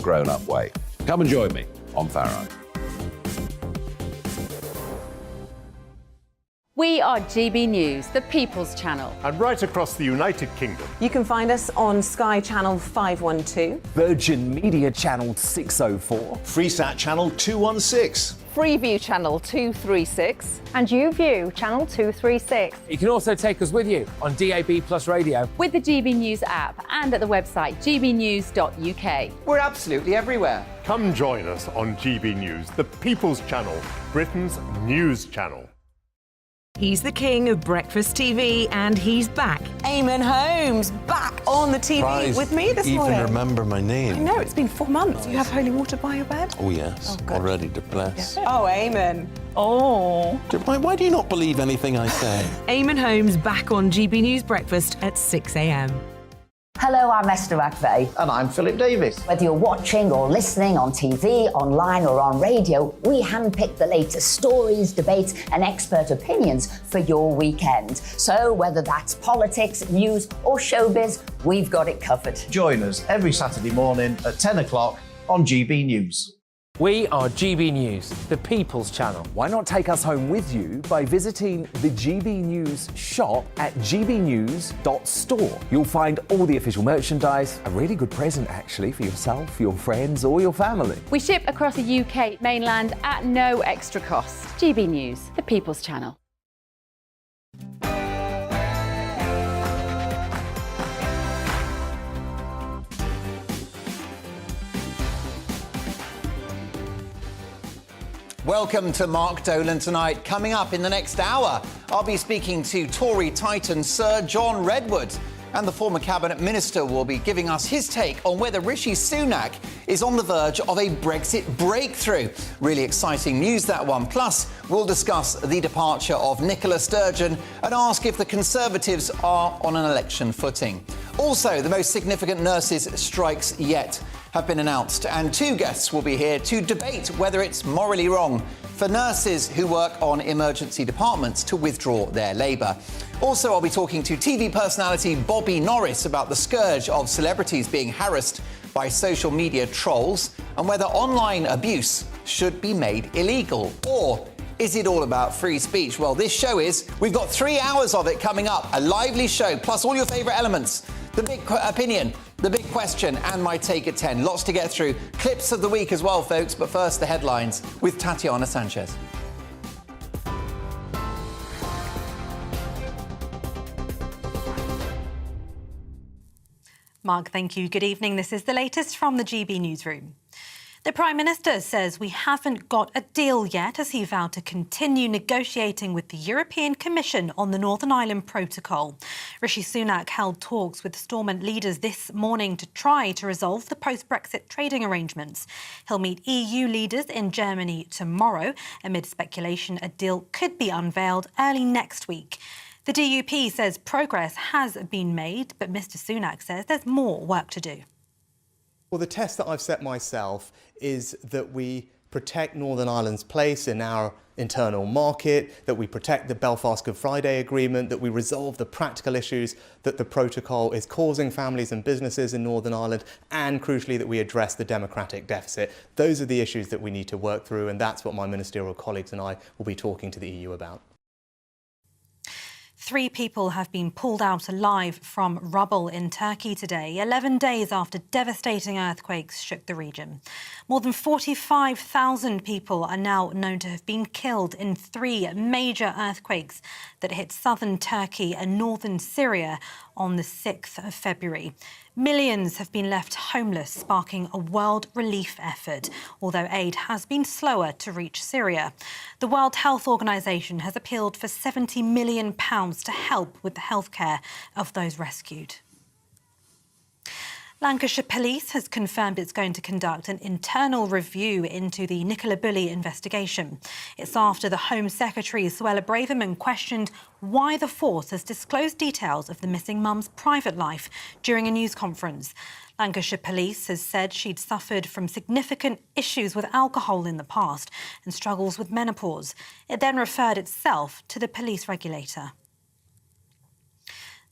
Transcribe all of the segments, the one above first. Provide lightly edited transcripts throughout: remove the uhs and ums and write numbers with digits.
grown-up way. Come and join me on Farrow. We are GB News, the People's Channel. And right across the United Kingdom. You can find us on Sky Channel 512, Virgin Media Channel 604, Freesat Channel 216, Freeview Channel 236 and YouView Channel 236. You can also take us with you on DAB+ radio, with the GB News app and at the website gbnews.uk. We're absolutely everywhere. Come join us on GB News, the People's Channel, Britain's news channel. He's the king of breakfast TV, and he's back. Eamon Holmes, back on the TV with me this morning. Even remember my name. I know, it's been 4 months. You have holy water by your bed? Oh, yes. Already to bless. Yeah. Oh, Eamon. Oh. Why do you not believe anything I say? Eamon Holmes back on GB News Breakfast at 6 a.m. Hello, I'm Esther McVeigh. And I'm Philip Davis. Whether you're watching or listening on TV, online or on radio, we handpick the latest stories, debates and expert opinions for your weekend. So whether that's politics, news or showbiz, we've got it covered. Join us every Saturday morning at 10 o'clock on GB News. We are GB News, the People's Channel. Why not take us home with you by visiting the GB News shop at gbnews.store. You'll find all the official merchandise, a really good present actually for yourself, your friends or your family. We ship across the UK mainland at no extra cost. GB News, the People's Channel. Welcome to Mark Dolan Tonight. Coming up in the next hour, I'll be speaking to Tory titan Sir John Redwood. And the former cabinet minister will be giving us his take on whether Rishi Sunak is on the verge of a Brexit breakthrough. Really exciting news, that one. Plus, we'll discuss the departure of Nicola Sturgeon and ask if the Conservatives are on an election footing. Also, the most significant nurses' strikes yet have been announced, and two guests will be here to debate whether it's morally wrong for nurses who work on emergency departments to withdraw their labour. Also, I'll be talking to TV personality Bobby Norris about the scourge of celebrities being harassed by social media trolls and whether online abuse should be made illegal. Or is it all about free speech? Well, this show is. We've got 3 hours of it coming up, a lively show, plus all your favourite elements. The big opinion, the big question, and my take at 10. Lots to get through. Clips of the week as well, folks. But first, the headlines with Tatiana Sanchez. Mark, thank you. Good evening. This is the latest from the GB Newsroom. The Prime Minister says we haven't got a deal yet as he vowed to continue negotiating with the European Commission on the Northern Ireland Protocol. Rishi Sunak held talks with Stormont leaders this morning to try to resolve the post-Brexit trading arrangements. He'll meet EU leaders in Germany tomorrow, amid speculation a deal could be unveiled early next week. The DUP says progress has been made, but Mr Sunak says there's more work to do. Well, the test that I've set myself is that we protect Northern Ireland's place in our internal market, that we protect the Belfast Good Friday Agreement, that we resolve the practical issues that the protocol is causing families and businesses in Northern Ireland, and crucially that we address the democratic deficit. Those are the issues that we need to work through, and that's what my ministerial colleagues and I will be talking to the EU about. 3 people have been pulled out alive from rubble in Turkey today, 11 days after devastating earthquakes shook the region. More than 45,000 people are now known to have been killed in 3 major earthquakes that hit southern Turkey and northern Syria on the 6th of February. Millions have been left homeless, sparking a world relief effort, although aid has been slower to reach Syria. The World Health Organization has appealed for £70 million to help with the healthcare of those rescued. Lancashire Police has confirmed it's going to conduct an internal review into the Nicola Bulley investigation. It's after the Home Secretary, Suella Braverman, questioned why the force has disclosed details of the missing mum's private life during a news conference. Lancashire Police has said she'd suffered from significant issues with alcohol in the past and struggles with menopause. It then referred itself to the police regulator.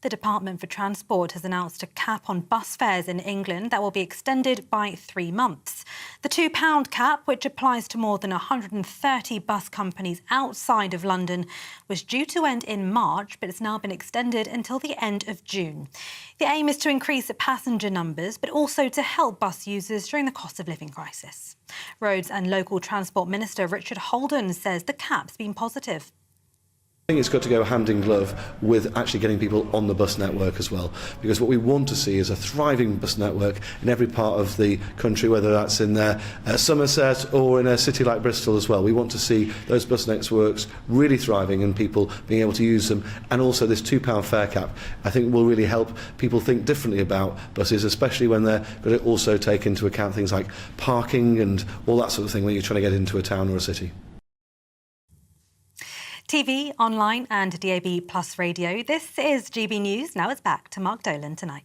The Department for Transport has announced a cap on bus fares in England that will be extended by 3 months. The £2 cap, which applies to more than 130 bus companies outside of London, was due to end in March, but it's now been extended until the end of June. The aim is to increase passenger numbers, but also to help bus users during the cost of living crisis. Roads and Local Transport Minister Richard Holden says the cap's been positive. I think it's got to go hand in glove with actually getting people on the bus network as well, because what we want to see is a thriving bus network in every part of the country, whether that's in Somerset or in a city like Bristol as well. We want to see those bus networks really thriving and people being able to use them, and also this £2 fare cap I think will really help people think differently about buses, especially when they're going to also take into account things like parking and all that sort of thing when you're trying to get into a town or a city. TV, online and DAB Plus radio. This is GB News. Now it's back to Mark Dolan tonight.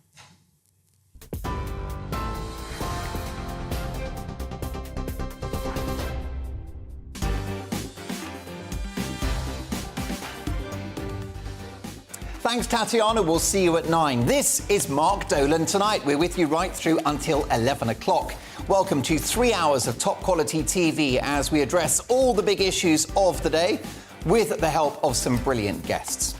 Thanks, Tatiana. We'll see you at 9. This is Mark Dolan Tonight. We're with you right through until 11 o'clock. Welcome to 3 hours of top-quality TV as we address all the big issues of the day, with the help of some brilliant guests.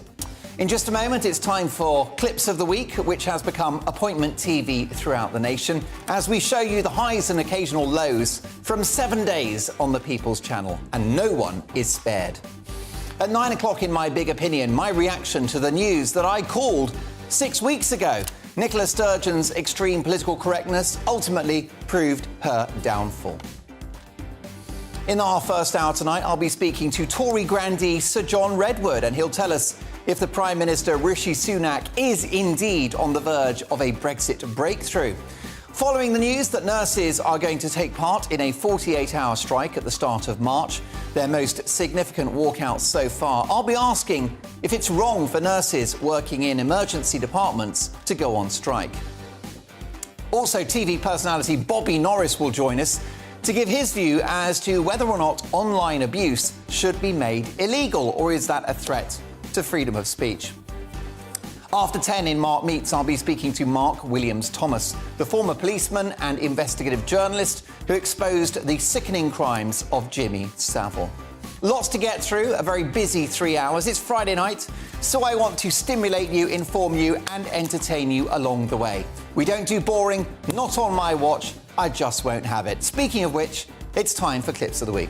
In just a moment, it's time for Clips of the Week, which has become appointment TV throughout the nation, as we show you the highs and occasional lows from 7 days on the People's Channel, and no one is spared. At 9 o'clock in My Big Opinion, my reaction to the news that I called 6 weeks ago. Nicola Sturgeon's extreme political correctness ultimately proved her downfall. In our first hour tonight, I'll be speaking to Tory grandee Sir John Redwood, and he'll tell us if the Prime Minister Rishi Sunak is indeed on the verge of a Brexit breakthrough. Following the news that nurses are going to take part in a 48-hour strike at the start of March, their most significant walkout so far, I'll be asking if it's wrong for nurses working in emergency departments to go on strike. Also, TV personality Bobby Norris will join us to give his view as to whether or not online abuse should be made illegal, or is that a threat to freedom of speech. After 10 in Mark Meets, I'll be speaking to Mark Williams-Thomas, the former policeman and investigative journalist who exposed the sickening crimes of Jimmy Savile. Lots to get through, a very busy 3 hours. It's Friday night, so I want to stimulate you, inform you and entertain you along the way. We don't do boring, not on my watch. I just won't have it. Speaking of which, it's time for Clips of the Week.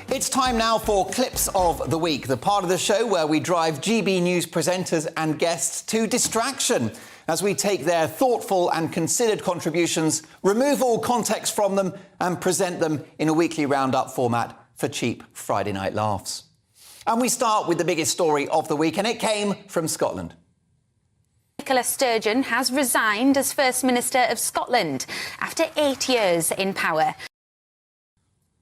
It's time now for Clips of the Week, the part of the show where we drive GB News presenters and guests to distraction as we take their thoughtful and considered contributions, remove all context from them and present them in a weekly roundup format for cheap Friday night laughs. And we start with the biggest story of the week, and it came from Scotland. Nicola Sturgeon has resigned as First Minister of Scotland after 8 years in power.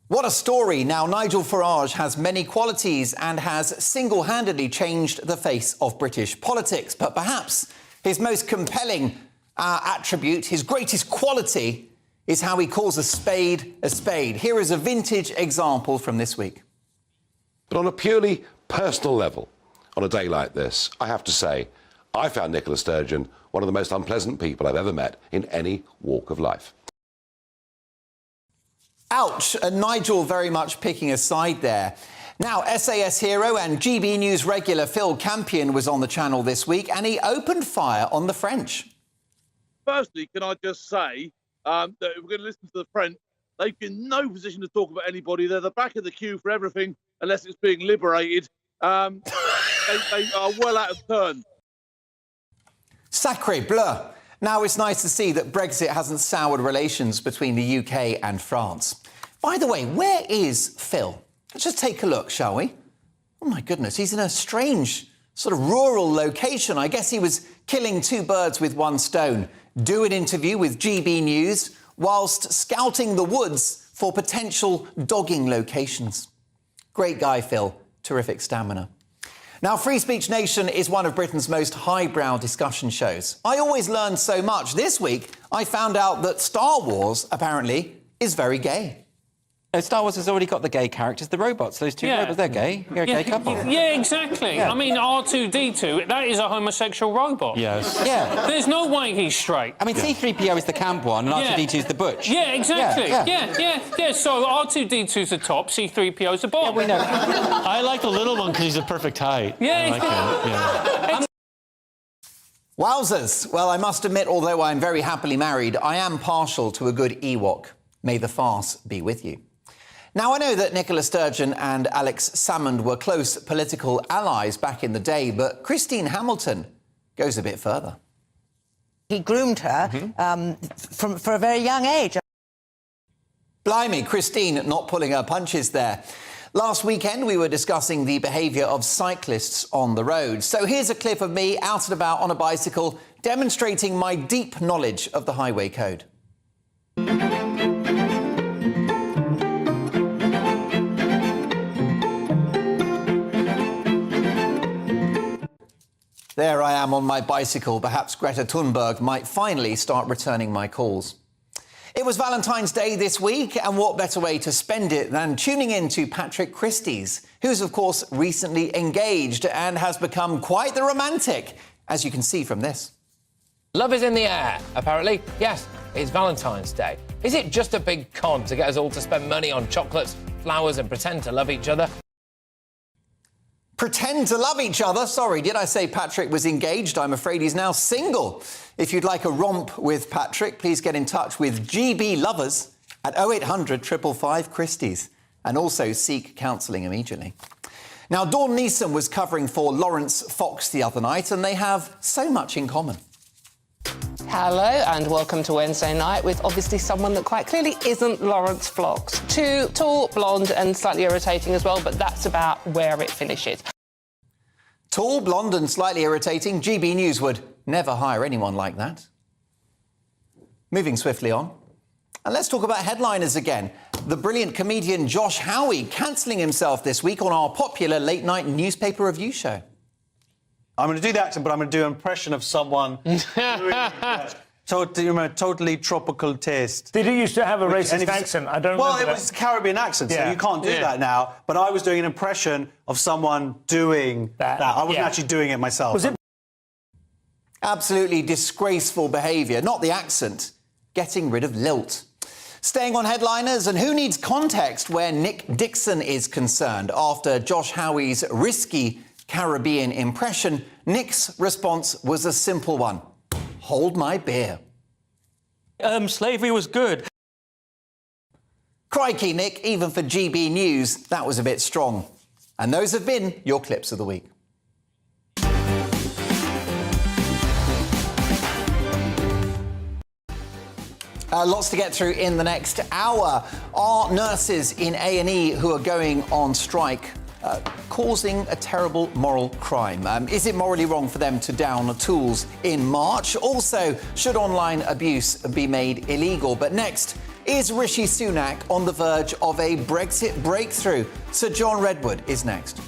What a story. Now, Nigel Farage has many qualities and has single-handedly changed the face of British politics. But perhaps his most compelling attribute, his greatest quality, is how he calls a spade a spade. Here is a vintage example from this week. But on a purely personal level, on a day like this, I have to say, I found Nicola Sturgeon one of the most unpleasant people I've ever met in any walk of life. Ouch, and Nigel very much picking a side there. Now, SAS hero and GB News regular Phil Campion was on the channel this week, and he opened fire on the French. Firstly, can I just say that if we're going to listen to the French, they've been in no position to talk about anybody. They're the back of the queue for everything, unless it's being liberated. They are well out of turn. Sacre bleu. Now, it's nice to see that Brexit hasn't soured relations between the UK and France. By the way, where is Phil? Let's just take a look, shall we? Oh, my goodness, he's in a strange sort of rural location. I guess he was killing two birds with one stone. Do an interview with GB News whilst scouting the woods for potential dogging locations. Great guy, Phil. Terrific stamina. Now, Free Speech Nation is one of Britain's most highbrow discussion shows. I always learn so much. This week, I found out that Star Wars, apparently, is very gay. No, Star Wars has already got the gay characters, the robots. Those two robots, they're gay. You're a gay couple. Yeah, exactly. Yeah. I mean, R2-D2, that is a homosexual robot. Yes. Yeah. There's no way he's straight. I mean, C-3PO is the camp one, and R2-D2 is the butch. Yeah, exactly. Yeah. So R2-D2's the top, C-3PO's the bottom. Yeah, we know. I like the little one because he's the perfect height. Yeah. I like him. Yeah. Wowzers. Well, I must admit, although I'm very happily married, I am partial to a good Ewok. May the farce be with you. Now, I know that Nicola Sturgeon and Alex Salmond were close political allies back in the day, but Christine Hamilton goes a bit further. He groomed her for a very young age. Blimey, Christine not pulling her punches there. Last weekend, we were discussing the behaviour of cyclists on the road. So here's a clip of me out and about on a bicycle, demonstrating my deep knowledge of the highway code. There I am on my bicycle. Perhaps Greta Thunberg might finally start returning my calls. It was Valentine's Day this week, and what better way to spend it than tuning in to Patrick Christys, who's, of course, recently engaged and has become quite the romantic, as you can see from this. Love is in the air, apparently. Yes, it's Valentine's Day. Is it just a big con to get us all to spend money on chocolates, flowers and pretend to love each other? Pretend to love each other? Sorry, did I say Patrick was engaged? I'm afraid he's now single. If you'd like a romp with Patrick, please get in touch with GB Lovers at 0800 555 Christys and also seek counselling immediately. Now, Dawn Neeson was covering for Lawrence Fox the other night, and they have so much in common. Hello and welcome to Wednesday night with obviously someone that quite clearly isn't Lawrence Fox. Too tall, blonde and slightly irritating as well, but that's about where it finishes. Tall, blonde and slightly irritating, GB News would never hire anyone like that. Moving swiftly on. And let's talk about headliners again. The brilliant comedian Josh Howie cancelling himself this week on our popular late-night newspaper review show. I'm going to do the accent, but I'm going to do an impression of someone totally tropical taste. Did he used to have a racist accent? I don't Well, remember it was a Caribbean accent, so Yeah. you can't do that now. But I was doing an impression of someone doing that. I wasn't actually doing it myself. Was it? Absolutely disgraceful behaviour, not the accent. Getting rid of lilt. Staying on headliners, and who needs context where Nick Dixon is concerned? After Josh Howie's risky Caribbean impression, Nick's response was a simple one. Hold my beer. Slavery was good. Crikey, Nick, even for GB News, that was a bit strong. And those have been your clips of the week. Lots to get through in the next hour. Are nurses in A&E who are going on strike causing a terrible moral crime? Is it morally wrong for them to down tools in March? Also, should online abuse be made illegal? But next, is Rishi Sunak on the verge of a Brexit breakthrough? Sir John Redwood is next.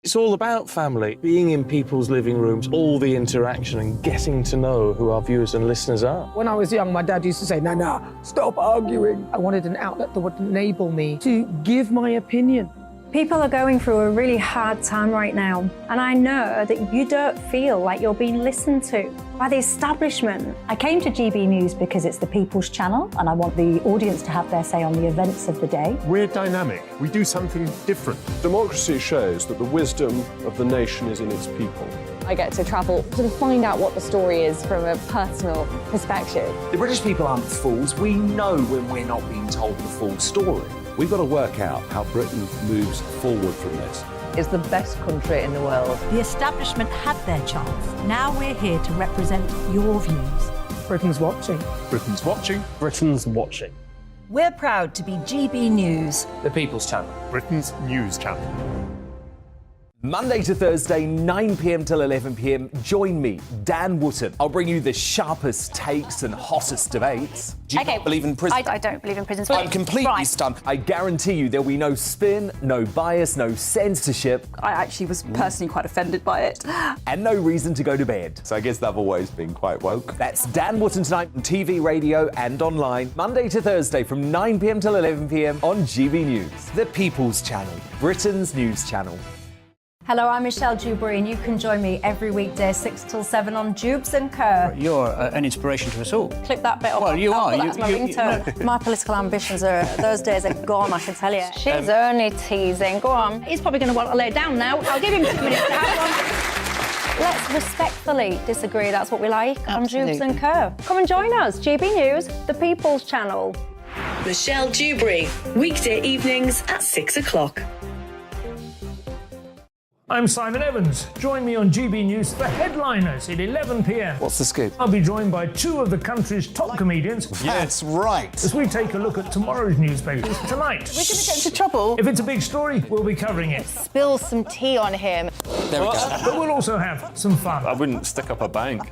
It's all about family, being in people's living rooms, all the interaction and getting to know who our viewers and listeners are. When I was young, my dad used to say, no, stop arguing. I wanted an outlet that would enable me to give my opinion. People are going through a really hard time right now, and I know that you don't feel like you're being listened to by the establishment. I came to GB News because it's the People's Channel, and I want the audience to have their say on the events of the day. We're dynamic. We do something different. Democracy shows that the wisdom of the nation is in its people. I get to travel to find out what the story is from a personal perspective. The British people aren't fools. We know when we're not being told the full story. We've got to work out how Britain moves forward from this. It's the best country in the world. The establishment had their chance. Now we're here to represent your views. Britain's watching. Britain's watching. Britain's watching. We're proud to be GB News. The People's Channel. Britain's news channel. Monday to Thursday, 9 p.m. till 11 p.m. Join me, Dan Wootton. I'll bring you the sharpest takes and hottest debates. Do you not believe in prison? I don't believe in prison. I'm completely stunned. I guarantee you there'll be no spin, no bias, no censorship. I actually was personally quite offended by it. And no reason to go to bed. So I guess they've always been quite woke. That's Dan Wootton tonight on TV, radio and online. Monday to Thursday from 9 p.m. till 11 p.m. on GB News. The People's Channel, Britain's news channel. Hello, I'm Michelle Dewberry, and you can join me every weekday 6 till 7 on Jubes and Kerr. You're an inspiration to us all. Clip that bit up. Well, you are. That's my ringtone. My political ambitions those days are gone, I can tell you. She's only teasing. Go on. He's probably going to want to lay down now. I'll give him 2 minutes to have one. Let's respectfully disagree. That's what we like on Jubes and Kerr. Come and join us. GB News, the People's Channel. Michelle Dewberry, weekday evenings at 6 o'clock. I'm Simon Evans. Join me on GB News for Headliners at 11 p.m. What's the scoop? I'll be joined by 2 of the country's top comedians. That's right. As we take a look at tomorrow's newspapers tonight. We're going to get into trouble. If it's a big story, we'll be covering it. Spill some tea on him. There we go. But we'll also have some fun. I wouldn't stick up a bank.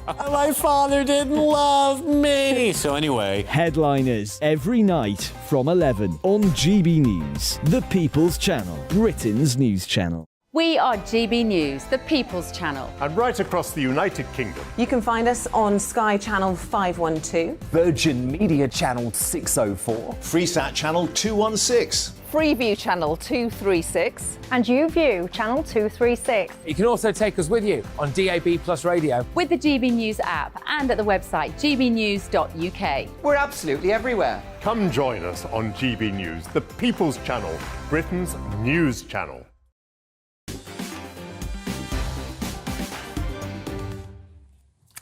My father didn't love me. So anyway, Headliners every night from 11 on GB News, the People's Channel, Britain's news channel. We are GB News, the People's Channel. And right across the United Kingdom. You can find us on Sky Channel 512, Virgin Media Channel 604, Freesat Channel 216. Freeview Channel 236, and YouView, Channel 236. You can also take us with you on DAB Plus Radio. With the GB News app and at the website gbnews.uk. We're absolutely everywhere. Come join us on GB News, the People's Channel, Britain's news channel.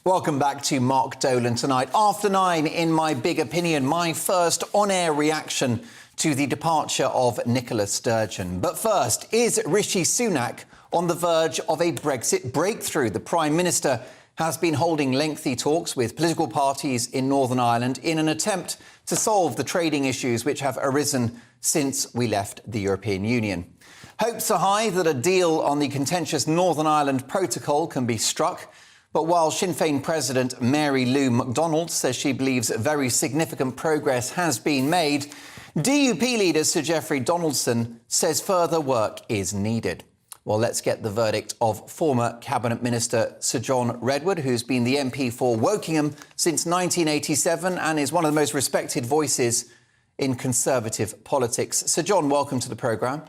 Welcome back to Mark Dolan tonight. After 9, in my big opinion, my first on-air reaction to the departure of Nicola Sturgeon. But first, is Rishi Sunak on the verge of a Brexit breakthrough? The Prime Minister has been holding lengthy talks with political parties in Northern Ireland in an attempt to solve the trading issues which have arisen since we left the European Union. Hopes are high that a deal on the contentious Northern Ireland Protocol can be struck. But while Sinn Féin President Mary Lou MacDonald says she believes very significant progress has been made, DUP leader Sir Geoffrey Donaldson says further work is needed. Well, let's get the verdict of former Cabinet Minister Sir John Redwood, who's been the MP for Wokingham since 1987 and is one of the most respected voices in Conservative politics. Sir John, welcome to the programme.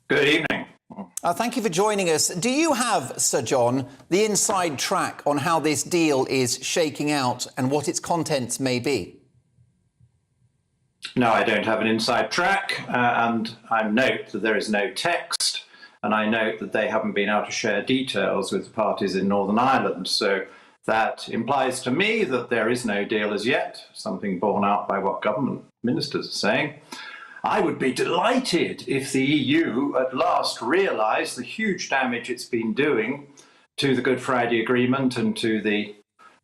Good evening. Thank you for joining us. Do you have, Sir John, the inside track on how this deal is shaking out and what its contents may be? No, I don't have an inside track, and I note that there is no text, and I note that they haven't been able to share details with the parties in Northern Ireland. So that implies to me that there is no deal as yet, something borne out by what government ministers are saying. I would be delighted if the EU at last realised the huge damage it's been doing to the Good Friday Agreement and to the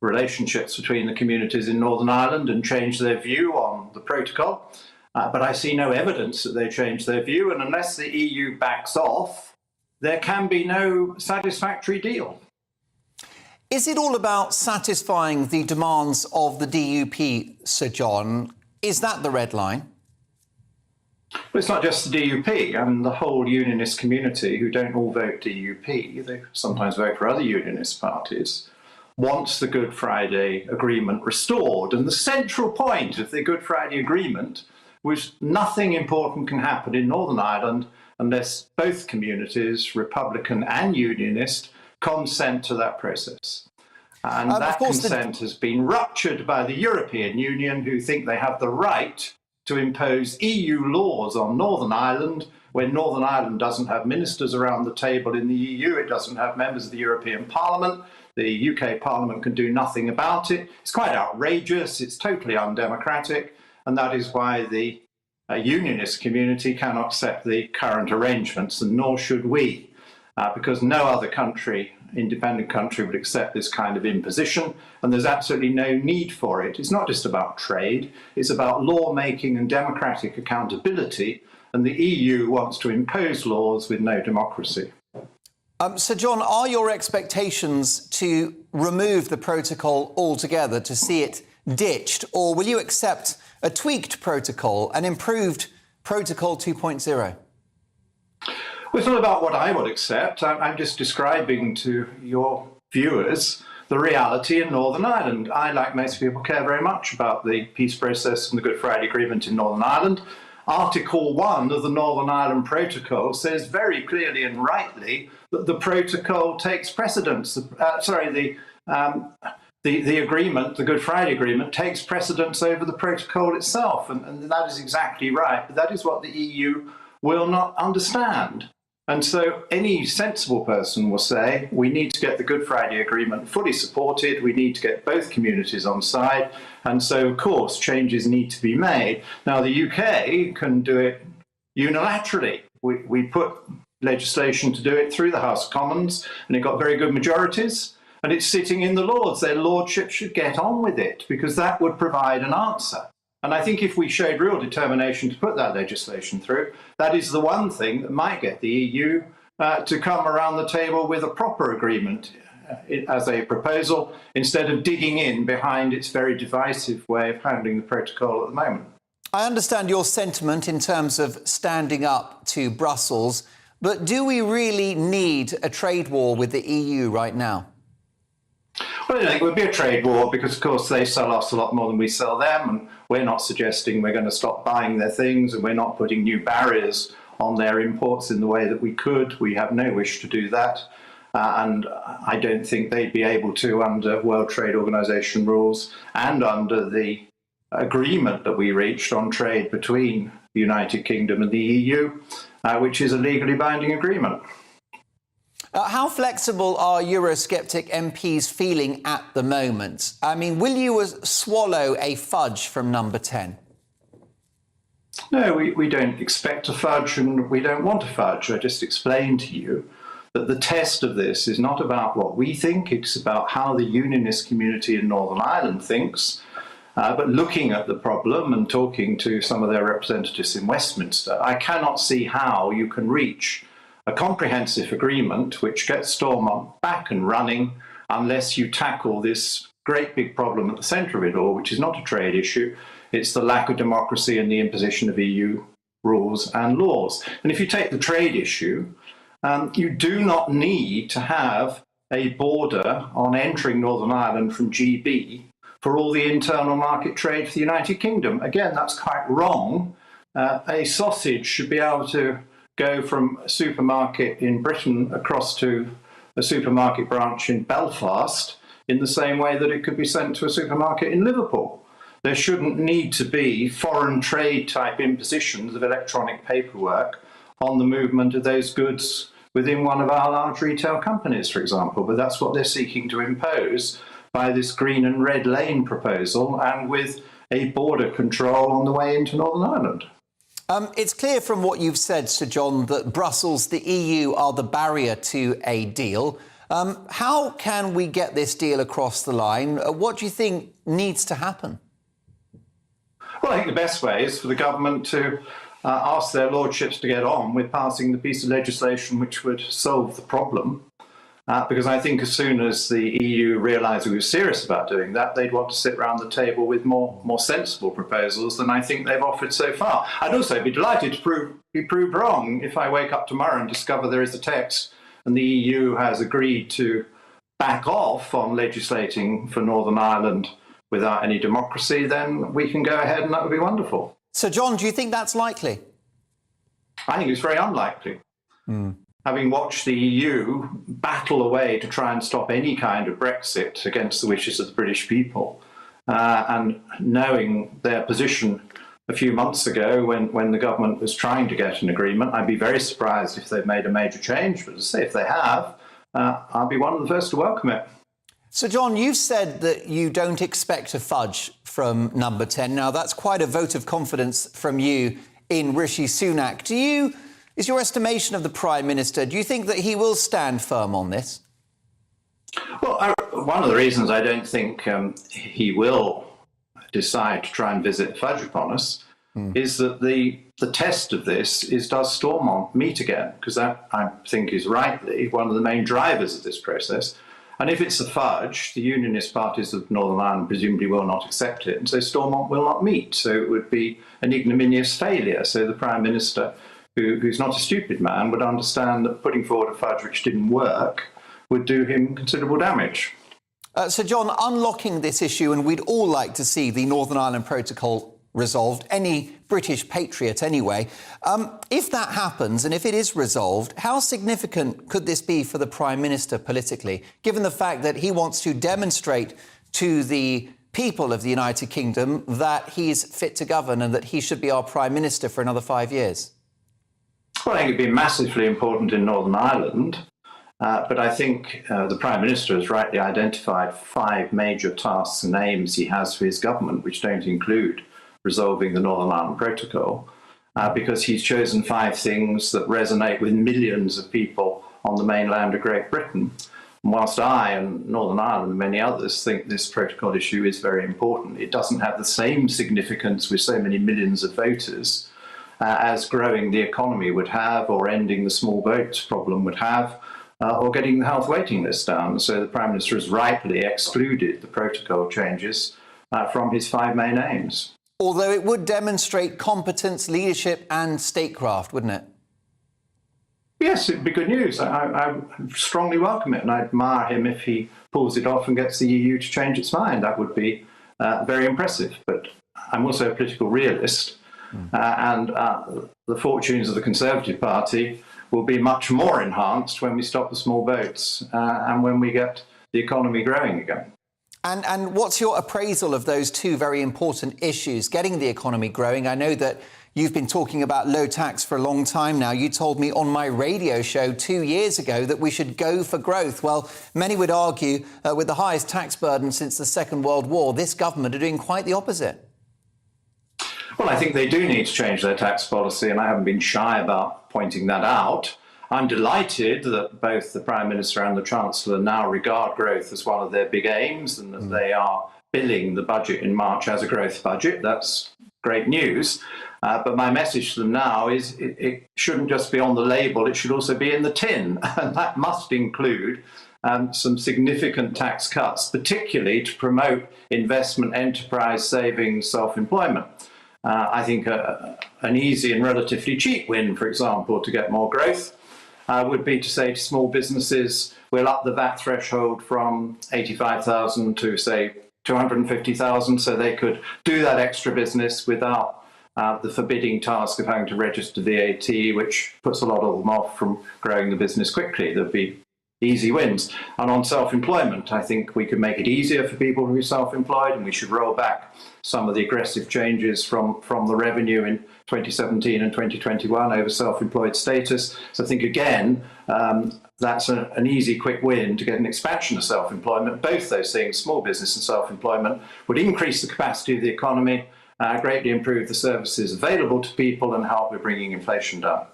relationships between the communities in Northern Ireland and changed their view on the protocol. But I see no evidence that they changed their view, and unless the EU backs off, there can be no satisfactory deal. Is it all about satisfying the demands of the DUP, Sir John? Is that the red line? Well, it's not just the DUP. I mean, the whole unionist community, who don't all vote DUP, they sometimes vote for other unionist parties, wants the Good Friday Agreement restored. And the central point of the Good Friday Agreement was nothing important can happen in Northern Ireland unless both communities, Republican and Unionist, consent to that process. And that consent has been ruptured by the European Union, who think they have the right to impose EU laws on Northern Ireland when Northern Ireland doesn't have ministers around the table in the EU, it doesn't have members of the European Parliament, the UK Parliament can do nothing about it. It's quite outrageous, it's totally undemocratic, and that is why the unionist community cannot accept the current arrangements, and nor should we, because no other country, independent country, would accept this kind of imposition, and there's absolutely no need for it. It's not just about trade, it's about lawmaking and democratic accountability and the EU wants to impose laws with no democracy. Sir John, are your expectations to remove the protocol altogether, to see it ditched, or will you accept a tweaked protocol, an improved Protocol 2.0? Well, it's not about what I would accept. I'm just describing to your viewers the reality in Northern Ireland. I, like most people, care very much about the peace process and the Good Friday Agreement in Northern Ireland. Article 1 of the Northern Ireland Protocol says very clearly and rightly that the protocol takes precedence. The agreement, the Good Friday Agreement, takes precedence over the protocol itself, and that is exactly right. But that is what the EU will not understand. And so any sensible person will say, we need to get the Good Friday Agreement fully supported, we need to get both communities on side, and so, of course, changes need to be made. Now, the UK can do it unilaterally. We put legislation to do it through the House of Commons, and it got very good majorities, and it's sitting in the Lords. Their lordship should get on with it, because that would provide an answer. And I think if we showed real determination to put that legislation through, that is the one thing that might get the EU to come around the table with a proper agreement as a proposal, instead of digging in behind its very divisive way of handling the protocol at the moment. I understand your sentiment in terms of standing up to Brussels, but do we really need a trade war with the EU right now? Well, I don't think it would be a trade war because, of course, they sell us a lot more than we sell them, and we're not suggesting we're going to stop buying their things, and we're not putting new barriers on their imports in the way that we could. We have no wish to do that, and I don't think they'd be able to under World Trade Organization rules and under the agreement that we reached on trade between the United Kingdom and the EU, which is a legally binding agreement. How flexible are Eurosceptic MPs feeling at the moment? I mean, will you swallow a fudge from number 10? No, we don't expect a fudge, and we don't want a fudge. I just explained to you that the test of this is not about what we think, it's about how the unionist community in Northern Ireland thinks. But looking at the problem and talking to some of their representatives in Westminster, I cannot see how you can reach a comprehensive agreement which gets Stormont back and running unless you tackle this great big problem at the centre of it all, which is not a trade issue, it's the lack of democracy and the imposition of EU rules and laws. And if you take the trade issue, you do not need to have a border on entering Northern Ireland from GB for all the internal market trade for the United Kingdom. Again, that's quite wrong. A sausage should be able to go from a supermarket in Britain across to a supermarket branch in Belfast in the same way that it could be sent to a supermarket in Liverpool. There shouldn't need to be foreign trade type impositions of electronic paperwork on the movement of those goods within one of our large retail companies, for example. But that's what they're seeking to impose by this green and red lane proposal, and with a border control on the way into Northern Ireland. It's clear from what you've said, Sir John, that Brussels, the EU, are the barrier to a deal. How can we get this deal across the line? What do you think needs to happen? Well, I think the best way is for the government to ask their lordships to get on with passing the piece of legislation which would solve the problem. Because I think as soon as the EU realised we were serious about doing that, they'd want to sit around the table with more sensible proposals than I think they've offered so far. I'd also be delighted to be proved wrong if I wake up tomorrow and discover there is a text and the EU has agreed to back off on legislating for Northern Ireland without any democracy, then we can go ahead and that would be wonderful. Sir John, do you think that's likely? I think it's very unlikely. Having watched the EU battle away to try and stop any kind of Brexit against the wishes of the British people, and knowing their position a few months ago when the government was trying to get an agreement, I'd be very surprised if they've made a major change. But as I say, if they have, I'll be one of the first to welcome it. Sir John, you've said that you don't expect a fudge from number 10. Now, that's quite a vote of confidence from you in Rishi Sunak. Is your estimation of the Prime Minister, do you think that he will stand firm on this? Well, one of the reasons I don't think he will decide to try and visit fudge upon us is that the test of this is, does Stormont meet again? Because that, I think, is rightly one of the main drivers of this process. And if it's a fudge, the unionist parties of Northern Ireland presumably will not accept it, and so Stormont will not meet. So it would be an ignominious failure. So the Prime Minister, who's not a stupid man, would understand that putting forward a fudge which didn't work would do him considerable damage. So, John, unlocking this issue, and we'd all like to see the Northern Ireland Protocol resolved, any British patriot anyway. If that happens, and if it is resolved, how significant could this be for the Prime Minister politically, given the fact that he wants to demonstrate to the people of the United Kingdom that he's fit to govern and that he should be our Prime Minister for another 5 years? Well, I think it'd be massively important in Northern Ireland. But I think the Prime Minister has rightly identified 5 major tasks and aims he has for his government, which don't include resolving the Northern Ireland Protocol, because he's chosen 5 things that resonate with millions of people on the mainland of Great Britain. And whilst I and Northern Ireland and many others think this protocol issue is very important, it doesn't have the same significance with so many millions of voters as growing the economy would have, or ending the small boats problem would have, or getting the health waiting list down. So the Prime Minister has rightly excluded the protocol changes from his 5 main aims. Although it would demonstrate competence, leadership and statecraft, wouldn't it? Yes, it'd be good news. I strongly welcome it, and I admire him if he pulls it off and gets the EU to change its mind. That would be very impressive. But I'm also a political realist, and the fortunes of the Conservative Party will be much more enhanced when we stop the small boats and when we get the economy growing again. And what's your appraisal of those 2 very important issues, getting the economy growing? I know that you've been talking about low tax for a long time now. You told me on my radio show 2 years ago that we should go for growth. Well, many would argue with the highest tax burden since the Second World War, this government are doing quite the opposite. Well, I think they do need to change their tax policy, and I haven't been shy about pointing that out. I'm delighted that both the Prime Minister and the Chancellor now regard growth as one of their big aims, and that they are billing the budget in March as a growth budget. That's great news. But my message to them now is it shouldn't just be on the label, it should also be in the tin. And that must include some significant tax cuts, particularly to promote investment, enterprise, savings, self-employment. I think an easy and relatively cheap win, for example, to get more growth would be to say to small businesses, we'll up the VAT threshold from 85,000 to, say, 250,000, so they could do that extra business without the forbidding task of having to register VAT, which puts a lot of them off from growing the business quickly. There'd be easy wins. And on self-employment, I think we could make it easier for people to be self-employed, and we should roll back some of the aggressive changes from the revenue in 2017 and 2021 over self-employed status. So I think, again, that's an easy, quick win to get an expansion of self-employment. Both those things, small business and self-employment, would increase the capacity of the economy, greatly improve the services available to people, and help with bringing inflation down.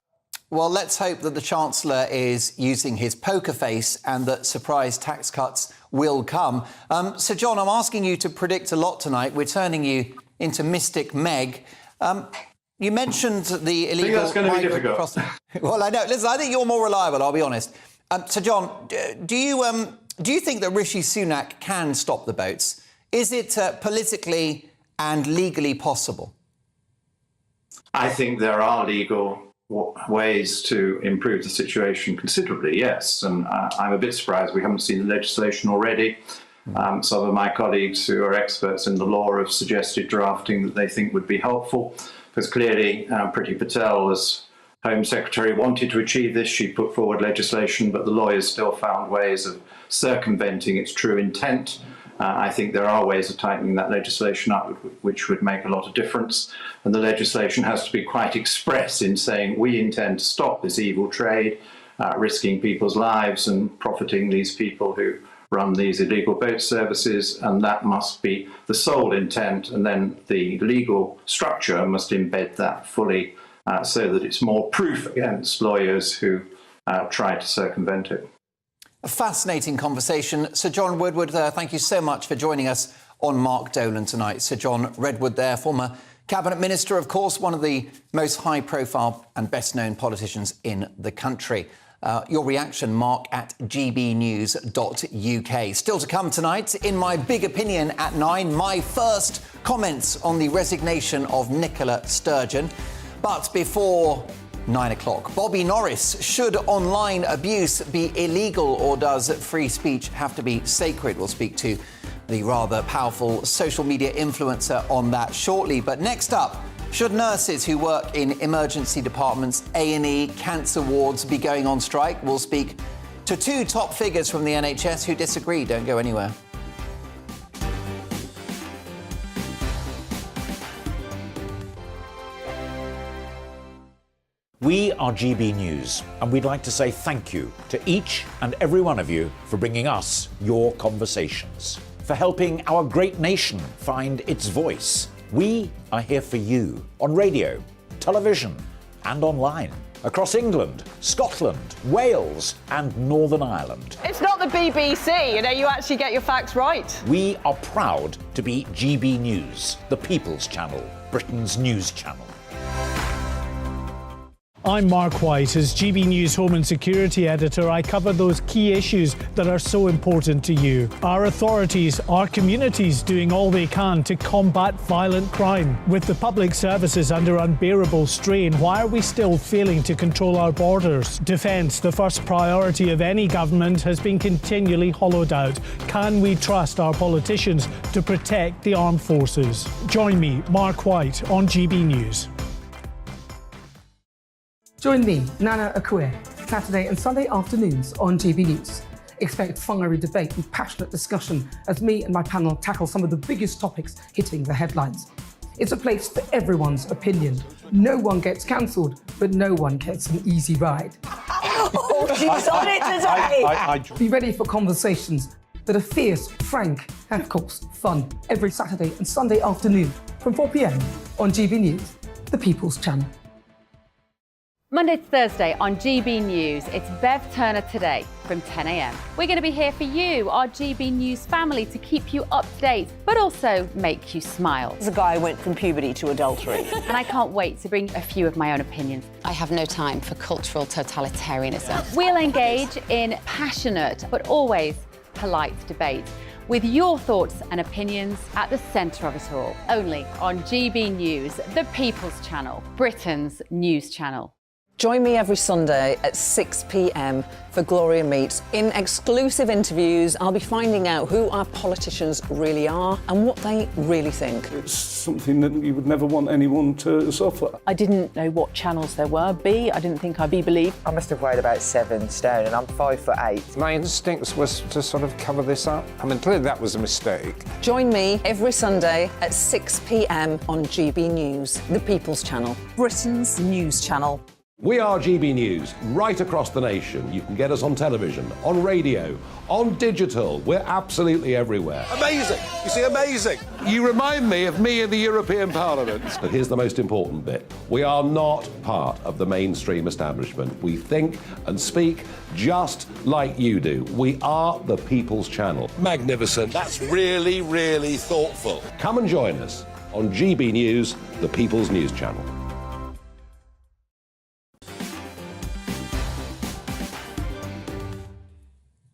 Well, let's hope that the Chancellor is using his poker face and that surprise tax cuts will come. Sir John, I'm asking you to predict a lot tonight. We're turning you into Mystic Meg. You mentioned the illegal... I think that's going to be difficult. Well, I know. Listen, I think you're more reliable, I'll be honest. Sir John, do you think that Rishi Sunak can stop the boats? Is it politically and legally possible? I think there are legal ways to improve the situation considerably, yes. And I'm a bit surprised we haven't seen the legislation already. Some of my colleagues who are experts in the law have suggested drafting that they think would be helpful, because clearly Priti Patel, as Home Secretary, wanted to achieve this. She put forward legislation, but the lawyers still found ways of circumventing its true intent. I think there are ways of tightening that legislation up which would make a lot of difference. And the legislation has to be quite express in saying we intend to stop this evil trade, risking people's lives and profiting these people who run these illegal boat services, and that must be the sole intent, and then the legal structure must embed that fully so that it's more proof against lawyers who try to circumvent it. A fascinating conversation. Sir John Redwood, thank you so much for joining us on Mark Dolan tonight. Sir John Redwood there, former Cabinet Minister, of course, one of the most high-profile and best-known politicians in the country. Your reaction, Mark, at gbnews.uk. Still to come tonight, in my big opinion at 9, my first comments on the resignation of Nicola Sturgeon. But before 9 o'clock, Bobby Norris, should online abuse be illegal or does free speech have to be sacred? We'll speak to the rather powerful social media influencer on that shortly. But next up, should nurses who work in emergency departments, A&E, cancer wards be going on strike? We'll speak to 2 top figures from the NHS who disagree. Don't go anywhere. We are GB News, and we'd like to say thank you to each and every one of you for bringing us your conversations, for helping our great nation find its voice. We are here for you on radio, television, and online, across England, Scotland, Wales, and Northern Ireland. It's not the BBC, you actually get your facts right. We are proud to be GB News, the People's Channel, Britain's news channel. I'm Mark White. As GB News Home and Security Editor, I cover those key issues that are so important to you. Our authorities, our communities doing all they can to combat violent crime. With the public services under unbearable strain, why are we still failing to control our borders? Defence, the first priority of any government, has been continually hollowed out. Can we trust our politicians to protect the armed forces? Join me, Mark White, on GB News. Join me, Nana Akue, Saturday and Sunday afternoons on GB News. Expect fiery debate and passionate discussion as me and my panel tackle some of the biggest topics hitting the headlines. It's a place for everyone's opinion. No one gets cancelled, but no one gets an easy ride. Oh, she's on it today! Be ready for conversations that are fierce, frank, and of course, fun. Every Saturday and Sunday afternoon from 4 p.m. on GB News, the People's Channel. Monday to Thursday on GB News, it's Bev Turner Today from 10 a.m. We're going to be here for you, our GB News family, to keep you up to date, but also make you smile. There's a guy who went from puberty to adultery. And I can't wait to bring a few of my own opinions. I have no time for cultural totalitarianism. We'll engage in passionate, but always polite debate, with your thoughts and opinions at the centre of it all. Only on GB News, the People's Channel, Britain's news channel. Join me every Sunday at 6 p.m. for Gloria Meets. In exclusive interviews, I'll be finding out who our politicians really are and what they really think. It's something that you would never want anyone to suffer. I didn't know what channels there were. I didn't think I'd be believed. I must have weighed about 7 stone and I'm 5'8". My instincts was to sort of cover this up. I mean, clearly that was a mistake. Join me every Sunday at 6 p.m. on GB News, the People's Channel, Britain's news channel. We are GB News, right across the nation. You can get us on television, on radio, on digital. We're absolutely everywhere. Amazing! You see, amazing! You remind me of me in the European Parliament. But here's the most important bit. We are not part of the mainstream establishment. We think and speak just like you do. We are the People's Channel. Magnificent. That's really, really thoughtful. Come and join us on GB News, the People's News Channel.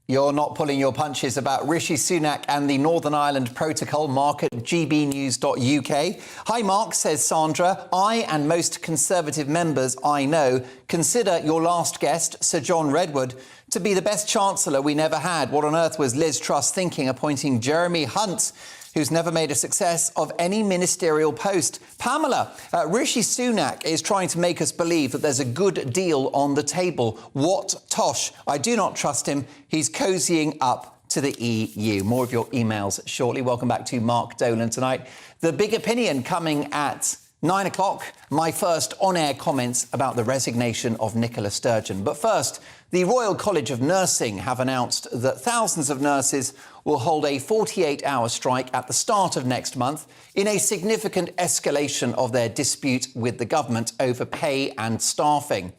You're not pulling your punches about Rishi Sunak and the Northern Ireland Protocol. Mark at gbnews.uk. Hi, Mark, says Sandra. I and most Conservative members I know consider your last guest, Sir John Redwood, to be the best Chancellor we never had. What on earth was Liz Truss thinking appointing Jeremy Hunt, who's never made a success of any ministerial post? Pamela, Rishi Sunak is trying to make us believe that there's a good deal on the table. What tosh. I do not trust him. He's cozying up to the EU. More of your emails shortly. Welcome back to Mark Dolan tonight. The big opinion coming at 9 o'clock. My first on-air comments about the resignation of Nicola Sturgeon. But first, the Royal College of Nursing have announced that thousands of nurses will hold a 48-hour strike at the start of next month in a significant escalation of their dispute with the government over pay and staffing.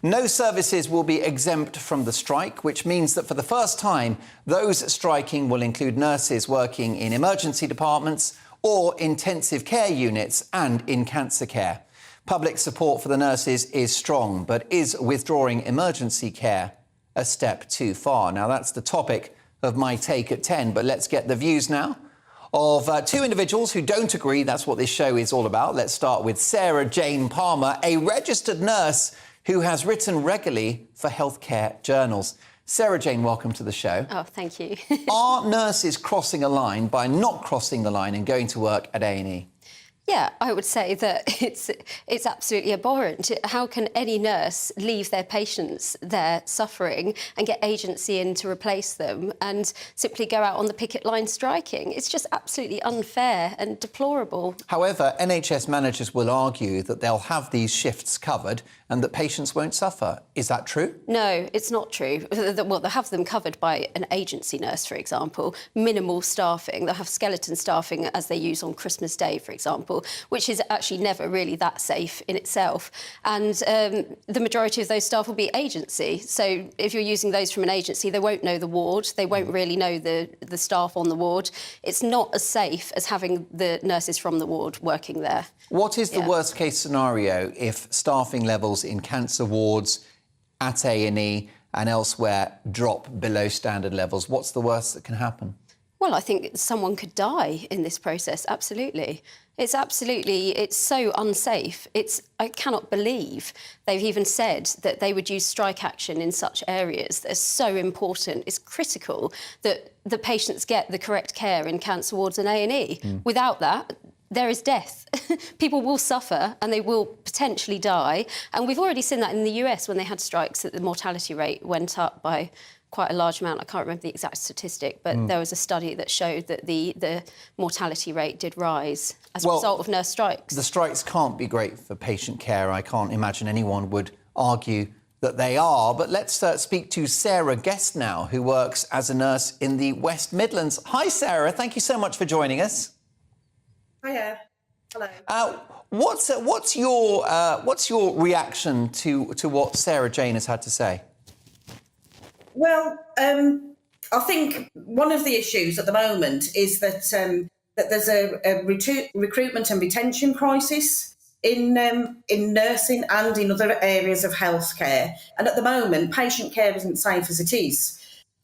No services will be exempt from the strike, which means that for the first time, those striking will include nurses working in emergency departments or intensive care units and in cancer care. Public support for the nurses is strong, but is withdrawing emergency care a step too far? Now, that's the topic of my take at 10, but let's get the views now of two individuals who don't agree. That's what this show is all about. Let's start with Sarah Jane Palmer, a registered nurse who has written regularly for healthcare journals. Sarah Jane, welcome to the show. Oh, thank you. Are nurses crossing a line by not crossing the line and going to work at A&E? Yeah, I would say that it's absolutely abhorrent. How can any nurse leave their patients there suffering and get agency in to replace them and simply go out on the picket line striking? It's just absolutely unfair and deplorable. However, NHS managers will argue that they'll have these shifts covered and that patients won't suffer. Is that true? No, it's not true. Well, they'll have them covered by an agency nurse, for example, minimal staffing. They'll have skeleton staffing as they use on Christmas Day, for example, which is actually never really that safe in itself. And the majority of those staff will be agency. So if you're using those from an agency, they won't know the ward. They won't really know the staff on the ward. It's not as safe as having the nurses from the ward working there. What is the worst case scenario if staffing levels in cancer wards, at A&E and elsewhere drop below standard levels? What's the worst that can happen? Well, I think someone could die in this process, absolutely. It's so unsafe. I cannot believe they've even said that they would use strike action in such areas that are so important. It's critical that the patients get the correct care in cancer wards and A&E. Without that, there is death. People will suffer and they will potentially die. And we've already seen that in the US when they had strikes, that the mortality rate went up by quite a large amount. I can't remember the exact statistic, but there was a study that showed that the mortality rate did rise as a result of nurse strikes. The strikes can't be great for patient care. I can't imagine anyone would argue that they are. But let's speak to Sarah Guest now, who works as a nurse in the West Midlands. Hi, Sarah. Thank you so much for joining us. Hiya. Hello. What's your reaction to what Sarah Jane has had to say? Well, I think one of the issues at the moment is that there's a recruitment and retention crisis in nursing and in other areas of healthcare. And at the moment, patient care isn't safe as it is.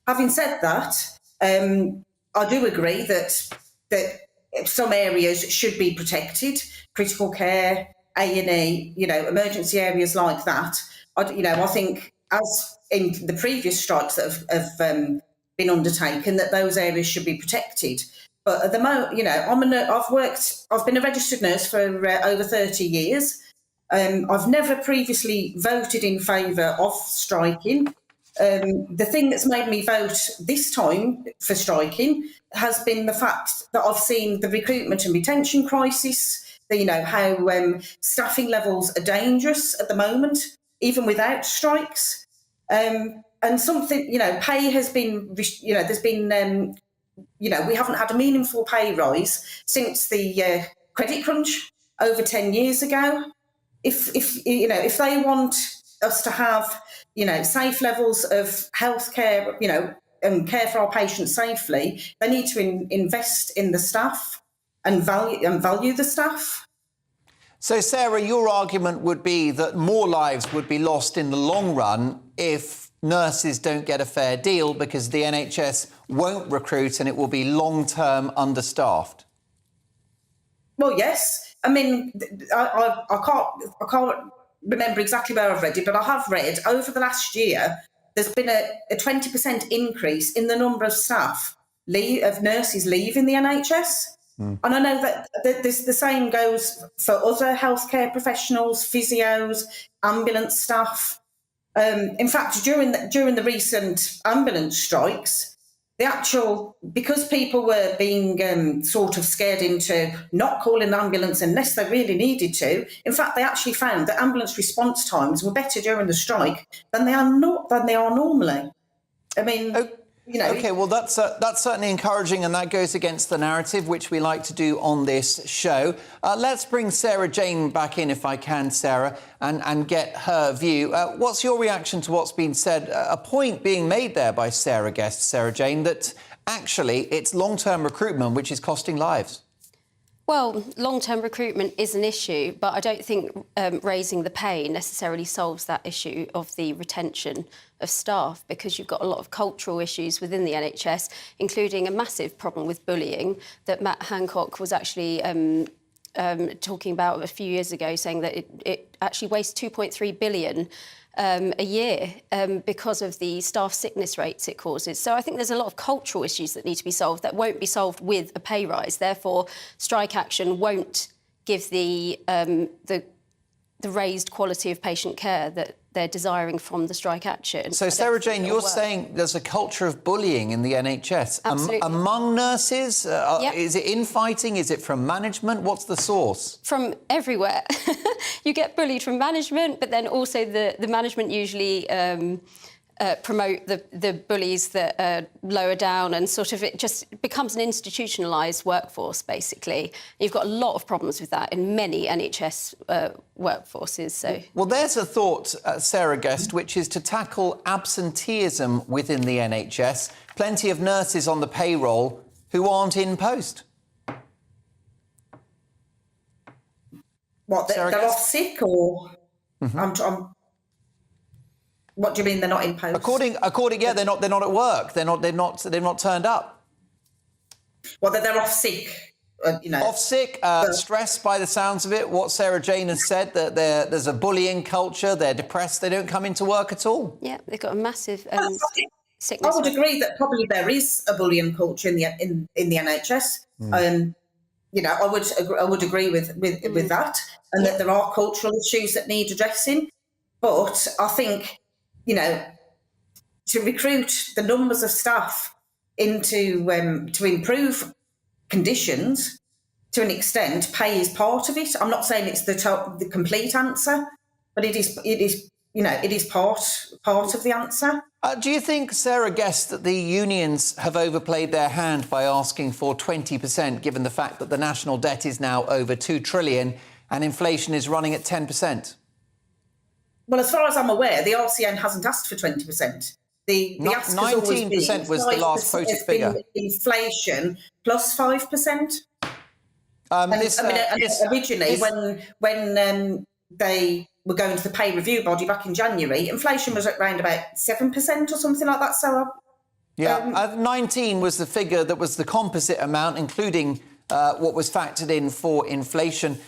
Having said that, I do agree that some areas should be protected, critical care, A&E, emergency areas like that. I think, as in the previous strikes that have been undertaken, that those areas should be protected. But at the moment, I've been a registered nurse for over 30 years. I've never previously voted in favour of striking. The thing that's made me vote this time for striking has been the fact that I've seen the recruitment and retention crisis, how staffing levels are dangerous at the moment, even without strikes. And something, pay has been, there's been, we haven't had a meaningful pay rise since the credit crunch over 10 years ago. If they want us to have, safe levels of healthcare, and care for our patients safely, they need to invest in the staff and value the staff. So, Sarah, your argument would be that more lives would be lost in the long run if nurses don't get a fair deal because the NHS won't recruit and it will be long-term understaffed. Well, yes. I mean, I can't remember exactly where I've read it, but I have read over the last year there's been a 20% increase in the number of nurses leaving the NHS. And I know that the same goes for other healthcare professionals, physios, ambulance staff. In fact, during the recent ambulance strikes, because people were being sort of scared into not calling the ambulance unless they really needed to. In fact, they actually found that ambulance response times were better during the strike than they are normally. I mean. OK, well, that's certainly encouraging, and that goes against the narrative, which we like to do on this show. Let's bring Sarah Jane back in, if I can, Sarah, and get her view. What's your reaction to what's been said? A point being made there by Sarah Guest, Sarah Jane, that actually it's long-term recruitment which is costing lives. Well, long-term recruitment is an issue, but I don't think raising the pay necessarily solves that issue of the retention of staff, because you've got a lot of cultural issues within the NHS, including a massive problem with bullying that Matt Hancock was actually talking about a few years ago, saying that it actually wastes 2.3 billion a year because of the staff sickness rates it causes. So I think there's a lot of cultural issues that need to be solved that won't be solved with a pay rise. Therefore, strike action won't give the raised quality of patient care that they're desiring from the strike action. So, Sarah Jane, you're saying there's a culture of bullying in the NHS. Absolutely. Among nurses? Yep. Is it infighting? Is it from management? What's the source? From everywhere. You get bullied from management, but then also the management usually promote the bullies that are lower down, and sort of it just becomes an institutionalised workforce, basically. You've got a lot of problems with that in many NHS workforces. So, well, there's a thought, Sarah Guest, which is to tackle absenteeism within the NHS. Plenty of nurses on the payroll who aren't in post. What, they're off sick, or what do you mean they're not in post? According, yeah, they're not at work. They're not turned up. Well, they're off sick. Off sick, stressed by the sounds of it. What Sarah Jane has said, that there's a bullying culture. They're depressed. They don't come into work at all. Yeah, they've got a massive sickness. I would agree that probably there is a bullying culture in the NHS. I would agree with that, and that there are cultural issues that need addressing. But I think, to recruit the numbers of staff into to improve conditions to an extent, pay is part of it. I'm not saying it's the complete answer, but it is part of the answer. Do you think, Sarah Guest, that the unions have overplayed their hand by asking for 20%, given the fact that the national debt is now over 2 trillion and inflation is running at 10%? Well, as far as I'm aware, the RCN hasn't asked for 20%. The ask 19% was the last quoted figure. Inflation plus 5%. Originally, when they were going to the pay review body back in January, inflation was at around about 7% or something like that. So, 19 was the figure that was the composite amount, including what was factored in for inflation.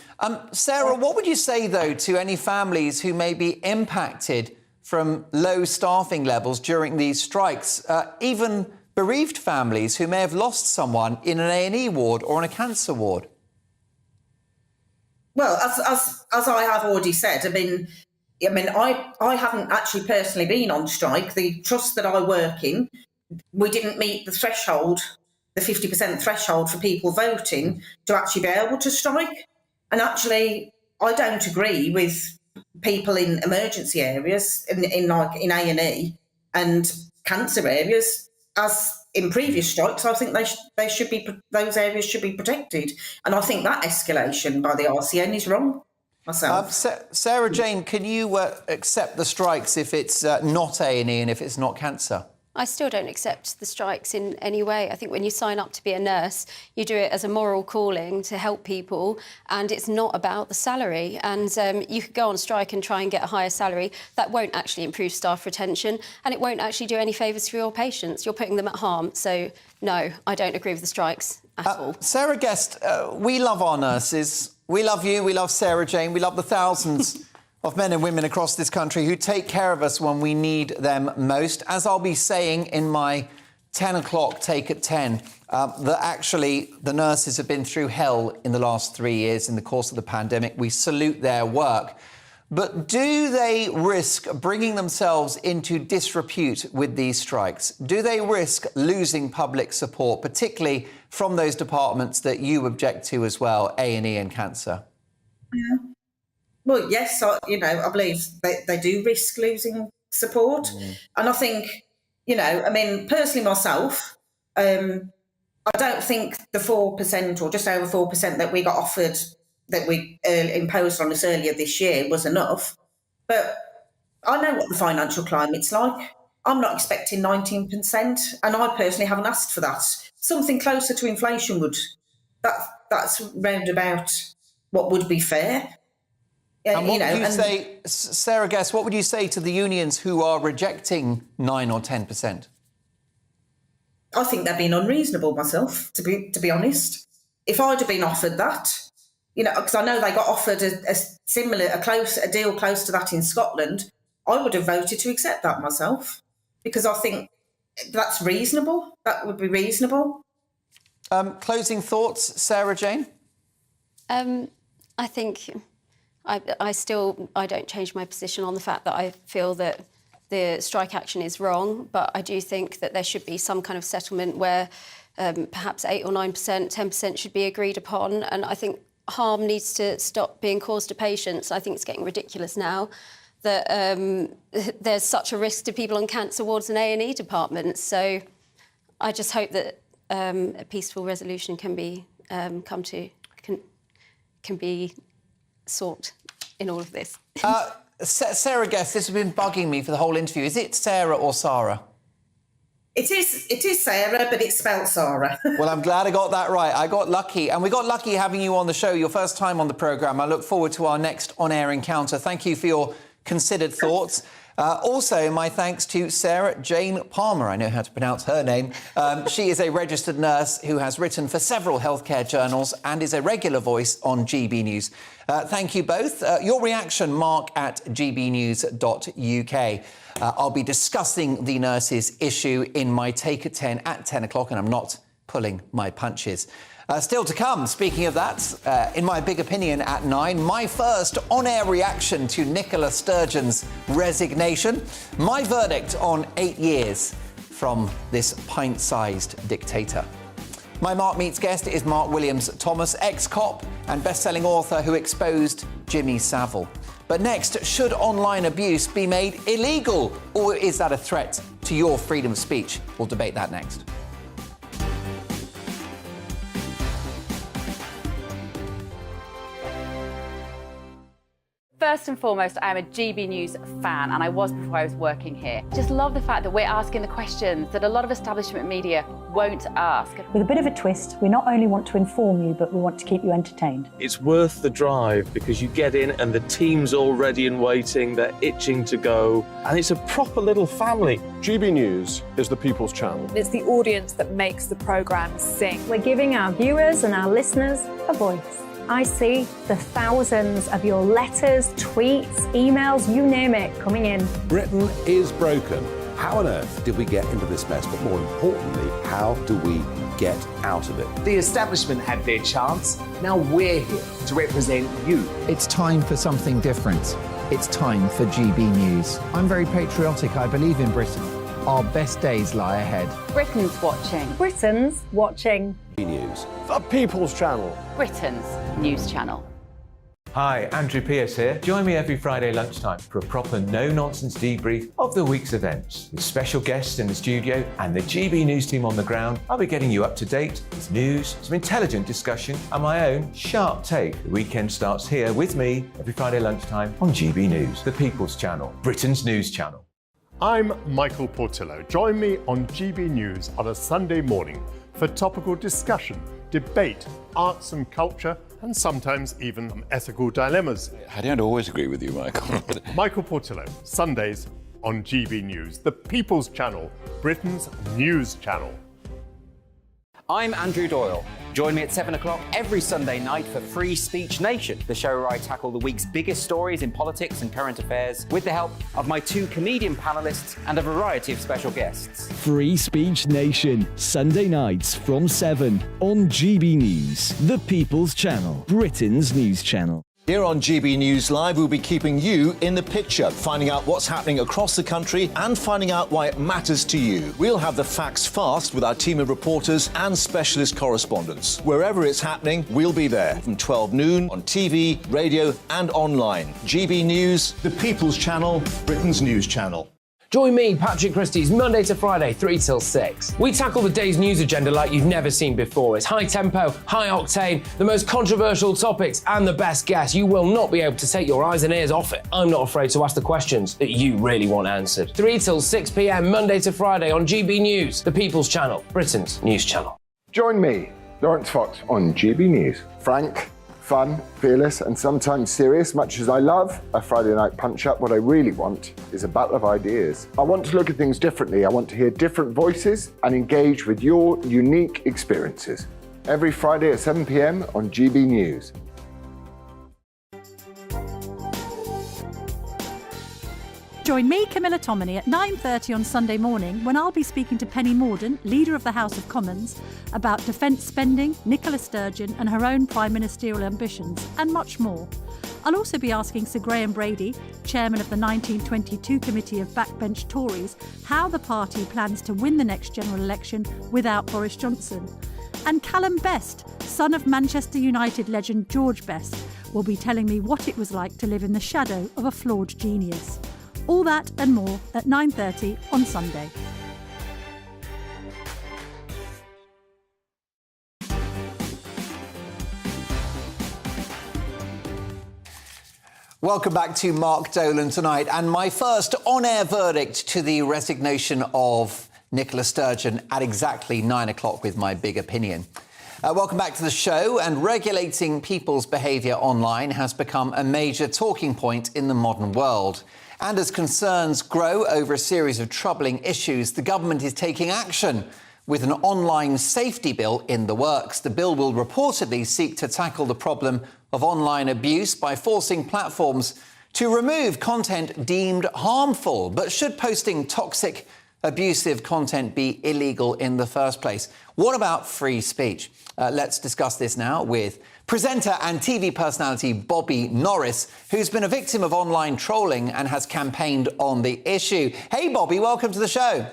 Sarah, what would you say, though, to any families who may be impacted from low staffing levels during these strikes, even bereaved families who may have lost someone in an A&E ward or in a cancer ward? Well, as I have already said, I haven't actually personally been on strike. The trust that I work in, we didn't meet the threshold, the 50% threshold for people voting to actually be able to strike. And actually, I don't agree with people in emergency areas, in A&E and cancer areas, as in previous strikes. I think those areas should be protected, and I think that escalation by the RCN is wrong. Myself, Sarah Jane, can you accept the strikes if it's not A&E and if it's not cancer? I still don't accept the strikes in any way. I think when you sign up to be a nurse, you do it as a moral calling to help people, and it's not about the salary. And you could go on strike and try and get a higher salary. That won't actually improve staff retention, and it won't actually do any favours for your patients. You're putting them at harm. So, no, I don't agree with the strikes at all. Sarah Guest, we love our nurses. We love you. We love Sarah Jane. We love the thousands of men and women across this country who take care of us when we need them most. As I'll be saying in my 10 o'clock take at 10, that actually the nurses have been through hell in the last 3 years in the course of the pandemic. We salute their work. But do they risk bringing themselves into disrepute with these strikes? Do they risk losing public support, particularly from those departments that you object to as well, A&E and cancer? Yeah. Well, yes, I believe they do risk losing support. And I think, personally myself, I don't think the 4% or just over 4% that we got offered, that we imposed on us earlier this year, was enough. But I know what the financial climate's like. I'm not expecting 19%, and I personally haven't asked for that. Something closer to inflation that's roundabout what would be fair. And what would you say, Sarah Guest, what would you say to the unions who are rejecting 9 or 10%? I think they're being unreasonable myself, to be honest. If I'd have been offered that, because I know they got offered a deal close to that in Scotland, I would have voted to accept that myself, because I think that's reasonable. That would be reasonable. Closing thoughts, Sarah Jane? I think I don't change my position on the fact that I feel that the strike action is wrong, but I do think that there should be some kind of settlement where perhaps 8 or 9%, 10% should be agreed upon. And I think harm needs to stop being caused to patients. I think it's getting ridiculous now that there's such a risk to people on cancer wards and A&E departments. So I just hope that a peaceful resolution can be can be sought in all of this. Sarah Guest, this has been bugging me for the whole interview. Is it Sarah or Sarah? It is Sarah, but it's spelled Sarah. Well, I'm glad I got that right. I got lucky. And we got lucky having you on the show, your first time on the programme. I look forward to our next on-air encounter. Thank you for your considered thoughts. Also, my thanks to Sarah Jane Palmer. I know how to pronounce her name. She is a registered nurse who has written for several healthcare journals and is a regular voice on GB News. Thank you both. Your reaction, Mark at gbnews.uk. I'll be discussing the nurses' issue in my Take at 10 at 10 o'clock, and I'm not pulling my punches. Still to come, speaking of that, in my big opinion at 9, my first on-air reaction to Nicola Sturgeon's resignation, my verdict on 8 years from this pint-sized dictator. My Mark Meets guest is Mark Williams-Thomas, ex-cop and best-selling author who exposed Jimmy Savile. But next, should online abuse be made illegal, or is that a threat to your freedom of speech? We'll debate that next. First and foremost, I am a GB News fan, and I was before I was working here. Just love the fact that we're asking the questions that a lot of establishment media won't ask. With a bit of a twist, we not only want to inform you, but we want to keep you entertained. It's worth the drive because you get in and the team's all ready and waiting, they're itching to go, and it's a proper little family. GB News is the People's Channel. It's the audience that makes the programme sing. We're giving our viewers and our listeners a voice. I see the thousands of your letters, tweets, emails, you name it, coming in. Britain is broken. How on earth did we get into this mess? But more importantly, how do we get out of it? The establishment had their chance. Now we're here to represent you. It's time for something different. It's time for GB News. I'm very patriotic. I believe in Britain. Our best days lie ahead. Britain's watching. Britain's watching. News. The People's Channel. Britain's news channel. Hi, Andrew Pierce here. Join me every Friday lunchtime for a proper no-nonsense debrief of the week's events. With special guests in the studio and the GB News team on the ground, I'll be getting you up to date with news, some intelligent discussion, and my own sharp take. The weekend starts here with me every Friday lunchtime on GB News, the People's Channel, Britain's news channel. I'm Michael Portillo. Join me on GB News on a Sunday morning for topical discussion, debate, arts and culture, and sometimes even some ethical dilemmas. I don't always agree with you, Michael. Michael Portillo, Sundays on GB News, the People's Channel, Britain's news channel. I'm Andrew Doyle. Join me at 7 o'clock every Sunday night for Free Speech Nation, the show where I tackle the week's biggest stories in politics and current affairs with the help of my 2 comedian panellists and a variety of special guests. Free Speech Nation, Sunday nights from 7 on GB News, the People's Channel, Britain's news channel. Here on GB News Live, we'll be keeping you in the picture, finding out what's happening across the country and finding out why it matters to you. We'll have the facts fast with our team of reporters and specialist correspondents. Wherever it's happening, we'll be there from 12 noon on TV, radio and online. GB News, the People's Channel, Britain's news channel. Join me, Patrick Christie's, Monday to Friday, 3 till 6. We tackle the day's news agenda like you've never seen before. It's high tempo, high octane, the most controversial topics and the best guests. You will not be able to take your eyes and ears off it. I'm not afraid to ask the questions that you really want answered. 3 till 6 p.m, Monday to Friday on GB News, the People's Channel, Britain's news channel. Join me, Lawrence Fox on GB News. Frank, fun, fearless, and sometimes serious. Much as I love a Friday night punch-up, what I really want is a battle of ideas. I want to look at things differently. I want to hear different voices and engage with your unique experiences. Every Friday at 7 p.m. on GB News. Join me, Camilla Tominey, at 9:30 on Sunday morning when I'll be speaking to Penny Mordaunt, Leader of the House of Commons, about defence spending, Nicola Sturgeon and her own prime ministerial ambitions, and much more. I'll also be asking Sir Graham Brady, Chairman of the 1922 Committee of Backbench Tories, how the party plans to win the next general election without Boris Johnson. And Callum Best, son of Manchester United legend George Best, will be telling me what it was like to live in the shadow of a flawed genius. All that and more at 9:30 on Sunday. Welcome back to Mark Dolan tonight, and my first on-air verdict to the resignation of Nicola Sturgeon at exactly 9 o'clock with my big opinion. Welcome back to the show. And regulating people's behaviour online has become a major talking point in the modern world. And as concerns grow over a series of troubling issues, the government is taking action with an online safety bill in the works. The bill will reportedly seek to tackle the problem of online abuse by forcing platforms to remove content deemed harmful. But should posting toxic, abusive content be illegal in the first place? What about free speech? Let's discuss this now with presenter and TV personality Bobby Norris, who's been a victim of online trolling and has campaigned on the issue. Hey, Bobby, welcome to the show.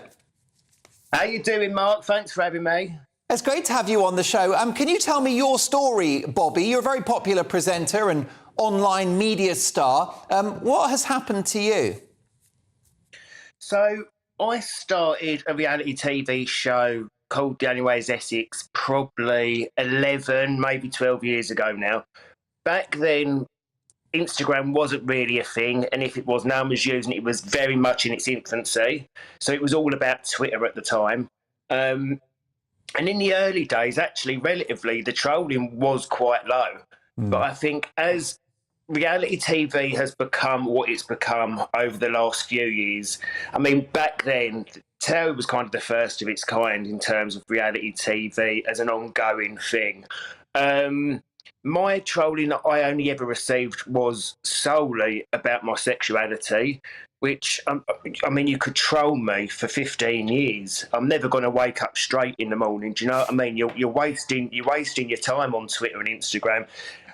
How you doing, Mark? Thanks for having me. It's great to have you on the show. Can you tell me your story, Bobby? You're a very popular presenter and online media star. What has happened to you? So I started a reality TV show called The Only Way is Essex probably 11, maybe 12 years ago now. Back then, Instagram wasn't really a thing, and if it was, no one was using it. It was very much in its infancy. So it was all about Twitter at the time. And in the early days, actually, relatively, the trolling was quite low. But I think as reality TV has become what it's become over the last few years, I mean, back then, Telly was kind of the first of its kind in terms of reality TV as an ongoing thing. My trolling that I only ever received was solely about my sexuality, which, I mean, you could troll me for 15 years. I'm never going to wake up straight in the morning. Do you know what I mean? You're wasting your time on Twitter and Instagram.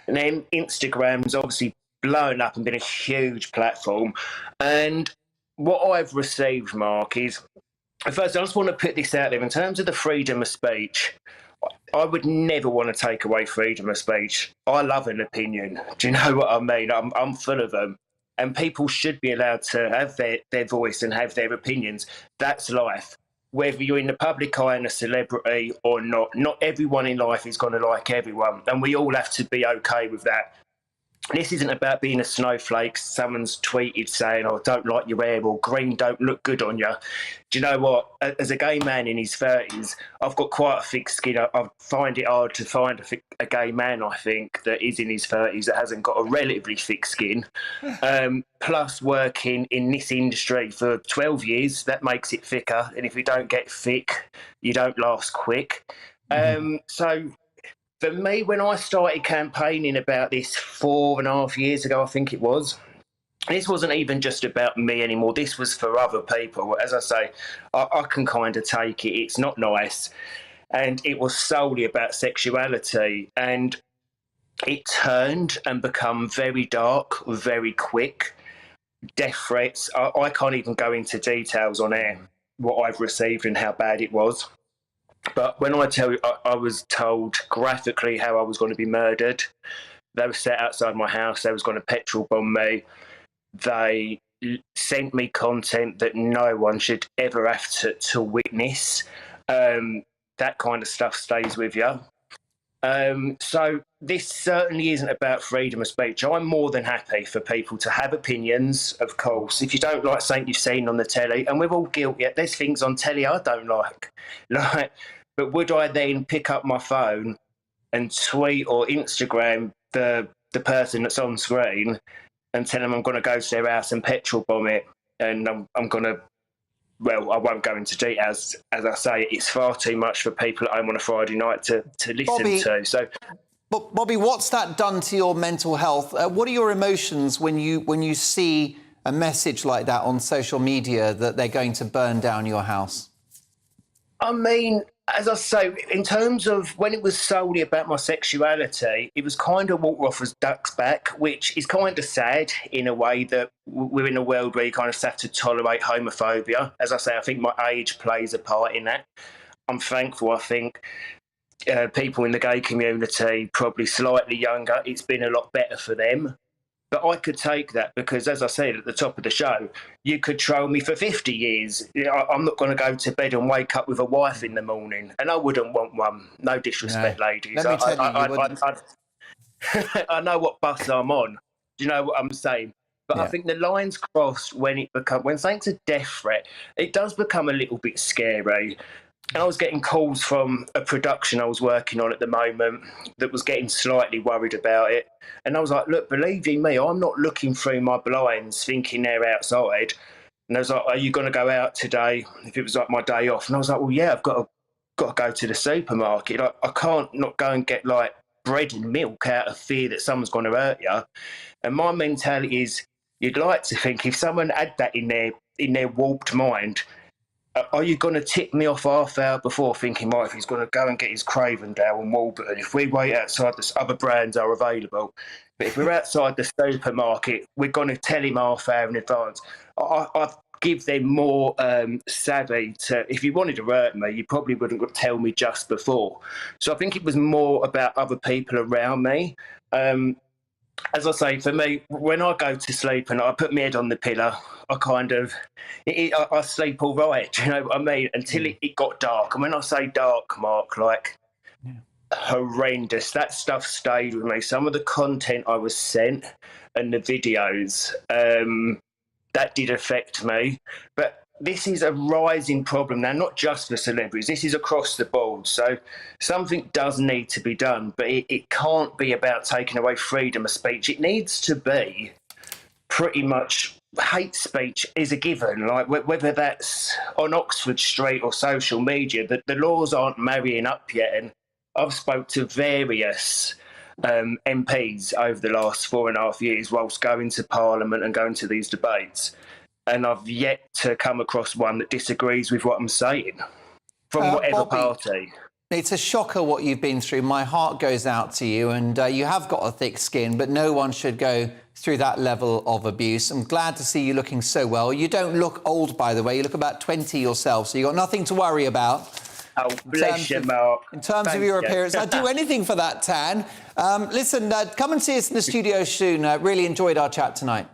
And then Instagram's obviously blown up and been a huge platform. And what I've received, Mark, is, first, I just want to put this out there. In terms of the freedom of speech, I would never want to take away freedom of speech. I love an opinion. Do you know what I mean? I'm full of them. And people should be allowed to have their voice and have their opinions. That's life. Whether you're in the public eye and a celebrity or not everyone in life is going to like everyone. And we all have to be okay with that. This isn't about being a snowflake. Someone's tweeted saying, "Oh, don't like your hair," or "green don't look good on you." Do you know what? As a gay man in his 30s, I've got quite a thick skin. I find it hard to find a gay man, I think, that is in his 30s that hasn't got a relatively thick skin. Plus, working in this industry for 12 years, that makes it thicker. And if you don't get thick, you don't last quick. So for me, when I started campaigning about this 4.5 years ago, I think it was, this wasn't even just about me anymore. This was for other people. As I say, I can kind of take it. It's not nice. And it was solely about sexuality. And it turned and become very dark, very quick. Death threats. I can't even go into details on air, what I've received and how bad it was. But when I tell you, I was told graphically how I was going to be murdered. They were set outside my house. They was going to petrol bomb me. They sent me content that no one should ever have to witness. That kind of stuff stays with you. So this certainly isn't about freedom of speech. I'm more than happy for people to have opinions, of course. If you don't like something you've seen on the telly, and we're all guilty, there's things on telly I don't like. But would I then pick up my phone and tweet or Instagram the person that's on screen and tell them I'm going to go to their house and petrol bomb it, and I'm going to, well, I won't go into details. As I say, it's far too much for people at home on a Friday night to listen Bobby, to. So, Bobby, what's that done to your mental health? What are your emotions when you see a message like that on social media that they're going to burn down your house? I mean, as I say, in terms of when it was solely about my sexuality, it was kind of water off a duck's back, which is kind of sad in a way that we're in a world where you kind of have to tolerate homophobia. As I say, I think my age plays a part in that. I'm thankful, I think, people in the gay community, probably slightly younger, it's been a lot better for them. But I could take that because, as I said at the top of the show, you could troll me for 50 years. I'm not going to go to bed and wake up with a wife in the morning, and I wouldn't want one. No disrespect, ladies. Let me tell you, I know what bus I'm on. Do you know what I'm saying? But I think the line's crossed when something's a death threat, it does become a little bit scary. And I was getting calls from a production I was working on at the moment that was getting slightly worried about it. And I was like, look, believe you me, I'm not looking through my blinds thinking they're outside. And I was like, are you going to go out today? If it was like my day off. And I was like, well, yeah, I've got to go to the supermarket. I can't not go and get like bread and milk out of fear that someone's going to hurt you. And my mentality is, you'd like to think if someone had that in their warped mind, are you going to tip me off half hour before thinking, right, if he's going to go and get his Cravendale and Warburton, if we wait outside, the other brands are available. But if we're outside the supermarket, we're going to tell him half hour in advance. I give them more savvy to, if you wanted to hurt me, you probably wouldn't tell me just before. So I think it was more about other people around me. As I say, for me, when I go to sleep and I put my head on the pillow, I sleep all right, do you know what I mean? Until it got dark. And when I say dark, Mark, like horrendous, that stuff stayed with me. Some of the content I was sent and the videos, that did affect me. But this is a rising problem now, not just for celebrities. This is across the board. So something does need to be done, but it can't be about taking away freedom of speech. It needs to be pretty much hate speech is a given. Like whether that's on Oxford Street or social media, the laws aren't marrying up yet. And I've spoke to various MPs over the last 4.5 years whilst going to Parliament and going to these debates. And I've yet to come across one that disagrees with what I'm saying, from whatever party. It's a shocker what you've been through. My heart goes out to you, and you have got a thick skin, but no one should go through that level of abuse. I'm glad to see you looking so well. You don't look old, by the way. You look about 20 yourself, so you've got nothing to worry about. Oh, bless you, Mark. In terms of your appearance, I'd do anything for that tan. Listen, come and see us in the studio soon. Really enjoyed our chat tonight.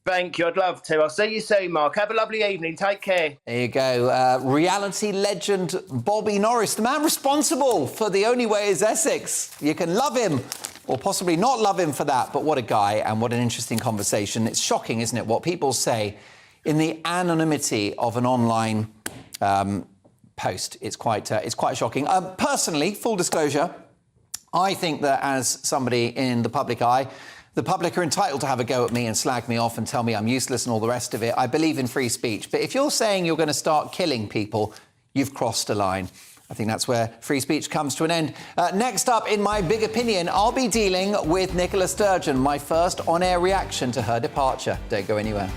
Thank you, I'd love to. I'll see you soon, Mark. Have a lovely evening. Take care. There you go. Reality legend Bobby Norris, the man responsible for The Only Way is Essex. You can love him or possibly not love him for that, but what a guy and what an interesting conversation. It's shocking, isn't it, what people say in the anonymity of an online post. It's quite shocking. Personally, full disclosure, I think that as somebody in the public eye, the public are entitled to have a go at me and slag me off and tell me I'm useless and all the rest of it. I believe in free speech. But if you're saying you're going to start killing people, you've crossed a line. I think that's where free speech comes to an end. Next up, in my big opinion, I'll be dealing with Nicola Sturgeon, my first on-air reaction to her departure. Don't go anywhere.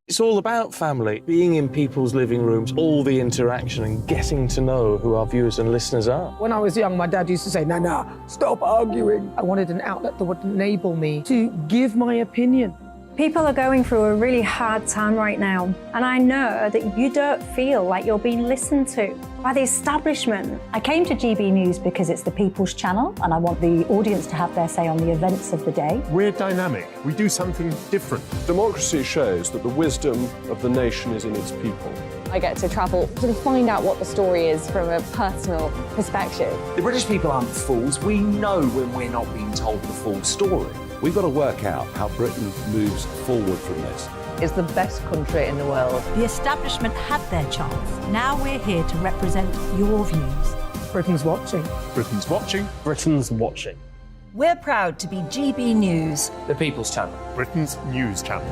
It's all about family, being in people's living rooms, all the interaction and getting to know who our viewers and listeners are. When I was young, my dad used to say, Nana, stop arguing. I wanted an outlet that would enable me to give my opinion. People are going through a really hard time right now, and I know that you don't feel like you're being listened to by the establishment. I came to GB News because it's the People's Channel, and I want the audience to have their say on the events of the day. We're dynamic. We do something different. Democracy shows that the wisdom of the nation is in its people. I get to travel to find out what the story is from a personal perspective. The British people aren't fools. We know when we're not being told the full story. We've got to work out how Britain moves forward from this. is the best country in the world. The establishment had their chance. Now we're here to represent your views. Britain's watching. Britain's watching. Britain's watching. We're proud to be GB News, The People's Channel. Britain's news channel.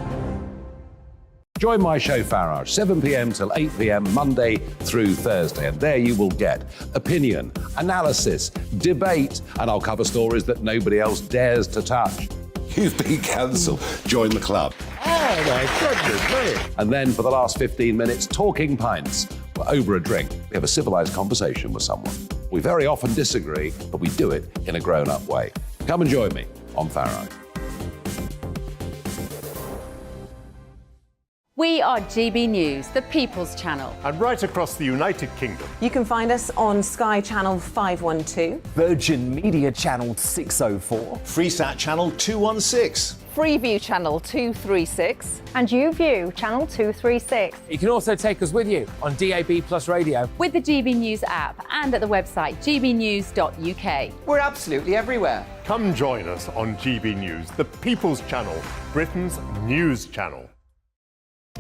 Join my show Farage, 7 p.m. till 8 p.m. Monday through Thursday, and there you will get opinion, analysis, debate, and I'll cover stories that nobody else dares to touch. You've been cancelled. Join the club. Oh my goodness me. And then for the last 15 minutes, talking pints. We're over a drink. We have a civilised conversation with someone. We very often disagree, but we do it in a grown-up way. Come and join me on Farage. We are GB News, the People's Channel. And right across the United Kingdom. You can find us on Sky Channel 512. Virgin Media Channel 604. Freesat Channel 216. Freeview Channel 236. And YouView Channel 236. You can also take us with you on DAB Plus Radio. With the GB News app and at the website gbnews.uk. We're absolutely everywhere. Come join us on GB News, the People's Channel, Britain's news channel.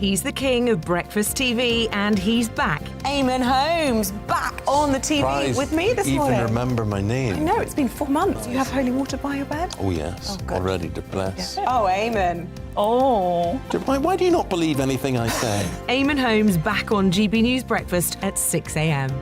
He's the king of breakfast TV, and he's back. Eamon Holmes back on the TV with me this morning. Even remember my name. I know, it's been 4 months. You have holy water by your bed? Oh yes, already to bless. Oh, Eamon. Oh. Why do you not believe anything I say? Eamon Holmes back on GB News Breakfast at 6 a.m.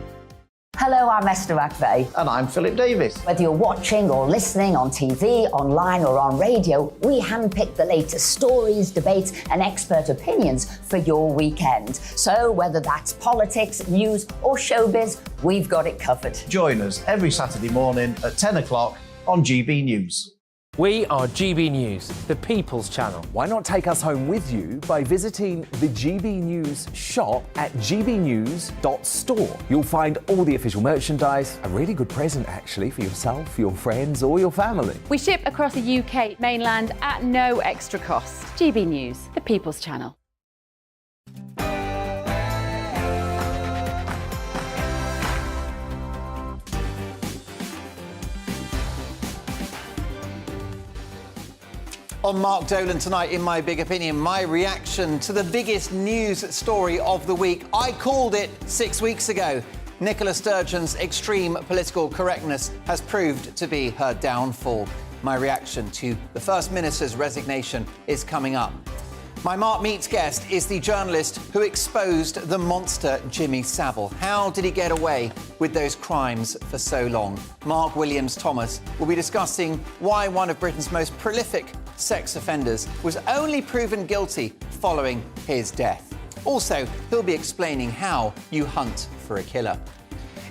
Hello, I'm Esther McVeigh. And I'm Philip Davis. Whether you're watching or listening on TV, online or on radio, we handpick the latest stories, debates and expert opinions for your weekend. So whether that's politics, news or showbiz, we've got it covered. Join us every Saturday morning at 10 o'clock on GB News. We are GB News, the People's Channel. Why not take us home with you by visiting the GB News shop at gbnews.store? You'll find all the official merchandise, a really good present actually for yourself, your friends or your family. We ship across the UK mainland at no extra cost. GB News, the People's Channel. On Mark Dolan tonight, in My Big Opinion, my reaction to the biggest news story of the week. I called it 6 weeks ago. Nicola Sturgeon's extreme political correctness has proved to be her downfall. My reaction to the First Minister's resignation is coming up. My Mark Meets guest is the journalist who exposed the monster Jimmy Savile. How did he get away with those crimes for so long? Mark Williams-Thomas will be discussing why one of Britain's most prolific sex offenders was only proven guilty following his death. Also, he'll be explaining how you hunt for a killer.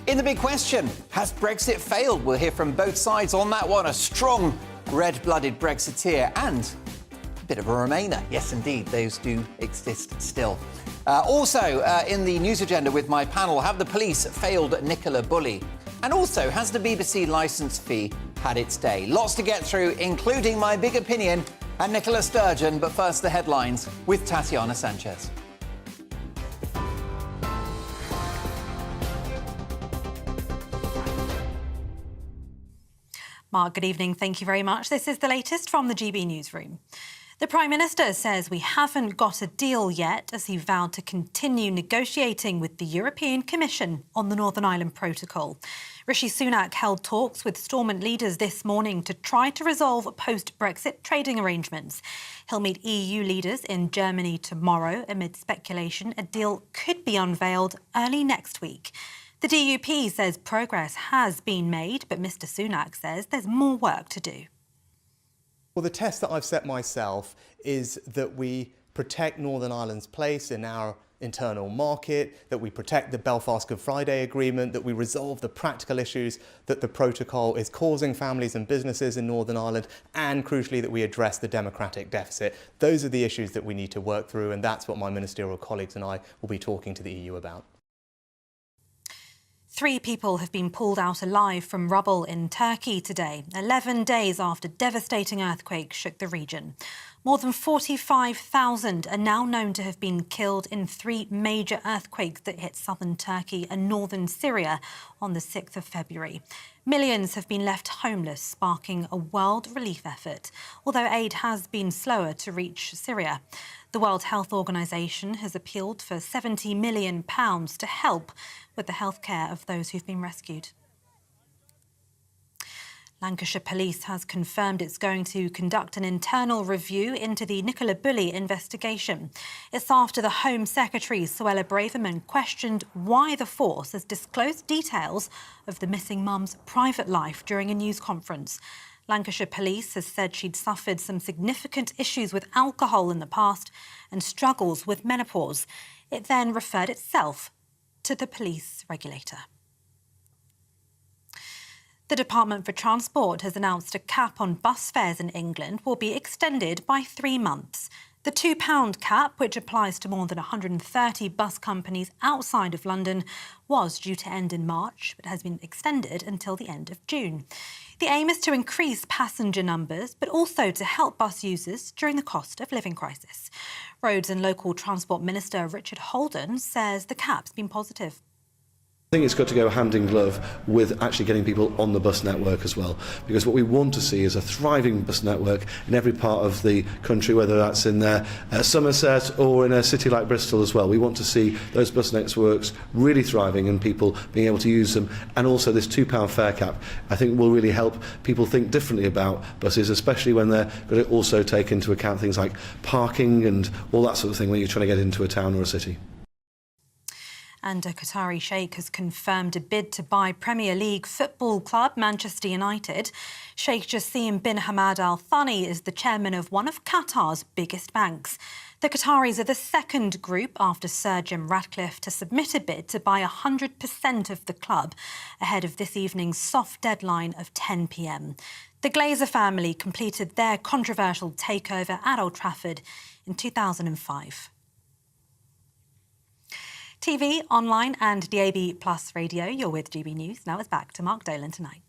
In the big question, has Brexit failed? We'll hear from both sides on that one. A strong, red-blooded Brexiteer and a bit of a Remainer. Yes, indeed, those do exist still. Also, in the news agenda with my panel, have the police failed Nicola Bulley? And also, has the BBC licence fee had its day? Lots to get through, including My Big Opinion and Nicola Sturgeon. But first, the headlines with Tatiana Sanchez. Mark, good evening. Thank you very much. This is the latest from the GB Newsroom. The Prime Minister says we haven't got a deal yet as he vowed to continue negotiating with the European Commission on the Northern Ireland Protocol. Rishi Sunak held talks with Stormont leaders this morning to try to resolve post-Brexit trading arrangements. He'll meet EU leaders in Germany tomorrow amid speculation a deal could be unveiled early next week. The DUP says progress has been made, but Mr Sunak says there's more work to do. Well, the test that I've set myself is that we protect Northern Ireland's place in our internal market, that we protect the Belfast Good Friday Agreement, that we resolve the practical issues that the protocol is causing families and businesses in Northern Ireland, and crucially that we address the democratic deficit. Those are the issues that we need to work through, and that's what my ministerial colleagues and I will be talking to the EU about. 3 people have been pulled out alive from rubble in Turkey today, 11 days after devastating earthquake shook the region. More than 45,000 are now known to have been killed in 3 major earthquakes that hit southern Turkey and northern Syria on the 6th of February. Millions have been left homeless, sparking a world relief effort, although aid has been slower to reach Syria. The World Health Organization has appealed for £70 million to help with the healthcare of those who've been rescued. Lancashire Police has confirmed it's going to conduct an internal review into the Nicola Bulley investigation. It's after the Home Secretary, Suella Braverman, questioned why the force has disclosed details of the missing mum's private life during a news conference. Lancashire Police has said she'd suffered some significant issues with alcohol in the past and struggles with menopause. It then referred itself to the police regulator. The Department for Transport has announced a cap on bus fares in England will be extended by 3 months. The £2 cap, which applies to more than 130 bus companies outside of London, was due to end in March, but has been extended until the end of June. The aim is to increase passenger numbers, but also to help bus users during the cost of living crisis. Roads and Local Transport Minister Richard Holden says the cap's been positive. I think it's got to go hand in glove with actually getting people on the bus network as well, because what we want to see is a thriving bus network in every part of the country, whether that's in Somerset or in a city like Bristol as well. We want to see those bus networks really thriving and people being able to use them, and also this £2 fare cap I think will really help people think differently about buses, especially when they're going to also take into account things like parking and all that sort of thing when you're trying to get into a town or a city. And a Qatari sheikh has confirmed a bid to buy Premier League football club Manchester United. Sheikh Jassim bin Hamad Al Thani is the chairman of one of Qatar's biggest banks. The Qataris are the second group after Sir Jim Ratcliffe to submit a bid to buy 100% of the club ahead of this evening's soft deadline of 10 p.m. The Glazer family completed their controversial takeover at Old Trafford in 2005. TV, online and DAB Plus radio, you're with GB News. Now it's back to Mark Dolan tonight.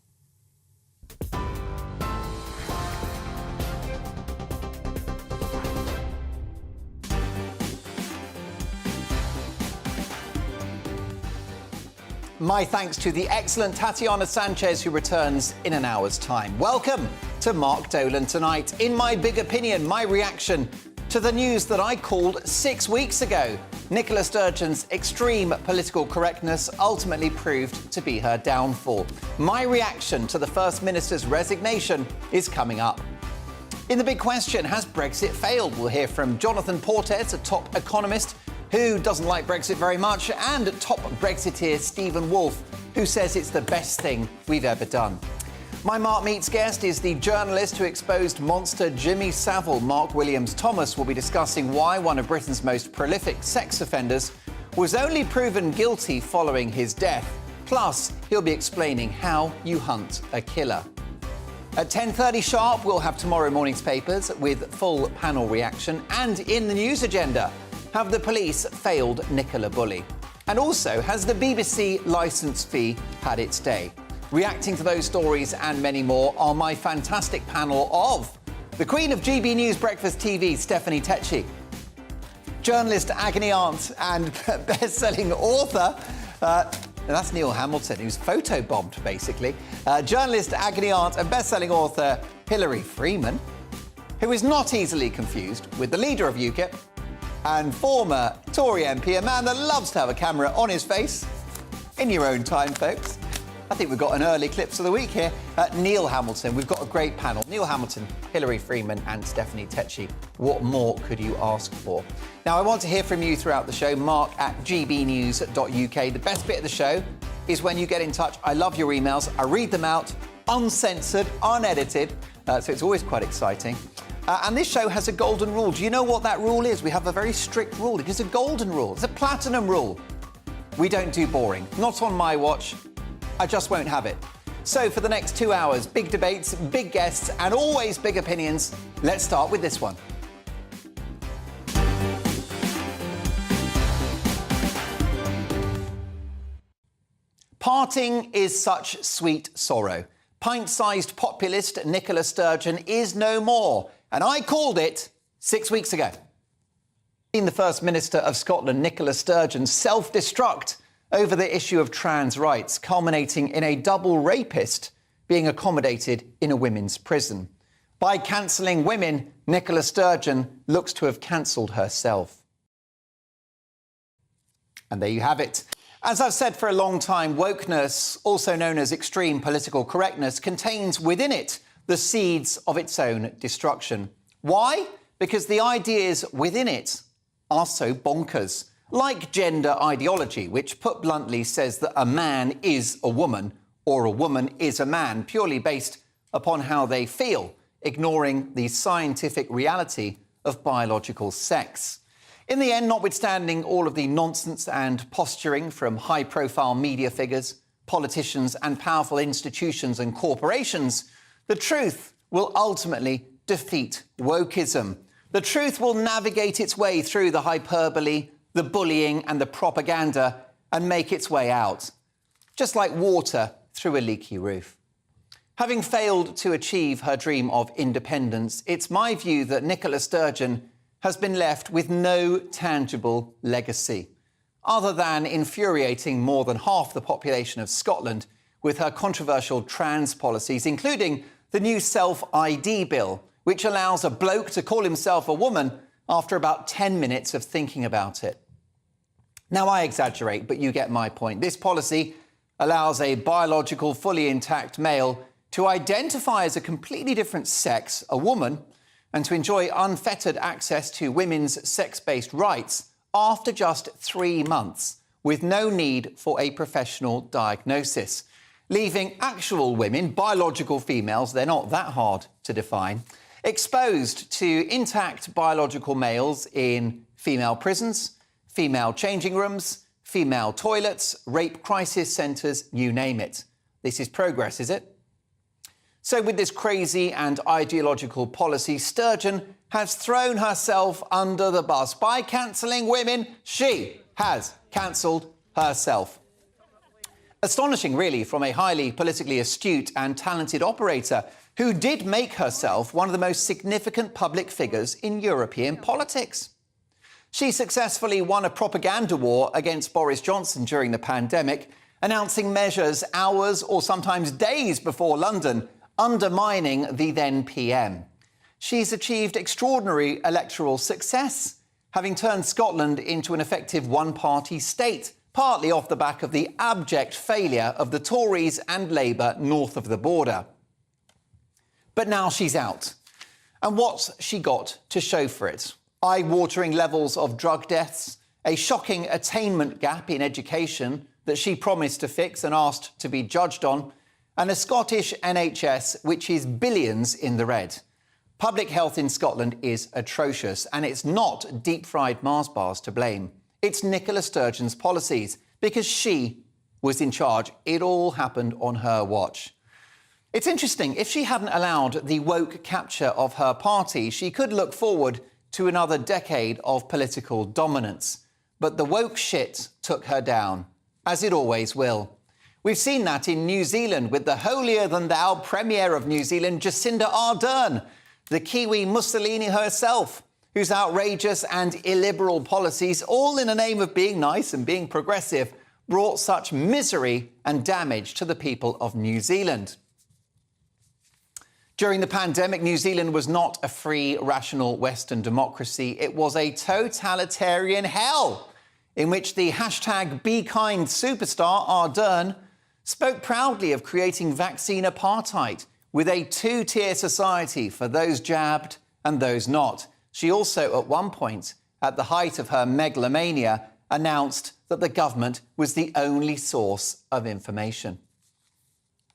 My thanks to the excellent Tatiana Sanchez, who returns in an hour's time. Welcome to Mark Dolan tonight. In my big opinion, my reaction to the news that I called 6 weeks ago. Nicola Sturgeon's extreme political correctness ultimately proved to be her downfall. My reaction to the First Minister's resignation is coming up. In the big question, has Brexit failed? We'll hear from Jonathan Portes, a top economist who doesn't like Brexit very much, and top Brexiteer Stephen Wolfe, who says it's the best thing we've ever done. My Mark Meets guest is the journalist who exposed monster Jimmy Savile. Mark Williams-Thomas will be discussing why one of Britain's most prolific sex offenders was only proven guilty following his death. Plus, he'll be explaining how you hunt a killer. At 10:30 sharp, we'll have tomorrow morning's papers with full panel reaction. And in the news agenda, have the police failed Nicola Bulley? And also, has the BBC licence fee had its day? Reacting to those stories and many more are my fantastic panel of the Queen of GB News Breakfast TV, Stephanie Tecci, journalist Agony Aunt and best-selling author, that's Neil Hamilton, who's photobombed, basically, journalist Agony Aunt and best-selling author Hilary Freeman, who is not easily confused with the leader of UKIP and former Tory MP, a man that loves to have a camera on his face. In your own time, folks. I think we've got an early clips of the week here. Neil Hamilton, we've got a great panel. Neil Hamilton, Hilary Freeman and Stephanie Tecci. What more could you ask for? Now, I want to hear from you throughout the show. mark@gbnews.uk. The best bit of the show is when you get in touch. I love your emails. I read them out, uncensored, unedited, so it's always quite exciting. And this show has a golden rule. Do you know what that rule is? We have a very strict rule. It is a golden rule. It's a platinum rule. We don't do boring. Not on my watch. I just won't have it. So for the next 2 hours, big debates, big guests, and always big opinions. Let's start with this one. Parting is such sweet sorrow. Pint-sized populist Nicola Sturgeon is no more. And I called it 6 weeks ago. The First Minister of Scotland, Nicola Sturgeon, self-destruct over the issue of trans rights, culminating in a double rapist being accommodated in a women's prison. By cancelling women, Nicola Sturgeon looks to have cancelled herself. And there you have it. As I've said for a long time, wokeness, also known as extreme political correctness, contains within it the seeds of its own destruction. Why? Because the ideas within it are so bonkers. Like gender ideology, which put bluntly says that a man is a woman or a woman is a man, purely based upon how they feel, ignoring the scientific reality of biological sex. In the end, notwithstanding all of the nonsense and posturing from high-profile media figures, politicians and powerful institutions and corporations, the truth will ultimately defeat wokeism. The truth will navigate its way through the hyperbole, the bullying and the propaganda and make its way out, just like water through a leaky roof. Having failed to achieve her dream of independence, it's my view that Nicola Sturgeon has been left with no tangible legacy, other than infuriating more than half the population of Scotland with her controversial trans policies, including the new self-ID bill, which allows a bloke to call himself a woman after about 10 minutes of thinking about it. Now, I exaggerate, but you get my point. This policy allows a biological, fully intact male to identify as a completely different sex, a woman, and to enjoy unfettered access to women's sex-based rights after just 3 months, with no need for a professional diagnosis, leaving actual women, biological females, they're not that hard to define, exposed to intact biological males in female prisons, female changing rooms, female toilets, rape crisis centres, you name it. This is progress, is it? So with this crazy and ideological policy, Sturgeon has thrown herself under the bus. By cancelling women, she has cancelled herself. Astonishing, really, from a highly politically astute and talented operator who did make herself one of the most significant public figures in European politics. She successfully won a propaganda war against Boris Johnson during the pandemic, announcing measures hours or sometimes days before London, undermining the then PM. She's achieved extraordinary electoral success, having turned Scotland into an effective one-party state, partly off the back of the abject failure of the Tories and Labour north of the border. But now she's out. And what's she got to show for it? Eye-watering levels of drug deaths, a shocking attainment gap in education that she promised to fix and asked to be judged on, and a Scottish NHS which is billions in the red. Public health in Scotland is atrocious, and it's not deep-fried Mars bars to blame. It's Nicola Sturgeon's policies, because she was in charge. It all happened on her watch. It's interesting, if she hadn't allowed the woke capture of her party, she could look forward to another decade of political dominance. But the woke shit took her down, as it always will. We've seen that in New Zealand with the holier-than-thou Premier of New Zealand, Jacinda Ardern, the Kiwi Mussolini herself, whose outrageous and illiberal policies, all in the name of being nice and being progressive, brought such misery and damage to the people of New Zealand. During the pandemic, New Zealand was not a free, rational Western democracy. It was a totalitarian hell in which the hashtag #BeKind superstar Ardern spoke proudly of creating vaccine apartheid with a two-tier society for those jabbed and those not. She also, at one point, at the height of her megalomania, announced that the government was the only source of information.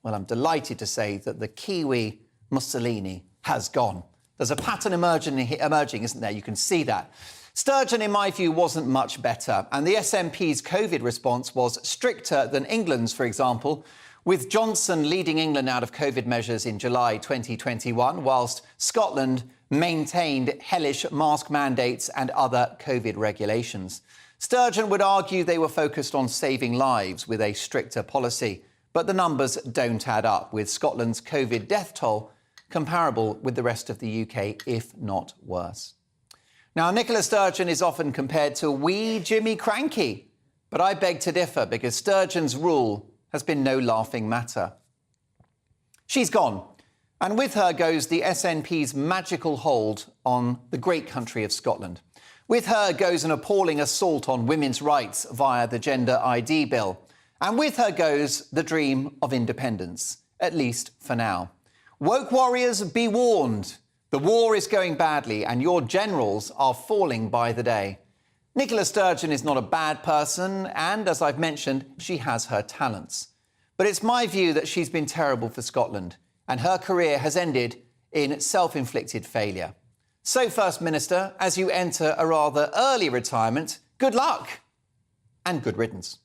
Well, I'm delighted to say that the Kiwi Mussolini has gone. There's a pattern emerging, isn't there? You can see that. Sturgeon, in my view, wasn't much better, and the SNP's COVID response was stricter than England's, for example, with Johnson leading England out of COVID measures in July 2021, whilst Scotland maintained hellish mask mandates and other COVID regulations. Sturgeon would argue they were focused on saving lives with a stricter policy, but the numbers don't add up, with Scotland's COVID death toll comparable with the rest of the UK, if not worse. Now, Nicola Sturgeon is often compared to wee Jimmy Cranky, but I beg to differ because Sturgeon's rule has been no laughing matter. She's gone, and with her goes the SNP's magical hold on the great country of Scotland. With her goes an appalling assault on women's rights via the Gender ID Bill. And with her goes the dream of independence, at least for now. Woke warriors, be warned. The war is going badly and your generals are falling by the day. Nicola Sturgeon is not a bad person and, as I've mentioned, she has her talents. But it's my view that she's been terrible for Scotland and her career has ended in self-inflicted failure. So, First Minister, as you enter a rather early retirement, good luck and good riddance.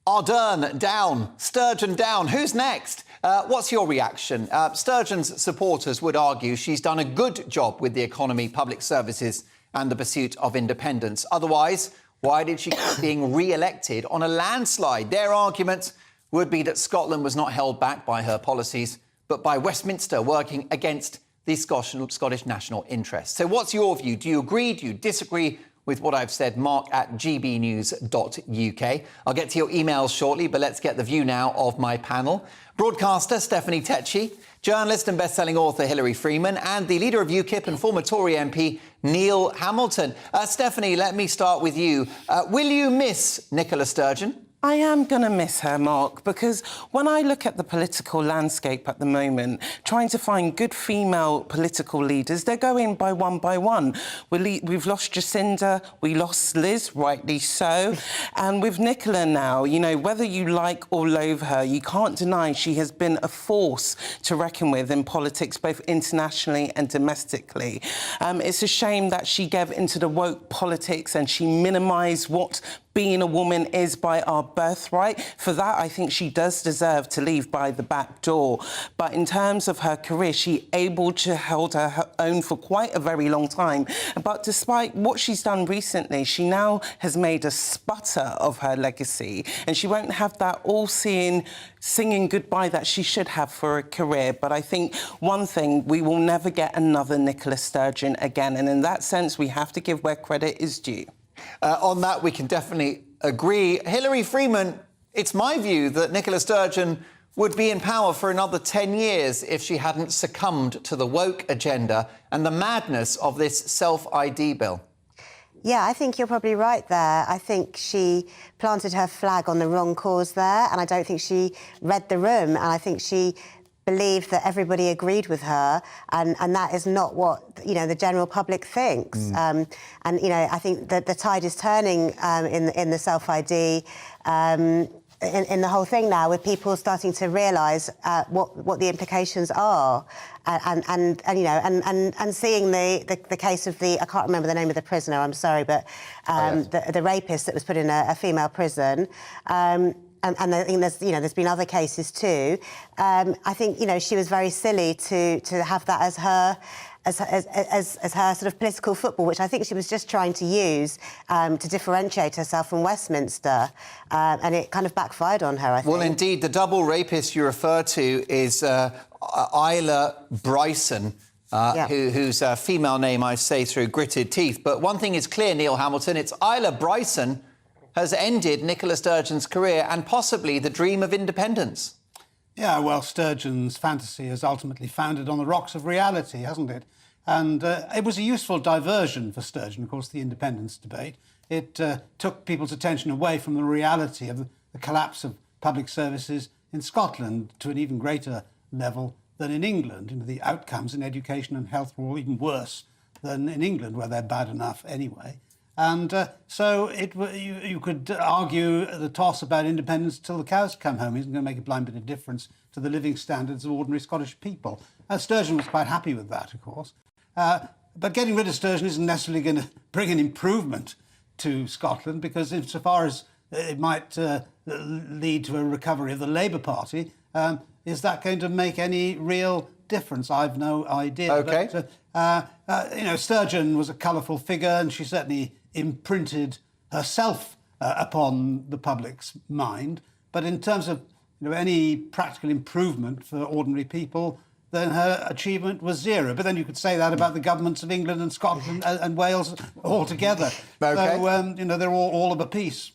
Ardern down, Sturgeon down. Who's next? What's your reaction? Sturgeon's supporters would argue she's done a good job with the economy, public services and the pursuit of independence. Otherwise, why did she keep being re-elected on a landslide? Their argument would be that Scotland was not held back by her policies, but by Westminster working against the Scottish national interest. So what's your view? Do you agree? Do you disagree with what I've said? Mark at gbnews.uk. I'll get to your emails shortly, but let's get the view now of my panel. Broadcaster Stephanie Tetchy, journalist and best-selling author Hilary Freeman, and the leader of UKIP and former Tory MP Neil Hamilton. Stephanie, let me start with you. Will you miss Nicola Sturgeon? I am going to miss her, Mark, because when I look at the political landscape at the moment, trying to find good female political leaders, they're going by one. We've lost Jacinda, we lost Liz, rightly so. And with Nicola now, you know, whether you like or loathe her, you can't deny she has been a force to reckon with in politics, both internationally and domestically. It's a shame that she gave into the woke politics and she minimised what being a woman is by our birthright. For that, I think she does deserve to leave by the back door. But in terms of her career, she able to hold her own for quite a very long time. But despite what she's done recently, she now has made a sputter of her legacy, and she won't have that all-seeing singing goodbye that she should have for a career. But I think one thing, we will never get another Nicola Sturgeon again. And in that sense, we have to give where credit is due. On that, we can definitely agree. Hilary Freeman, it's my view that Nicola Sturgeon would be in power for another 10 years if she hadn't succumbed to the woke agenda and the madness of this self-ID bill. Yeah, I think you're probably right there. I think she planted her flag on the wrong cause there, and I don't think she read the room, and I think she believed that everybody agreed with her, and that is not what, you know, the general public thinks. And, you know, I think that the tide is turning in the self-ID, in the whole thing now, with people starting to realise what the implications are, and you know, and seeing the case of the, I can't remember the name of the prisoner, I'm sorry, but the rapist that was put in a female prison. And I think there's been other cases too. I think, you know, she was very silly to have that as her sort of political football, which I think she was just trying to use to differentiate herself from Westminster, and it kind of backfired on her, I think. Well, indeed, the double rapist you refer to is Isla Bryson, whose female name I say through gritted teeth. But one thing is clear, Neil Hamilton, it's Isla Bryson has ended Nicola Sturgeon's career and possibly the dream of independence. Yeah, well, Sturgeon's fantasy is ultimately founded on the rocks of reality, hasn't it? And it was a useful diversion for Sturgeon, of course, the independence debate. It took people's attention away from the reality of the collapse of public services in Scotland to an even greater level than in England. You know, the outcomes in education and health were all even worse than in England, where they're bad enough anyway. And so you could argue the toss about independence till the cows come home isn't going to make a blind bit of difference to the living standards of ordinary Scottish people. Sturgeon was quite happy with that, of course. But getting rid of Sturgeon isn't necessarily going to bring an improvement to Scotland, because insofar as it might lead to a recovery of the Labour Party, is that going to make any real difference? I've no idea. OK. But, you know, Sturgeon was a colourful figure, and she certainly imprinted herself upon the public's mind. But in terms of any practical improvement for ordinary people, then her achievement was zero. But then you could say that about the governments of England and Scotland and Wales altogether. Okay. So, they're all of a piece.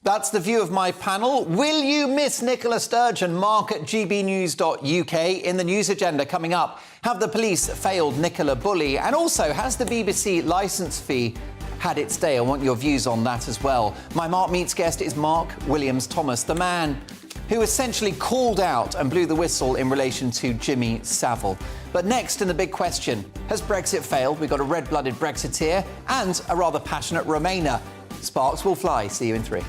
That's the view of my panel. Will you miss Nicola Sturgeon? Mark at gbnews.uk. In the news agenda coming up, have the police failed Nicola Bulley? And also, has the BBC licence fee had its day? I want your views on that as well. My Mark Meets guest is Mark Williams-Thomas, the man who essentially called out and blew the whistle in relation to Jimmy Savile. But next in the big question, has Brexit failed? We've got a red-blooded Brexiteer and a rather passionate Remainer. Sparks will fly. See you in 3.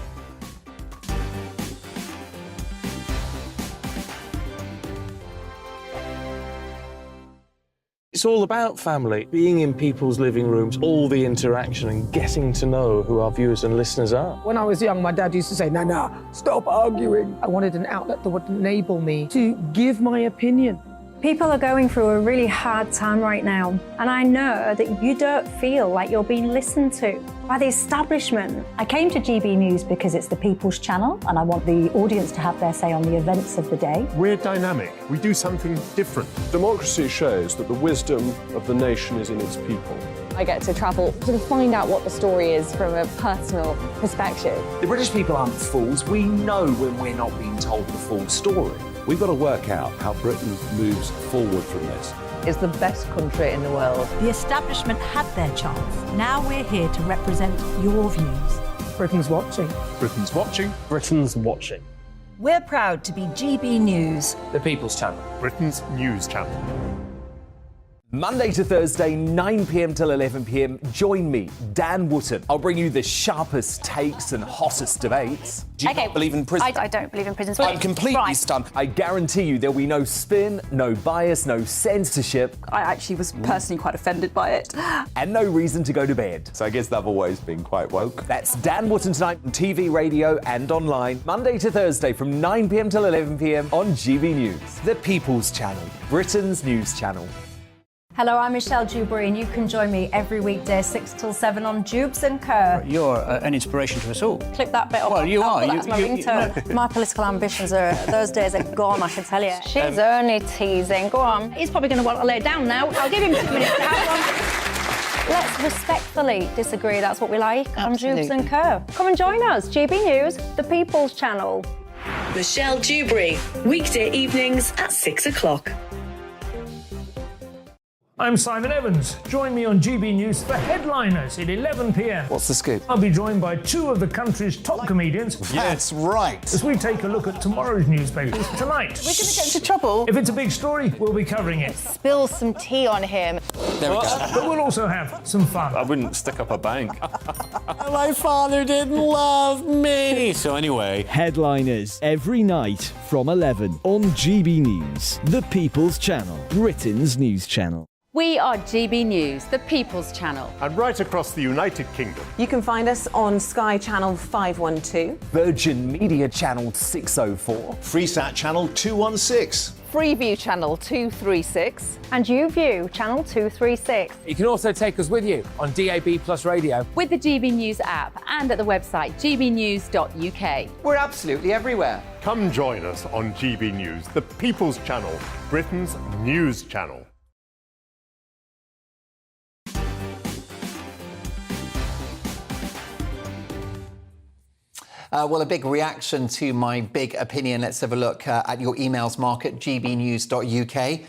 It's all about family, being in people's living rooms, all the interaction and getting to know who our viewers and listeners are. When I was young, my dad used to say, no, stop arguing. I wanted an outlet that would enable me to give my opinion. People are going through a really hard time right now, and I know that you don't feel like you're being listened to by the establishment. I came to GB News because it's the People's Channel, and I want the audience to have their say on the events of the day. We're dynamic. We do something different. Democracy shows that the wisdom of the nation is in its people. I get to travel to find out what the story is from a personal perspective. The British people aren't fools. We know when we're not being told the full story. We've got to work out how Britain moves forward from this. It's the best country in the world. The establishment had their chance. Now we're here to represent your views. Britain's watching. Britain's watching. Britain's watching. We're proud to be GB News. The People's Channel. Britain's news channel. Monday to Thursday, 9 p.m. till 11 p.m. Join me, Dan Wootton. I'll bring you the sharpest takes and hottest debates. Do you not believe in prison? I don't believe in prisons. I'm completely stunned. I guarantee you there'll be no spin, no bias, no censorship. I actually was personally quite offended by it. And no reason to go to bed. So I guess they've always been quite woke. That's Dan Wootton tonight on TV, radio and online. Monday to Thursday from 9 p.m. till 11 p.m. on GB News. The People's Channel, Britain's news channel. Hello, I'm Michelle Dewberry, and you can join me every weekday 6 till 7 on Jubes and Kerr. You're an inspiration to us all. Clip that bit off. Well, you are. That's my ringtone. My political ambitions those days are gone, I can tell you. She's only teasing. Go on. He's probably going to want to lay down now. I'll give him 2 minutes to have one. Let's respectfully disagree. That's what we like on Jubes and Kerr. Come and join us. GB News, the People's Channel. Michelle Dewberry, weekday evenings at 6 o'clock. I'm Simon Evans. Join me on GB News for Headliners at 11 p.m. What's the scoop? I'll be joined by 2 of the country's top comedians. That's right. As we take a look at tomorrow's newspapers tonight. We're going to get into trouble. If it's a big story, we'll be covering it. Spill some tea on him. There we go. But we'll also have some fun. I wouldn't stick up a bank. My father didn't love me. So anyway. Headliners every night from 11 on GB News, the People's Channel, Britain's news channel. We are GB News, the People's Channel. And right across the United Kingdom. You can find us on Sky Channel 512. Virgin Media Channel 604. Freesat Channel 216. Freeview Channel 236. And YouView, Channel 236. You can also take us with you on DAB Plus Radio. With the GB News app and at the website gbnews.uk. We're absolutely everywhere. Come join us on GB News, the People's Channel, Britain's news channel. Well, a big reaction to my big opinion. Let's have a look at your emails, Mark at gbnews.uk.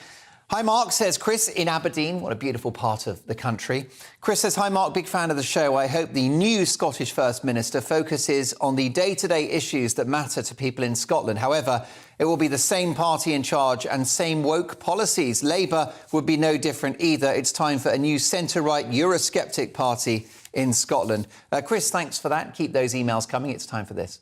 Hi, Mark, says Chris in Aberdeen. What a beautiful part of the country. Chris says, hi, Mark, big fan of the show. I hope the new Scottish First Minister focuses on the day-to-day issues that matter to people in Scotland. However, it will be the same party in charge and same woke policies. Labour would be no different either. It's time for a new centre-right Eurosceptic party in Scotland. Chris, thanks for that. Keep those emails coming. It's time for this.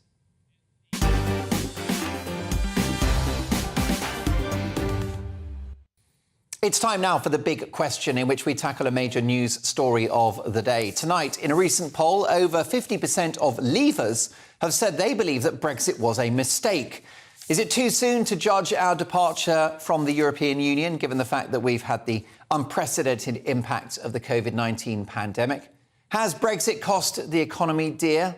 It's time now for the big question, in which we tackle a major news story of the day. Tonight, in a recent poll, over 50% of Leavers have said they believe that Brexit was a mistake. Is it too soon to judge our departure from the European Union, given the fact that we've had the unprecedented impact of the COVID-19 pandemic? Has Brexit cost the economy dear?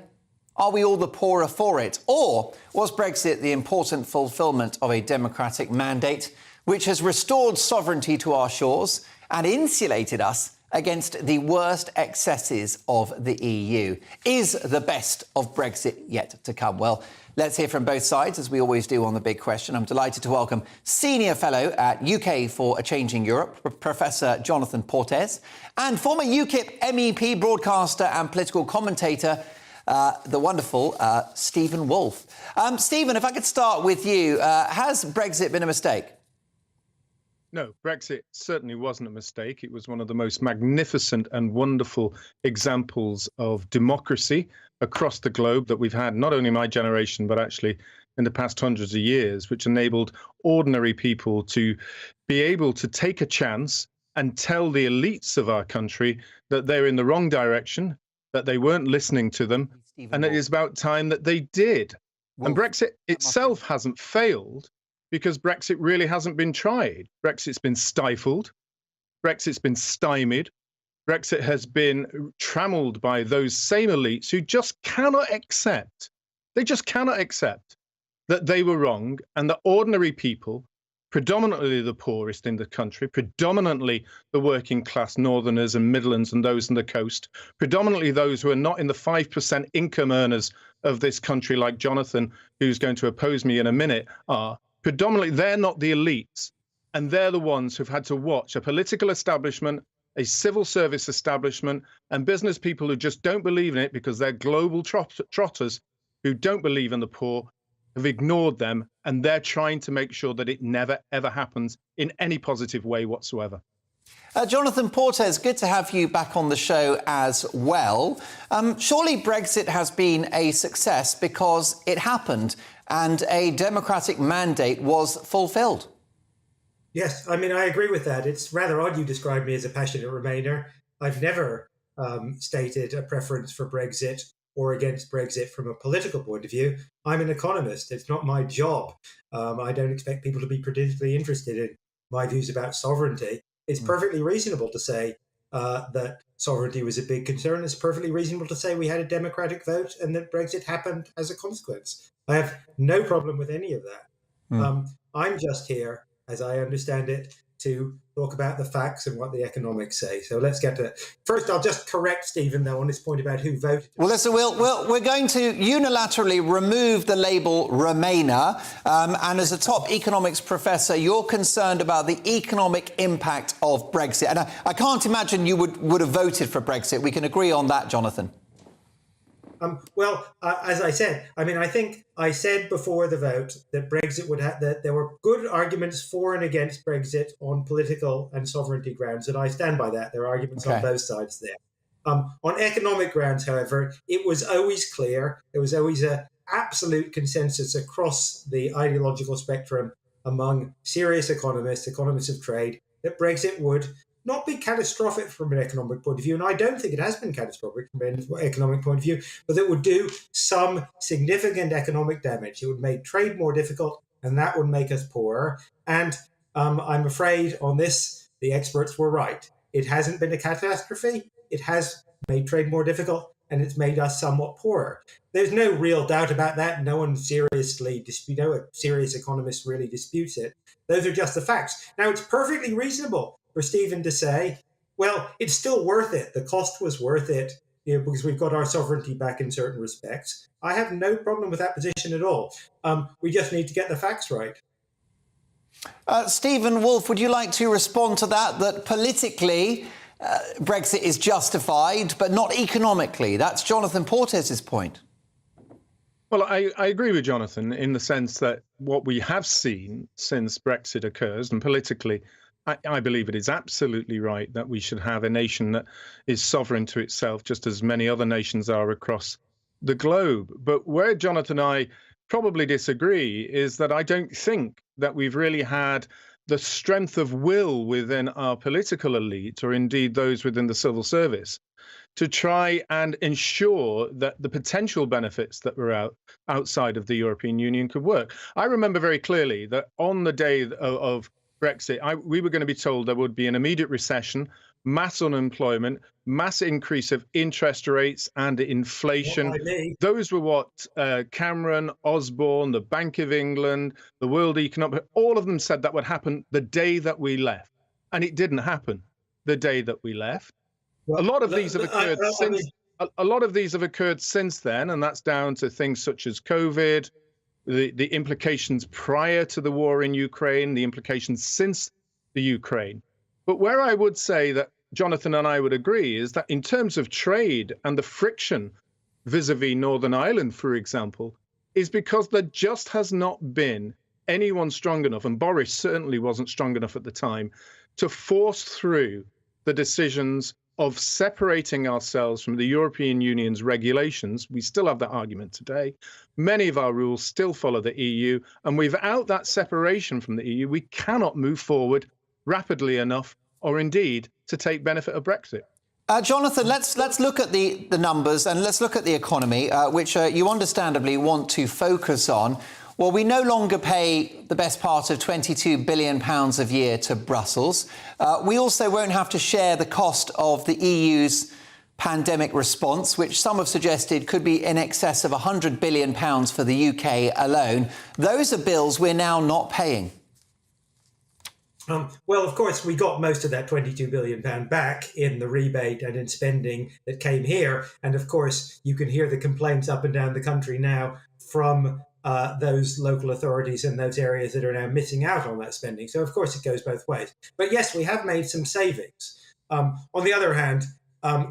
Are we all the poorer for it? Or was Brexit the important fulfilment of a democratic mandate which has restored sovereignty to our shores and insulated us against the worst excesses of the EU? Is the best of Brexit yet to come? Well, let's hear from both sides, as we always do on The Big Question. I'm delighted to welcome Senior Fellow at UK for a Changing Europe, Professor Jonathan Portes, and former UKIP MEP, broadcaster and political commentator, the wonderful Stephen Wolfe. Stephen, if I could start with you, has Brexit been a mistake? No, Brexit certainly wasn't a mistake. It was one of the most magnificent and wonderful examples of democracy across the globe that we've had, not only my generation, but actually in the past hundreds of years, which enabled ordinary people to be able to take a chance and tell the elites of our country that they're in the wrong direction, that they weren't listening to them, and it is about time that they did. And Brexit itself hasn't failed, because Brexit really hasn't been tried. Brexit's been stifled. Brexit's been stymied. Brexit has been trammeled by those same elites who just cannot accept, that they were wrong and that ordinary people, predominantly the poorest in the country, predominantly the working class Northerners and Midlands and those on the coast, predominantly those who are not in the 5% income earners of this country, like Jonathan, who's going to oppose me in a minute, are. Predominantly, they're not the elites, and they're the ones who've had to watch a political establishment, a civil service establishment, and business people who just don't believe in it because they're global trotters who don't believe in the poor, have ignored them, and they're trying to make sure that it never, ever happens in any positive way whatsoever. Jonathan Portes, good to have you back on the show as well. Surely Brexit has been a success because it happened and a democratic mandate was fulfilled. Yes, I mean, I agree with that. It's rather odd you describe me as a passionate Remainer. I've never stated a preference for Brexit or against Brexit from a political point of view. I'm an economist. It's not my job. I don't expect people to be particularly interested in my views about sovereignty. It's perfectly reasonable to say that sovereignty was a big concern. It's perfectly reasonable to say we had a democratic vote and that Brexit happened as a consequence. I have no problem with any of that. I'm just here, as I understand it, to talk about the facts and what the economics say. So let's get to it. First, I'll just correct Stephen, though, on his point about who voted. Well, listen, we're going to unilaterally remove the label Remainer. And as a top economics professor, you're concerned about the economic impact of Brexit. And I can't imagine you would have voted for Brexit. We can agree on that, Jonathan. As I said, I mean, I think I said before the vote that Brexit would have that there were good arguments for and against Brexit on political and sovereignty grounds, and I stand by that. There are arguments on both sides there. On economic grounds, however, it was always clear, there was always an absolute consensus across the ideological spectrum among serious economists of trade, that Brexit would not be catastrophic from an economic point of view, and I don't think it has been catastrophic from an economic point of view, but that would do some significant economic damage. It would make trade more difficult, and that would make us poorer. And I'm afraid on this, the experts were right. It hasn't been a catastrophe. It has made trade more difficult, and it's made us somewhat poorer. There's no real doubt about that. No serious economist really disputes it. Those are just the facts. Now, it's perfectly reasonable for Stephen to say, well, it's still worth it. The cost was worth it, because we've got our sovereignty back in certain respects. I have no problem with that position at all. We just need to get the facts right. Stephen Wolfe, would you like to respond to that politically Brexit is justified, but not economically? That's Jonathan Portes' point. Well, I agree with Jonathan in the sense that what we have seen since Brexit occurs, and politically, I believe it is absolutely right that we should have a nation that is sovereign to itself, just as many other nations are across the globe. But where Jonathan and I probably disagree is that I don't think that we've really had the strength of will within our political elite, or indeed those within the civil service, to try and ensure that the potential benefits that were outside of the European Union could work. I remember very clearly that on the day of Brexit, we were going to be told there would be an immediate recession. mass unemployment, mass increase of interest rates and inflation. Those were what Cameron, Osborne, the Bank of England, the World Economic, all of them said that would happen the day that we left. And it didn't happen the day that we left. A lot of these have occurred since. A lot of these have occurred since then, and that's down to things such as COVID, the implications prior to the war in Ukraine, the implications since the Ukraine. But where I would say that Jonathan and I would agree is that in terms of trade and the friction vis-a-vis Northern Ireland, for example, is because there just has not been anyone strong enough, and Boris certainly wasn't strong enough at the time, to force through the decisions of separating ourselves from the European Union's regulations. We still have that argument today. Many of our rules still follow the EU, and without that separation from the EU, we cannot move forward rapidly enough, or indeed to take benefit of Brexit. Jonathan, let's look at the numbers and let's look at the economy, which you understandably want to focus on. Well, we no longer pay the best part of £22 billion a year to Brussels. We also won't have to share the cost of the EU's pandemic response, which some have suggested could be in excess of £100 billion for the UK alone. Those are bills we're now not paying. Well, of course, we got most of that £22 billion back in the rebate and in spending that came here. And of course, you can hear the complaints up and down the country now from those local authorities in those areas that are now missing out on that spending. So, of course, it goes both ways. But yes, we have made some savings. On the other hand,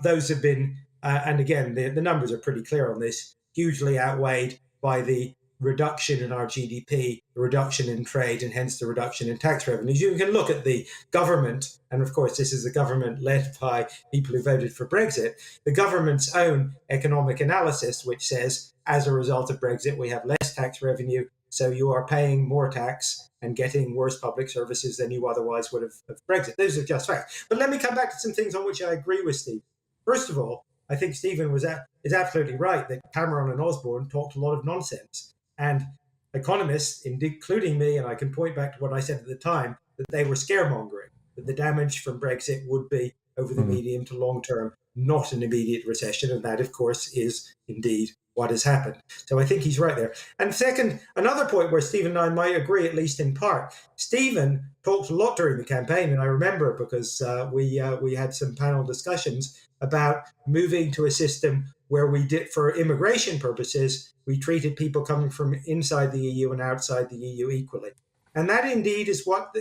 those have been, and again, the numbers are pretty clear on this, hugely outweighed by the reduction in our GDP, the reduction in trade, and hence the reduction in tax revenues. You can look at the government, and of course this is a government led by people who voted for Brexit, the government's own economic analysis, which says as a result of Brexit we have less tax revenue, so you are paying more tax and getting worse public services than you otherwise would have of Brexit. Those are just facts. But let me come back to some things on which I agree with Steve. First of all, I think Stephen is absolutely right that Cameron and Osborne talked a lot of nonsense. And economists, including me, and I can point back to what I said at the time, that they were scaremongering, that the damage from Brexit would be over the medium to long term, not an immediate recession. And that, of course, is indeed what has happened. So I think he's right there. And second, another point where Stephen and I might agree, at least in part. Stephen talked a lot during the campaign, and I remember because we had some panel discussions about moving to a system where we did, for immigration purposes, we treated people coming from inside the EU and outside the EU equally. And that indeed is what,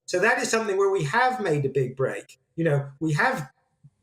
so that is something where we have made a big break. We have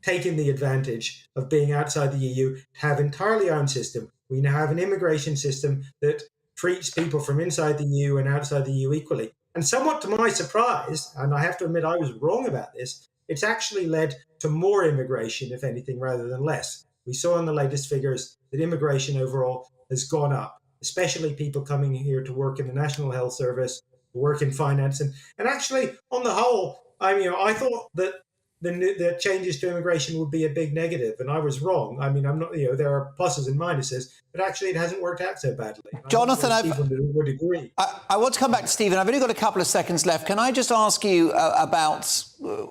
taken the advantage of being outside the EU to have entirely our own system. We now have an immigration system that treats people from inside the EU and outside the EU equally. And somewhat to my surprise, and I have to admit I was wrong about this, it's actually led to more immigration, if anything, rather than less. We saw in the latest figures that immigration overall has gone up, especially people coming here to work in the National Health Service, to work in finance. And actually, on the whole, I thought that the changes to immigration would be a big negative, and I was wrong. I'm not, there are pluses and minuses, but actually it hasn't worked out so badly. Jonathan, Stephen would agree. I want to come back to Stephen. I've only got a couple of seconds left. Can I just ask you about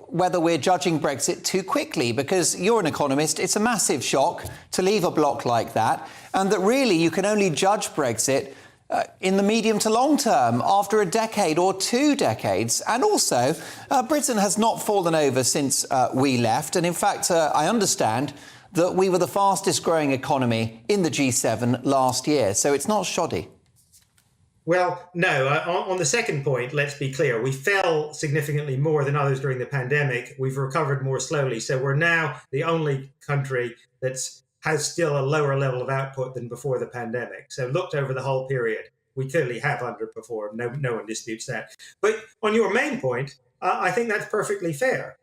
whether we're judging Brexit too quickly? Because you're an economist. It's a massive shock to leave a bloc like that, and that really you can only judge Brexit in the medium to long term, after a decade or 2 decades. And also, Britain has not fallen over since we left. And in fact, I understand that we were the fastest growing economy in the G7 last year. So it's not shoddy. Well, no. On the second point, let's be clear. We fell significantly more than others during the pandemic. We've recovered more slowly. So we're now the only country that's has still a lower level of output than before the pandemic. So looked over the whole period, we clearly have underperformed. No one disputes that. But on your main point, I think that's perfectly fair.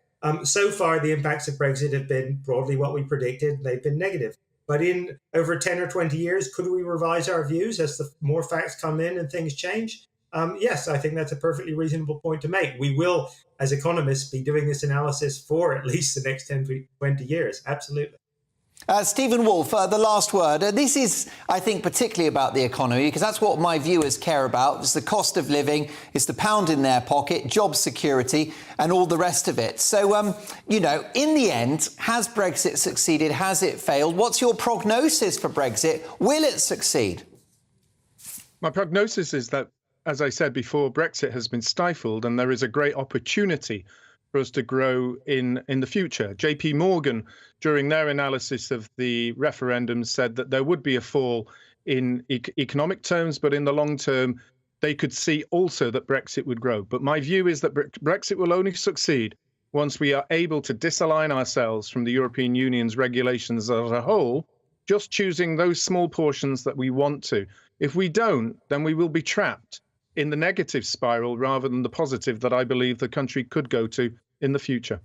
So far, the impacts of Brexit have been broadly what we predicted. They've been negative. But in over 10 or 20 years, could we revise our views as the more facts come in and things change? Yes, I think that's a perfectly reasonable point to make. We will, as economists, be doing this analysis for at least the next 10 to 20 years. Absolutely. Stephen Wolfe, the last word. This is, I think, particularly about the economy, because that's what my viewers care about. It's the cost of living, it's the pound in their pocket, job security, and all the rest of it. So, you know, in the end, has Brexit succeeded? Has it failed? What's your prognosis for Brexit? Will it succeed? My prognosis is that, as I said before, Brexit has been stifled and there is a great opportunity for us to grow in the future. JP Morgan, during their analysis of the referendum, said that there would be a fall in economic terms, but in the long term, they could see also that Brexit would grow. But my view is that Brexit will only succeed once we are able to disalign ourselves from the European Union's regulations as a whole, just choosing those small portions that we want to. If we don't, then we will be trapped in the negative spiral rather than the positive that I believe the country could go to in the future.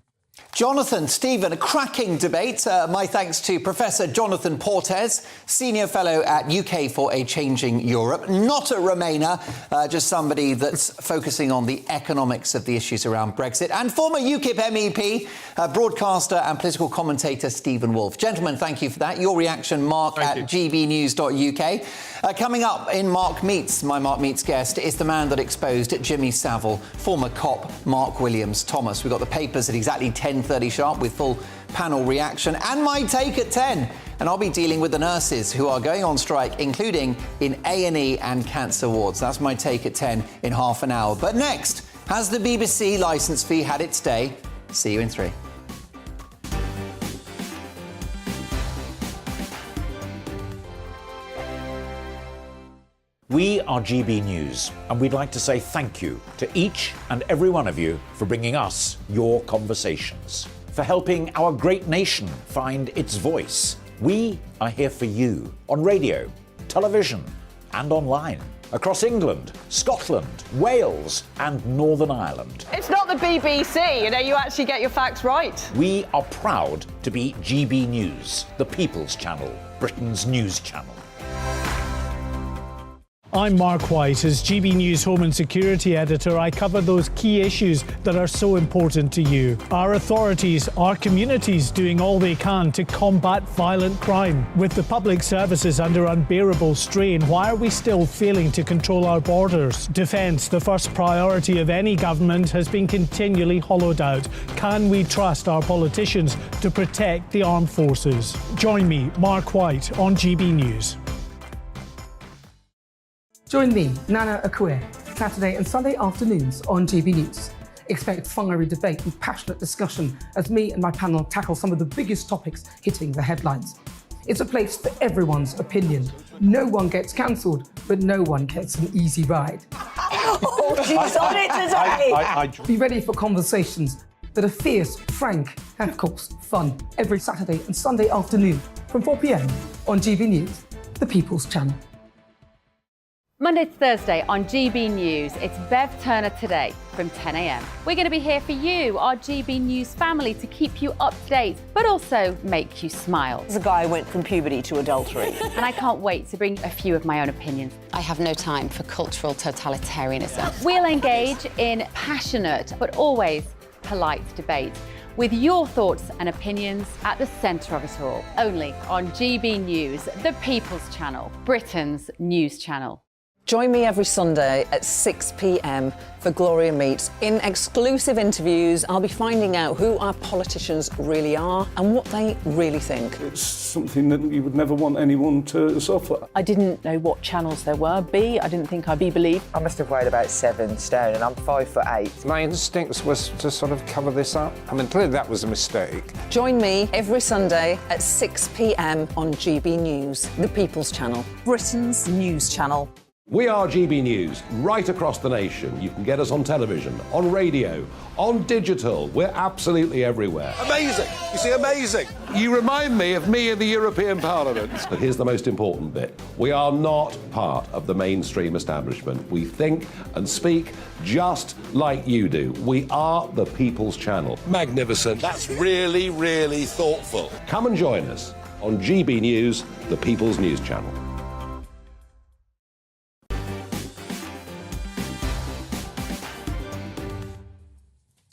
Jonathan, Stephen, a cracking debate. My thanks to Professor Jonathan Portes, Senior Fellow at UK for a Changing Europe. Not a Remainer, just somebody that's focusing on the economics of the issues around Brexit. And former UKIP MEP, broadcaster and political commentator Stephen Wolfe. Gentlemen, thank you for that. Your reaction, Mark at gbnews.uk. Coming up in Mark Meets, my Mark Meets guest is the man that exposed Jimmy Savile, former cop Mark Williams-Thomas. We've got the papers at exactly 10:30 sharp with full panel reaction and my take at 10. And I'll be dealing with the nurses who are going on strike, including in A&E and cancer wards. That's my take at 10 in half an hour. But next, has the BBC licence fee had its day? See you in 3. We are GB News, and we'd like to say thank you to each and every one of you for bringing us your conversations, for helping our great nation find its voice. We are here for you on radio, television, and online, across England, Scotland, Wales, and Northern Ireland. It's not the BBC, you know, you actually get your facts right. We are proud to be GB News, the People's Channel, Britain's news channel. I'm Mark White. As GB News Home and Security Editor, I cover those key issues that are so important to you. Our authorities, our communities doing all they can to combat violent crime. With the public services under unbearable strain, why are we still failing to control our borders? Defence, the first priority of any government, has been continually hollowed out. Can we trust our politicians to protect the armed forces? Join me, Mark White, on GB News. Join me, Nana Akue, Saturday and Sunday afternoons on GB News. Expect fiery debate and passionate discussion as me and my panel tackle some of the biggest topics hitting the headlines. It's a place for everyone's opinion. No one gets cancelled, but no one gets an easy ride. Oh, she's on it today! Be ready for conversations that are fierce, frank, and of course, fun. Every Saturday and Sunday afternoon from 4 p.m. on GB News, the People's Channel. Monday to Thursday on GB News, it's Bev Turner Today from 10 a.m. We're going to be here for you, our GB News family, to keep you up to date, but also make you smile. There's a guy who went from puberty to adultery. And I can't wait to bring a few of my own opinions. I have no time for cultural totalitarianism. We'll engage in passionate, but always polite debate, with your thoughts and opinions at the centre of it all. Only on GB News, the People's Channel, Britain's news channel. Join me every Sunday at 6 p.m. for Gloria Meets. In exclusive interviews, I'll be finding out who our politicians really are and what they really think. It's something that you would never want anyone to suffer. I didn't know what channels there were. I didn't think I'd be believed. I must have weighed about 7 stone and I'm 5'8". My instincts was to sort of cover this up. I mean, clearly that was a mistake. Join me every Sunday at 6 p.m. on GB News, the People's Channel, Britain's news channel. We are GB News, right across the nation. You can get us on television, on radio, on digital. We're absolutely everywhere. Amazing! You see, amazing! You remind me of me in the European Parliament. But here's the most important bit. We are not part of the mainstream establishment. We think and speak just like you do. We are the People's Channel. Magnificent. That's really, really thoughtful. Come and join us on GB News, the People's News Channel.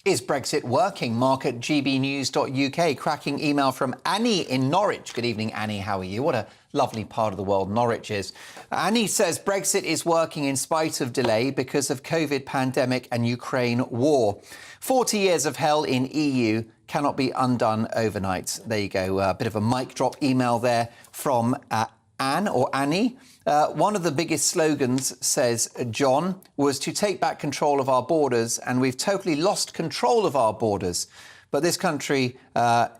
Is Brexit working? Mark at gbnews.uk. Cracking email from Annie in Norwich. Good evening, Annie. How are you? What a lovely part of the world Norwich is. Annie says Brexit is working in spite of delay because of COVID pandemic and Ukraine war. 40 years of hell in EU cannot be undone overnight. There you go. A bit of a mic drop email there from Anne or Annie. One of the biggest slogans, says John, was to take back control of our borders, and we've totally lost control of our borders. But this country,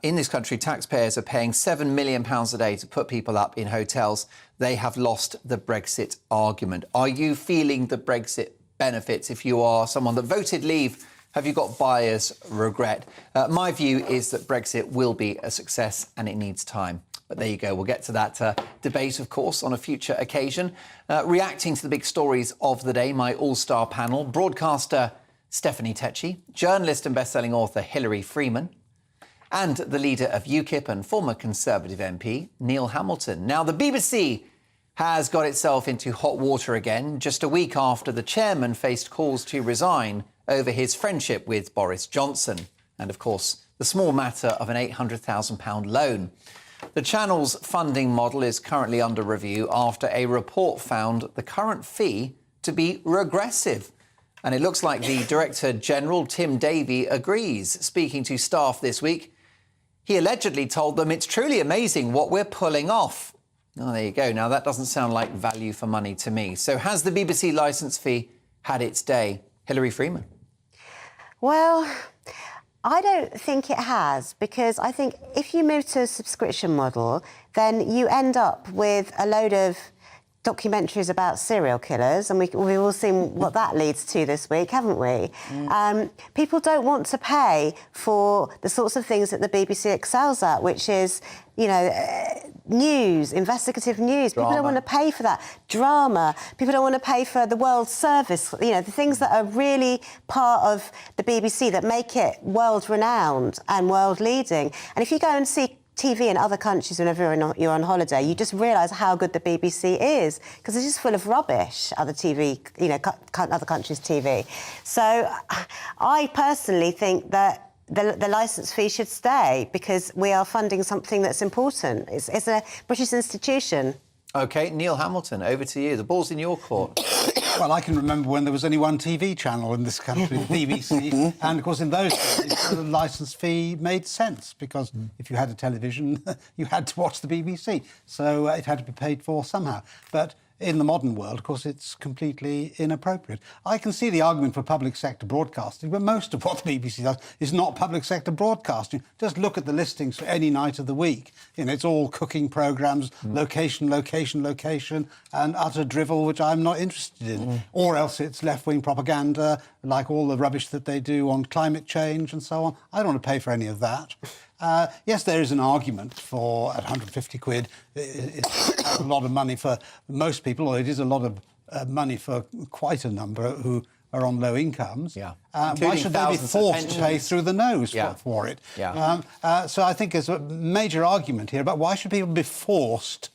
in this country, taxpayers are paying £7 million a day to put people up in hotels. They have lost the Brexit argument. Are you feeling the Brexit benefits? If you are someone that voted leave, have you got buyer's regret? My view is that Brexit will be a success and it needs time. But there you go. We'll get to that debate, of course, on a future occasion. Reacting to the big stories of the day, my all-star panel, broadcaster Stephanie Tecci, journalist and best-selling author Hilary Freeman, and the leader of UKIP and former Conservative MP, Neil Hamilton. Now, the BBC has got itself into hot water again, just a week after the chairman faced calls to resign over his friendship with Boris Johnson. And, of course, the small matter of an £800,000 loan. The channel's funding model is currently under review after a report found the current fee to be regressive. And it looks like the Director General, Tim Davie, agrees. Speaking to staff this week, he allegedly told them it's truly amazing what we're pulling off. Oh, there you go. Now, that doesn't sound like value for money to me. So has the BBC licence fee had its day? Hilary Freeman. Well, I don't think it has, because I think if you move to a subscription model, then you end up with a load of documentaries about serial killers, and we've all seen what that leads to this week, haven't we? People don't want to pay for the sorts of things that the BBC excels at, which is, you know, news, investigative news. Drama. People don't want to pay for that. Drama. People don't want to pay for the World Service, you know, the things that are really part of the BBC that make it world-renowned and world-leading. And if you go and see TV in other countries whenever you're on holiday, you just realise how good the BBC is, because it's just full of rubbish, other TV, you know, other countries' TV. So I personally think that the licence fee should stay, because we are funding something that's important. It's a British institution. OK, Neil Hamilton, over to you. The ball's in your court. Well, I can remember when there was only one TV channel in this country, the BBC, and, of course, in those days, the licence fee made sense, because if you had a television, you had to watch the BBC, so it had to be paid for somehow. But in the modern world, of course, it's completely inappropriate. I can see the argument for public sector broadcasting, but most of what the BBC does is not public sector broadcasting. Just look at the listings for any night of the week. You know, it's all cooking programmes, location, location, location, and utter drivel, which I'm not interested in. Or else it's left-wing propaganda, like all the rubbish that they do on climate change and so on. I don't want to pay for any of that. Yes, there is an argument for at 150 quid. It's a lot of money for most people, or it is a lot of money for quite a number who are on low incomes. Why should they be forced to pay through the nose for it? So I think there's a major argument here about why should people be forced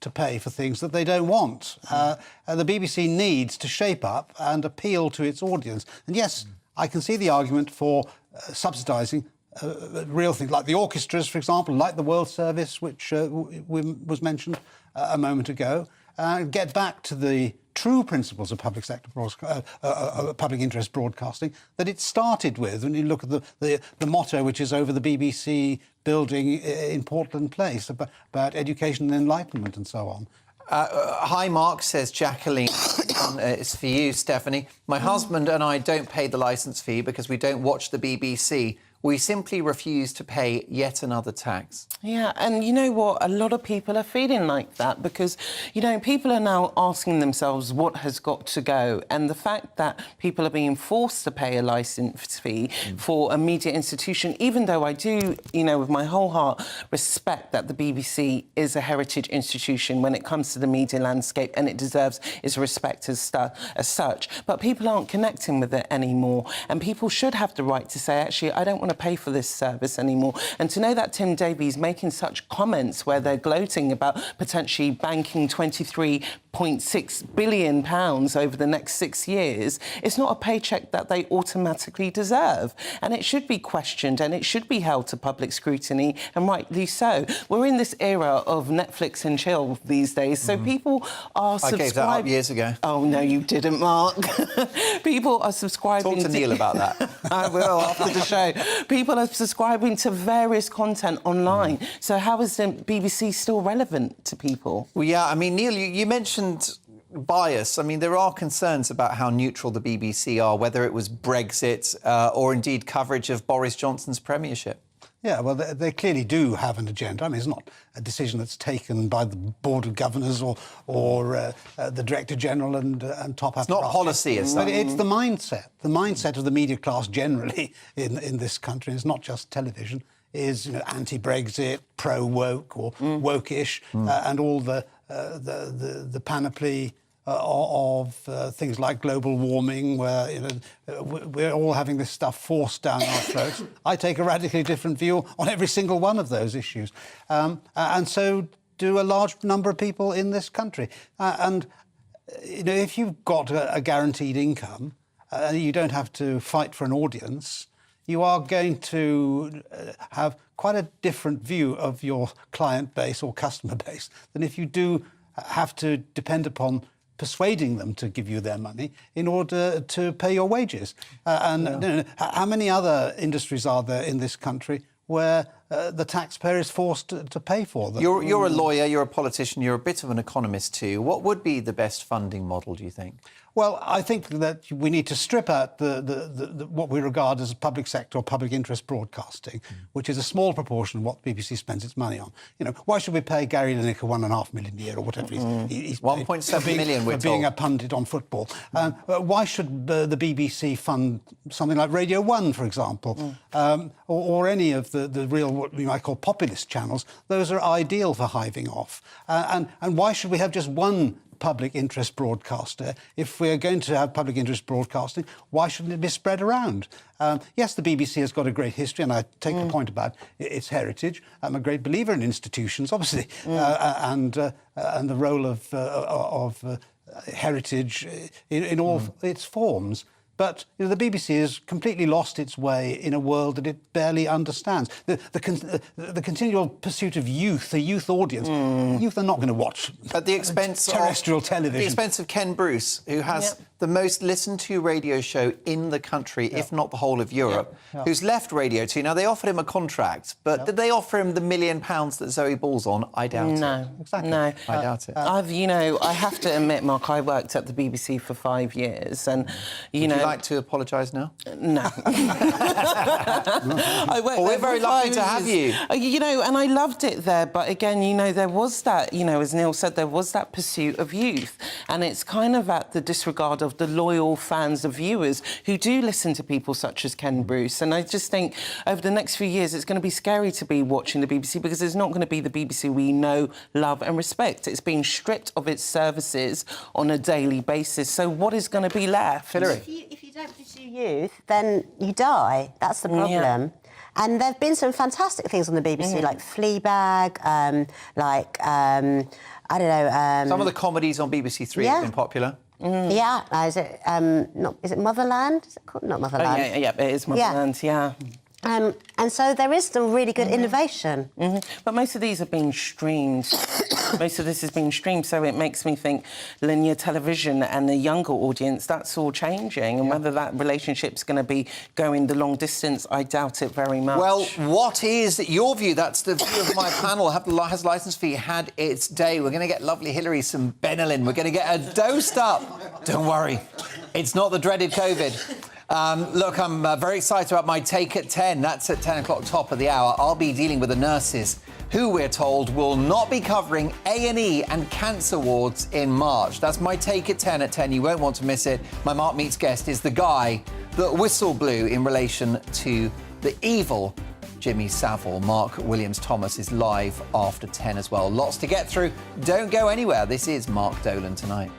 to pay for things that they don't want. The BBC needs to shape up and appeal to its audience. And yes, I can see the argument for subsidising real things, like the orchestras, for example, like the World Service, which was mentioned a moment ago. Get back to the true principles of public sector public interest broadcasting that it started with. When you look at the motto, which is over the BBC building in Portland Place, about education and enlightenment and so on. Hi, Mark, says Jacqueline. It's for you, Stephanie. My husband and I don't pay the licence fee because we don't watch the BBC. We simply refuse to pay yet another tax. Yeah, and you know what? A lot of people are feeling like that because, you know, people are now asking themselves what has got to go. And the fact that people are being forced to pay a licence fee for a media institution, even though I do, you know, with my whole heart, respect that the BBC is a heritage institution when it comes to the media landscape, and it deserves its respect as such. But people aren't connecting with it anymore. And people should have the right to say, actually, I don't want want to pay for this service anymore. And to know that Tim Davies making such comments where they're gloating about potentially banking £23.6 billion over the next 6 years, it's not a paycheck that they automatically deserve. And it should be questioned and it should be held to public scrutiny, and rightly so. We're in this era of Netflix and chill these days, so people are subscribing... I gave that up years ago. Oh, no, you didn't, Mark. People are subscribing... Talk to Neil about that. I will, after the show. People are subscribing to various content online. So how is the BBC still relevant to people? Well, yeah, I mean, Neil, you mentioned bias. I mean, there are concerns about how neutral the BBC are, whether it was Brexit or indeed coverage of Boris Johnson's premiership. Yeah, well, they clearly do have an agenda. I mean, it's not a decision that's taken by the Board of Governors or the Director General and top apparatus. It's not policy as such. But it's the mindset of the media class generally in this country. It's not just television. Is anti-Brexit, pro-woke or woke-ish, and all the panoply of things like global warming, where we're all having this stuff forced down our throats. I take a radically different view on every single one of those issues, and so do a large number of people in this country. And if you've got a guaranteed income, you don't have to fight for an audience. You are going to have quite a different view of your client base or customer base than if you do have to depend upon persuading them to give you their money in order to pay your wages. How many other industries are there in this country where the taxpayer is forced to pay for them? You're a lawyer, you're a politician, you're a bit of an economist too. What would be the best funding model, do you think? Well, I think that we need to strip out the what we regard as public sector or public interest broadcasting, which is a small proportion of what the BBC spends its money on. Why should we pay Gary Lineker $1.5 million a year or whatever he's 1.7 million for being a pundit on football? Why should the BBC fund something like Radio 1, for example, or any of the real, what we might call populist channels? Those are ideal for hiving off. And why should we have just one public interest broadcaster? If we're going to have public interest broadcasting, why shouldn't it be spread around? Yes, the BBC has got a great history, and I take the point about its heritage. I'm a great believer in institutions, obviously, and the role of heritage in all its forms. But the BBC has completely lost its way in a world that it barely understands. The continual pursuit of youth, a youth audience. Youth are not going to watch at the expense terrestrial television. At the expense of Ken Bruce, who has the most listened to radio show in the country, if not the whole of Europe, who's left Radio 2. Now, they offered him a contract, but did they offer him the £1 million that Zoe Ball's on? I doubt it. No, exactly. No. I doubt it. I have to admit, Mark, I worked at the BBC for 5 years, and Would you like to apologise now? No. We're very lucky to have you. And I loved it there. But again, there was that, as Neil said, there was that pursuit of youth. And it's kind of at the disregard of the loyal fans of viewers who do listen to people such as Ken Bruce. And I just think over the next few years, it's going to be scary to be watching the BBC because it's not going to be the BBC we know, love and respect. It's being stripped of its services on a daily basis. So what is going to be left? Hillary? If you don't pursue youth, then you die. That's the problem. Yeah. And there have been some fantastic things on the BBC, like Fleabag, I don't know... some of the comedies on BBC Three have been popular. Yeah, is it Motherland? Is it called? Not Motherland. Yeah, it is Motherland, yeah. And so there is some really good innovation. But most of these have been streamed. Most of this has been streamed, so it makes me think linear television and the younger audience, that's all changing. And whether that relationship's going to be going the long distance, I doubt it very much. Well, what is your view? That's the view of my panel. Has licence fee had its day? We're going to get lovely Hillary some Benylin. We're going to get her dosed up. Don't worry. It's not the dreaded COVID. Look, I'm very excited about my take at 10. That's at 10 o'clock, top of the hour. I'll be dealing with the nurses who, we're told, will not be covering A&E and cancer wards in March. That's my take at 10 at 10. You won't want to miss it. My Mark Meets guest is the guy that whistle blew in relation to the evil Jimmy Savile. Mark Williams-Thomas is live after 10 as well. Lots to get through. Don't go anywhere. This is Mark Dolan Tonight.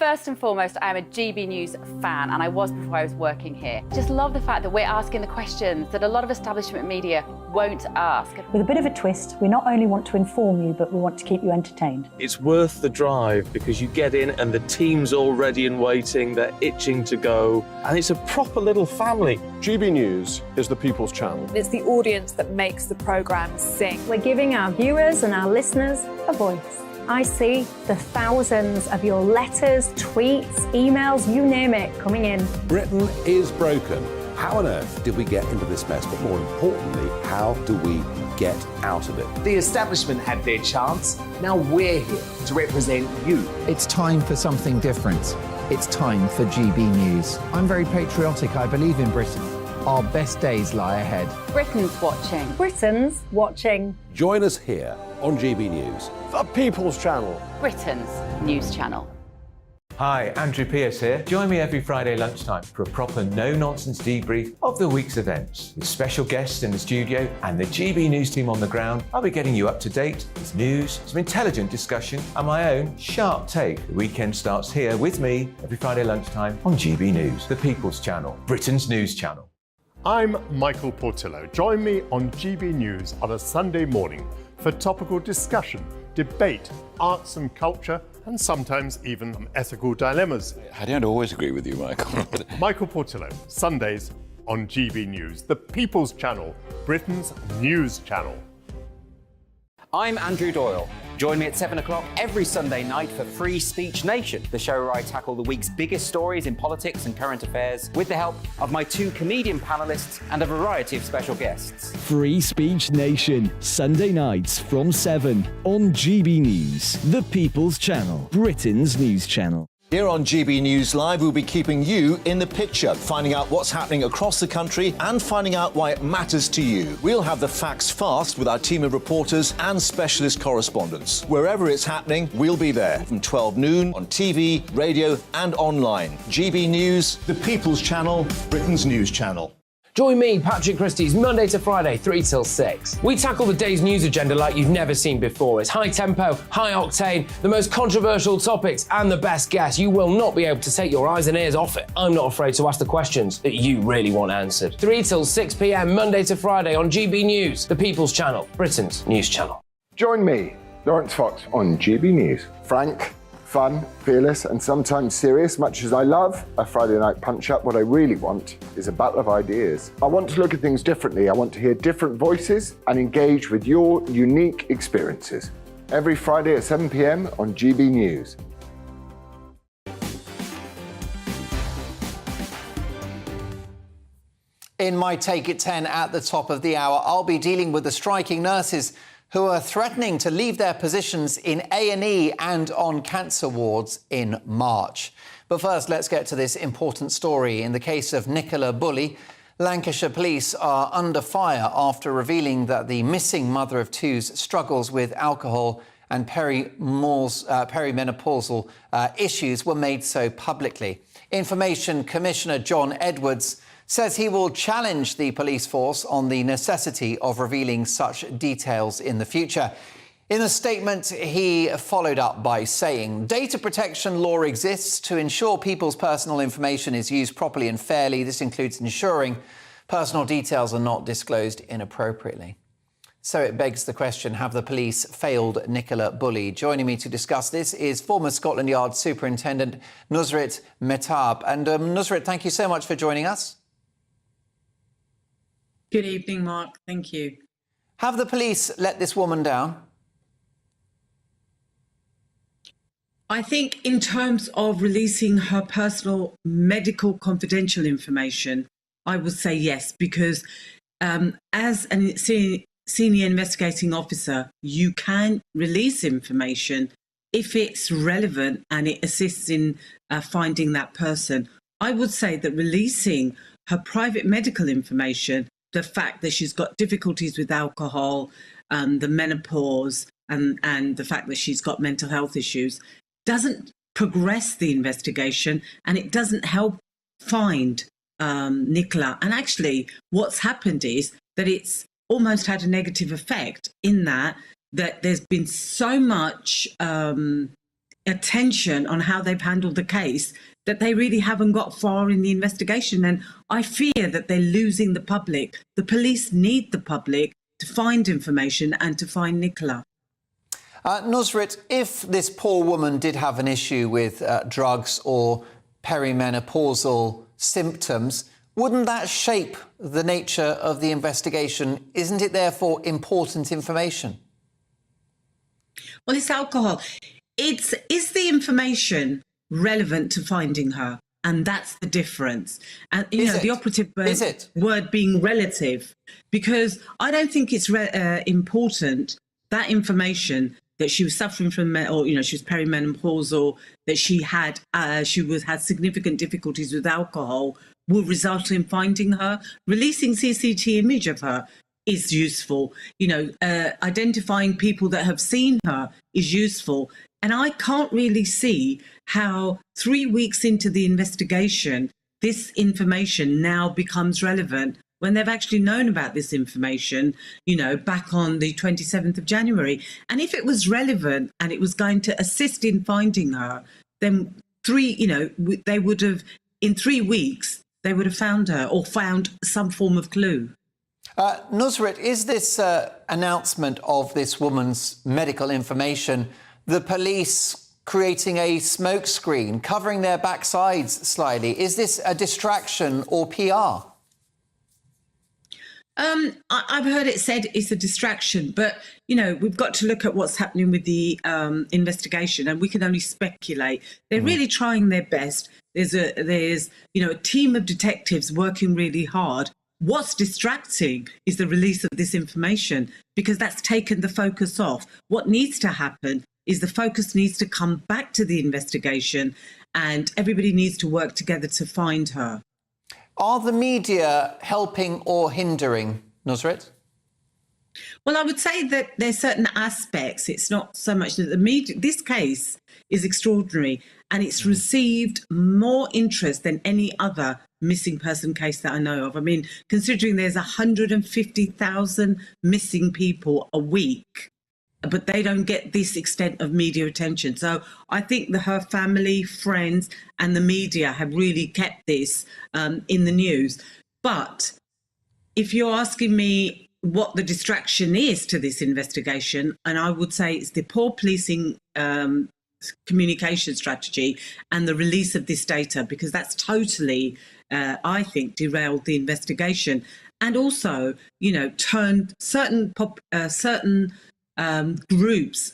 First and foremost, I am a GB News fan, and I was before I was working here. Just love the fact that we're asking the questions that a lot of establishment media won't ask. With a bit of a twist, we not only want to inform you, but we want to keep you entertained. It's worth the drive because you get in and the team's all ready and waiting, they're itching to go, and it's a proper little family. GB News is the People's Channel. It's the audience that makes the programme sing. We're giving our viewers and our listeners a voice. I see the thousands of your letters, tweets, emails, you name it, coming in. Britain is broken. How on earth did we get into this mess? But more importantly, how do we get out of it? The establishment had their chance. Now we're here to represent you. It's time for something different. It's time for GB News. I'm very patriotic. I believe in Britain. Our best days lie ahead. Britain's watching. Britain's watching. Join us here on GB News. The People's Channel. Britain's news channel. Hi, Andrew Pierce here. Join me every Friday lunchtime for a proper no-nonsense debrief of the week's events. With special guests in the studio and the GB News team on the ground, I'll be getting you up to date with news, some intelligent discussion, and my own sharp take. The weekend starts here with me every Friday lunchtime on GB News, the People's Channel, Britain's news channel. I'm Michael Portillo. Join me on GB News on a Sunday morning for topical discussion, debate, arts and culture, and sometimes even ethical dilemmas. I don't always agree with you, Michael. Michael Portillo, Sundays on GB News, the People's Channel, Britain's news channel. I'm Andrew Doyle. Join me at 7 o'clock every Sunday night for Free Speech Nation, the show where I tackle the week's biggest stories in politics and current affairs with the help of my two comedian panellists and a variety of special guests. Free Speech Nation, Sunday nights from 7 on GB News, the People's Channel, Britain's news channel. Here on GB News Live, we'll be keeping you in the picture, finding out what's happening across the country and finding out why it matters to you. We'll have the facts fast with our team of reporters and specialist correspondents. Wherever it's happening, we'll be there from 12 noon on TV, radio and online. GB News, the People's Channel, Britain's news channel. Join me, Patrick Christie's, Monday to Friday, 3 till 6. We tackle the day's news agenda like you've never seen before. It's high tempo, high octane, the most controversial topics, and the best guests. You will not be able to take your eyes and ears off it. I'm not afraid to ask the questions that you really want answered. 3 till 6 p.m, Monday to Friday on GB News, the People's Channel, Britain's news channel. Join me, Lawrence Fox, on GB News. Frank, fun, fearless, and sometimes serious. Much as I love a Friday night punch-up, what I really want is a battle of ideas. I want to look at things differently. I want to hear different voices and engage with your unique experiences. Every Friday at 7 p.m. on GB News. In my Take at 10 at the top of the hour, I'll be dealing with the striking nurses who are threatening to leave their positions in A&E and on cancer wards in March. But first, let's get to this important story. In the case of Nicola Bulley, Lancashire police are under fire after revealing that the missing mother of two's struggles with alcohol and perimenopausal issues were made so publicly. Information Commissioner John Edwards says he will challenge the police force on the necessity of revealing such details in the future. In a statement, he followed up by saying, data protection law exists to ensure people's personal information is used properly and fairly. This includes ensuring personal details are not disclosed inappropriately. So it begs the question, have the police failed Nicola Bulley? Joining me to discuss this is former Scotland Yard Superintendent Nusrit Mehtab. And Nusrit, thank you so much for joining us. Good evening, Mark. Thank you. Have the police let this woman down? I think in terms of releasing her personal medical confidential information, I would say yes, because as a senior investigating officer, you can release information if it's relevant and it assists in finding that person. I would say that releasing her private medical information, the fact that she's got difficulties with alcohol, the menopause, and the fact that she's got mental health issues, doesn't progress the investigation and it doesn't help find Nicola. And actually, what's happened is that it's almost had a negative effect in that there's been so much attention on how they've handled the case that they really haven't got far in the investigation. And I fear that they're losing the public. The police need the public to find information and to find Nicola. Nusret, if this poor woman did have an issue with drugs or perimenopausal symptoms, wouldn't that shape the nature of the investigation? Isn't it therefore important information? Well, it's alcohol. Is the information relevant to finding her? And that's the difference. And, the operative word being relative, because I don't think it's important, that information that she was suffering from, or, she was perimenopausal, that she had significant difficulties with alcohol, will result in finding her. Releasing CCTV image of her is useful. Identifying people that have seen her is useful. And I can't really see how 3 weeks into the investigation, this information now becomes relevant when they've actually known about this information, back on the 27th of January. And if it was relevant and it was going to assist in finding her, then they would have, in 3 weeks, they would have found her or found some form of clue. Nusret, is this announcement of this woman's medical information the police creating a smokescreen, covering their backsides slightly? Is this a distraction or PR? I've heard it said it's a distraction, but, we've got to look at what's happening with the investigation, and we can only speculate. They're really trying their best. There's a team of detectives working really hard. What's distracting is the release of this information, because that's taken the focus off. What needs to happen is the focus needs to come back to the investigation, and everybody needs to work together to find her. Are the media helping or hindering, Nusret? Well, I would say that there's certain aspects. It's not so much that the media. This case is extraordinary, and it's received more interest than any other missing person case that I know of. I mean, considering there's 150,000 missing people a week, but they don't get this extent of media attention. So I think that her family, friends, and the media have really kept this in the news. But if you're asking me what the distraction is to this investigation, and I would say it's the poor policing communication strategy and the release of this data, because that's totally, I think, derailed the investigation, and also, turned certain groups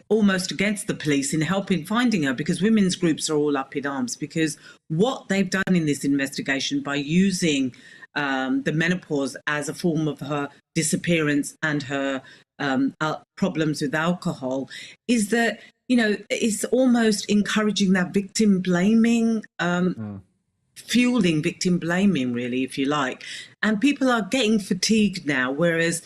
almost against the police in helping finding her, because women's groups are all up in arms, because what they've done in this investigation by using the menopause as a form of her disappearance and her problems with alcohol is that, it's almost encouraging that victim blaming, fueling victim blaming, really, if you like. And people are getting fatigued now, whereas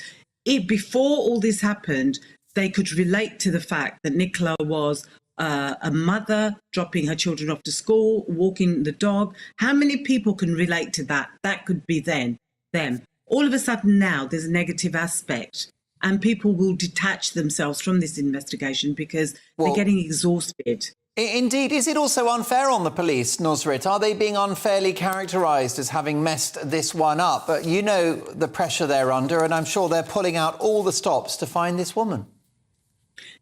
before all this happened, they could relate to the fact that Nicola was a mother dropping her children off to school, walking the dog. How many people can relate to that? That could be them. All of a sudden now there's a negative aspect, and people will detach themselves from this investigation because they're getting exhausted. Indeed. Is it also unfair on the police, Nusret? Are they being unfairly characterised as having messed this one up? But you know the pressure they're under, and I'm sure they're pulling out all the stops to find this woman.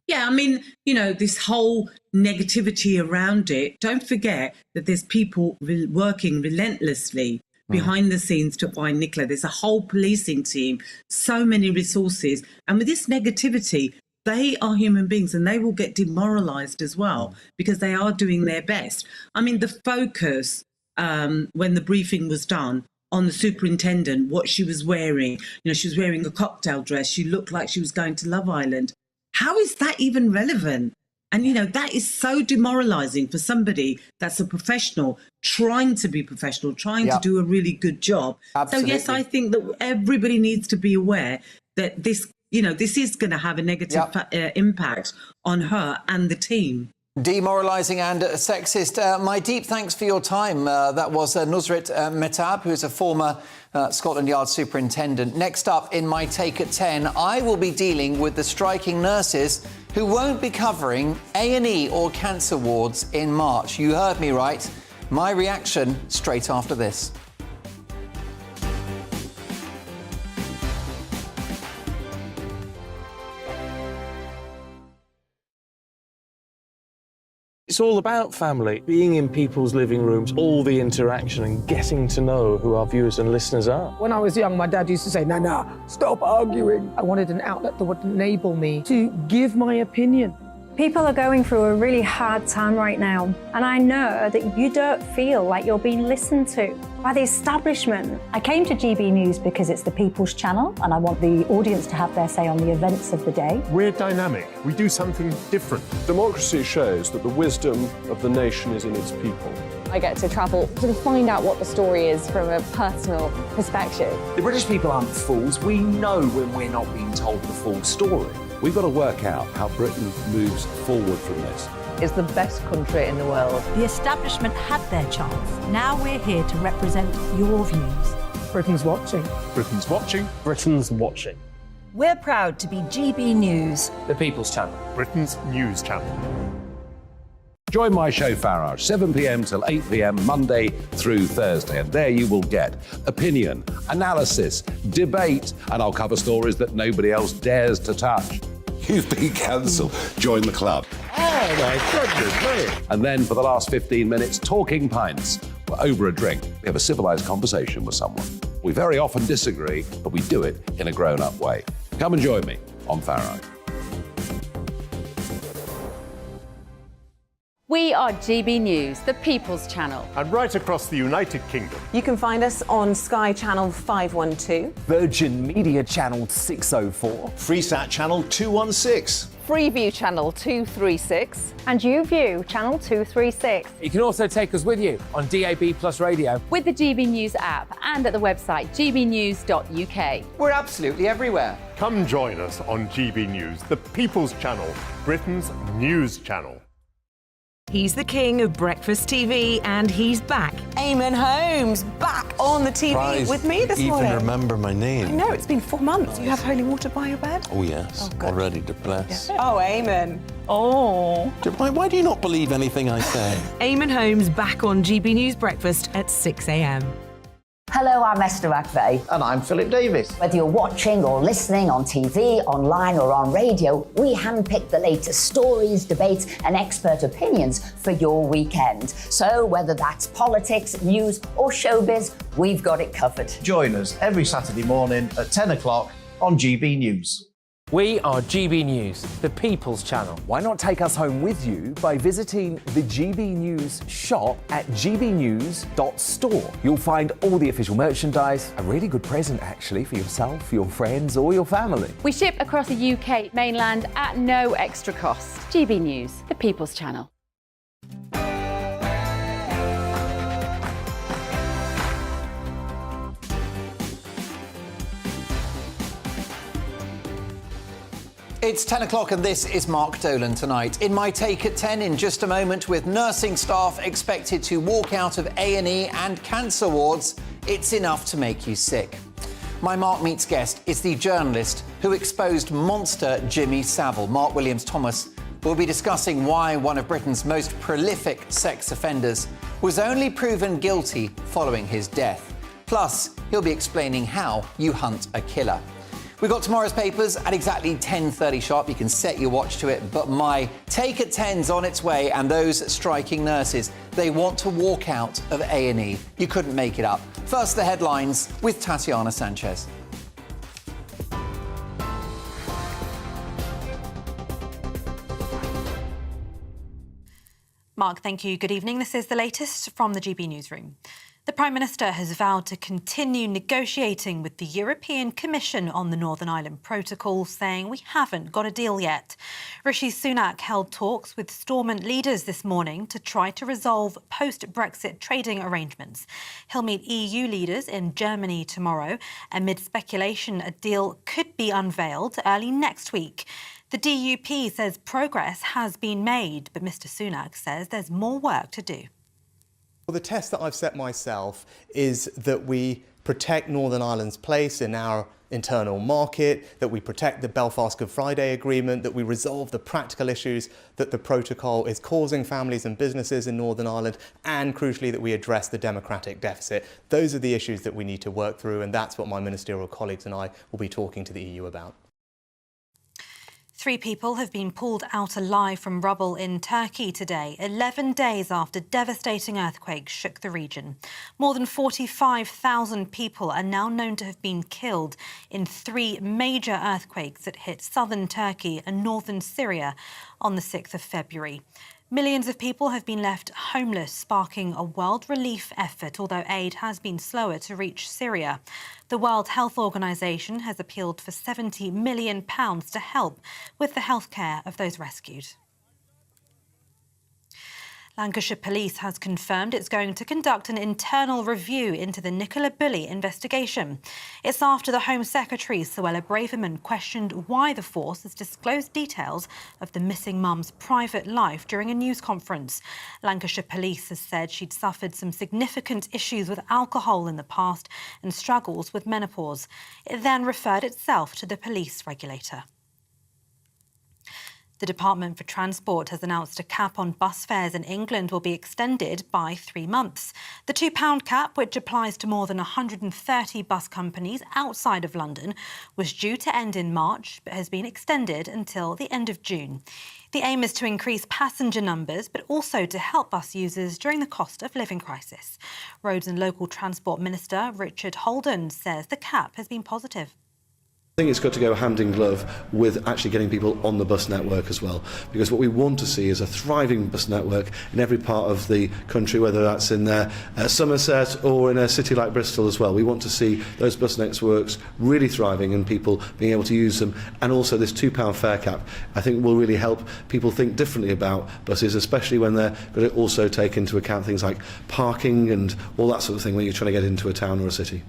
Yeah, I mean, this whole negativity around it. Don't forget that there's people working relentlessly behind the scenes to find Nicola. There's a whole policing team, so many resources. And with this negativity, they are human beings, and they will get demoralised as well, because they are doing their best. I mean, the focus when the briefing was done on the superintendent, what she was wearing, she was wearing a cocktail dress. She looked like she was going to Love Island. How is that even relevant? And, that is so demoralising for somebody that's a professional, trying to be professional, trying to do a really good job. Absolutely. So, yes, I think that everybody needs to be aware that this is going to have a negative impact on her and the team. Demoralising and sexist. My deep thanks for your time. That was Nusret Mehtab, who's a former Scotland Yard superintendent. Next up in My Take at 10, I will be dealing with the striking nurses who won't be covering A&E or cancer wards in March. You heard me right. My reaction straight after this. It's all about family, being in people's living rooms, all the interaction and getting to know who our viewers and listeners are. When I was young, my dad used to say, Nana, stop arguing. I wanted an outlet that would enable me to give my opinion. People are going through a really hard time right now, and I know that you don't feel like you're being listened to by the establishment. I came to GB News because it's the People's Channel, and I want the audience to have their say on the events of the day. We're dynamic. We do something different. Democracy shows that the wisdom of the nation is in its people. I get to travel to find out what the story is from a personal perspective. The British people aren't fools. We know when we're not being told the full story. We've got to work out how Britain moves forward from this. It's the best country in the world. The establishment had their chance. Now we're here to represent your views. Britain's watching. Britain's watching. Britain's watching. We're proud to be GB News. The People's Channel. Britain's news channel. Join my show Farage, 7 p.m. till 8 p.m. Monday through Thursday, and there you will get opinion, analysis, debate, and I'll cover stories that nobody else dares to touch. You've been cancelled. Join the club. Oh my goodness, brilliant. And then for the last 15 minutes, talking pints. We're over a drink. We have a civilised conversation with someone. We very often disagree, but we do it in a grown-up way. Come and join me on Farage. We are GB News, the People's Channel. And right across the United Kingdom. You can find us on Sky Channel 512. Virgin Media Channel 604. Freesat Channel 216. Freeview Channel 236. And YouView Channel 236. You can also take us with you on DAB Plus Radio. With the GB News app and at the website gbnews.uk. We're absolutely everywhere. Come join us on GB News, the People's Channel, Britain's news channel. He's the king of breakfast TV, and he's back. Eamon Holmes back on the TV with me this morning. Even remember my name. I know, it's been 4 months. You have holy water by your bed? Oh yes, already to bless. Yeah. Oh, Eamon. Oh. Why do you not believe anything I say? Eamon Holmes back on GB News Breakfast at 6 a.m. Hello, I'm Esther McVeigh. And I'm Philip Davis. Whether you're watching or listening on TV, online or on radio, we handpick the latest stories, debates and expert opinions for your weekend. So whether that's politics, news or showbiz, we've got it covered. Join us every Saturday morning at 10 o'clock on GB News. We are GB News, the People's Channel. Why not take us home with you by visiting the GB News shop at gbnews.store. You'll find all the official merchandise, a really good present actually for yourself, your friends or your family. We ship across the UK mainland at no extra cost. GB News, the People's Channel. It's 10 o'clock and this is Mark Dolan tonight. In My Take at 10 in just a moment, with nursing staff expected to walk out of A&E and cancer wards, it's enough to make you sick. My Mark Meets guest is the journalist who exposed monster Jimmy Savile. Mark Williams-Thomas will be discussing why one of Britain's most prolific sex offenders was only proven guilty following his death. Plus, he'll be explaining how you hunt a killer. We've got tomorrow's papers at exactly 10:30 sharp. You can set your watch to it. But my Take at 10's on its way, and those striking nurses, they want to walk out of A&E. You couldn't make it up. First, the headlines with Tatiana Sanchez. Mark, thank you. Good evening. This is the latest from the GB Newsroom. The Prime Minister has vowed to continue negotiating with the European Commission on the Northern Ireland Protocol, saying we haven't got a deal yet. Rishi Sunak held talks with Stormont leaders this morning to try to resolve post-Brexit trading arrangements. He'll meet EU leaders in Germany tomorrow, amid speculation a deal could be unveiled early next week. The DUP says progress has been made, but Mr Sunak says there's more work to do. Well, the test that I've set myself is that we protect Northern Ireland's place in our internal market, that we protect the Belfast Good Friday Agreement, that we resolve the practical issues that the protocol is causing families and businesses in Northern Ireland, and crucially that we address the democratic deficit. Those are the issues that we need to work through, and that's what my ministerial colleagues and I will be talking to the EU about. 3 people have been pulled out alive from rubble in Turkey today, 11 days after devastating earthquakes shook the region. More than 45,000 people are now known to have been killed in 3 major earthquakes that hit southern Turkey and northern Syria on the 6th of February. Millions of people have been left homeless, sparking a world relief effort, although aid has been slower to reach Syria. The World Health Organization has appealed for £70 million to help with the healthcare of those rescued. Lancashire Police has confirmed it's going to conduct an internal review into the Nicola Bulley investigation. It's after the Home Secretary, Suella Braverman, questioned why the force has disclosed details of the missing mum's private life during a news conference. Lancashire Police has said she'd suffered some significant issues with alcohol in the past and struggles with menopause. It then referred itself to the police regulator. The Department for Transport has announced a cap on bus fares in England will be extended by 3 months. The £2 cap, which applies to more than 130 bus companies outside of London, was due to end in March, but has been extended until the end of June. The aim is to increase passenger numbers, but also to help bus users during the cost of living crisis. Roads and Local Transport Minister Richard Holden says the cap has been positive. I think it's got to go hand in glove with actually getting people on the bus network as well, because what we want to see is a thriving bus network in every part of the country, whether that's in Somerset or in a city like Bristol as well. We want to see those bus networks really thriving and people being able to use them, and also this £2 fare cap I think will really help people think differently about buses, especially when they're going to also take into account things like parking and all that sort of thing when you're trying to get into a town or a city.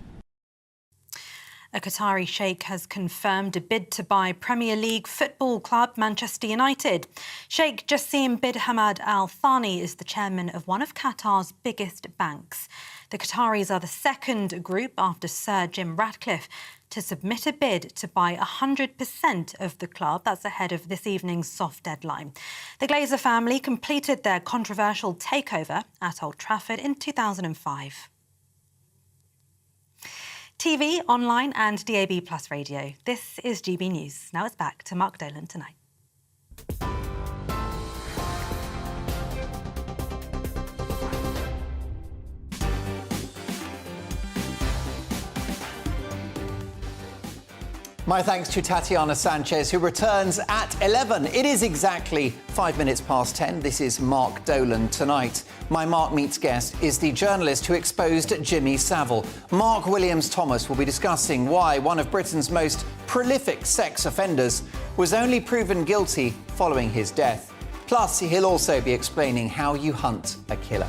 A Qatari sheikh has confirmed a bid to buy Premier League football club Manchester United. Sheikh Jassim bin Hamad Al Thani is the chairman of one of Qatar's biggest banks. The Qataris are the second group after Sir Jim Ratcliffe to submit a bid to buy 100% of the club. That's ahead of this evening's soft deadline. The Glazer family completed their controversial takeover at Old Trafford in 2005. TV, online and DAB+ radio. This is GB News. Now it's back to Mark Dolan tonight. My thanks to Tatiana Sanchez, who returns at 11. It is exactly 5 minutes past 10. This is Mark Dolan Tonight. My Mark Meets guest is the journalist who exposed Jimmy Savile. Mark Williams-Thomas will be discussing why one of Britain's most prolific sex offenders was only proven guilty following his death. Plus, he'll also be explaining how you hunt a killer.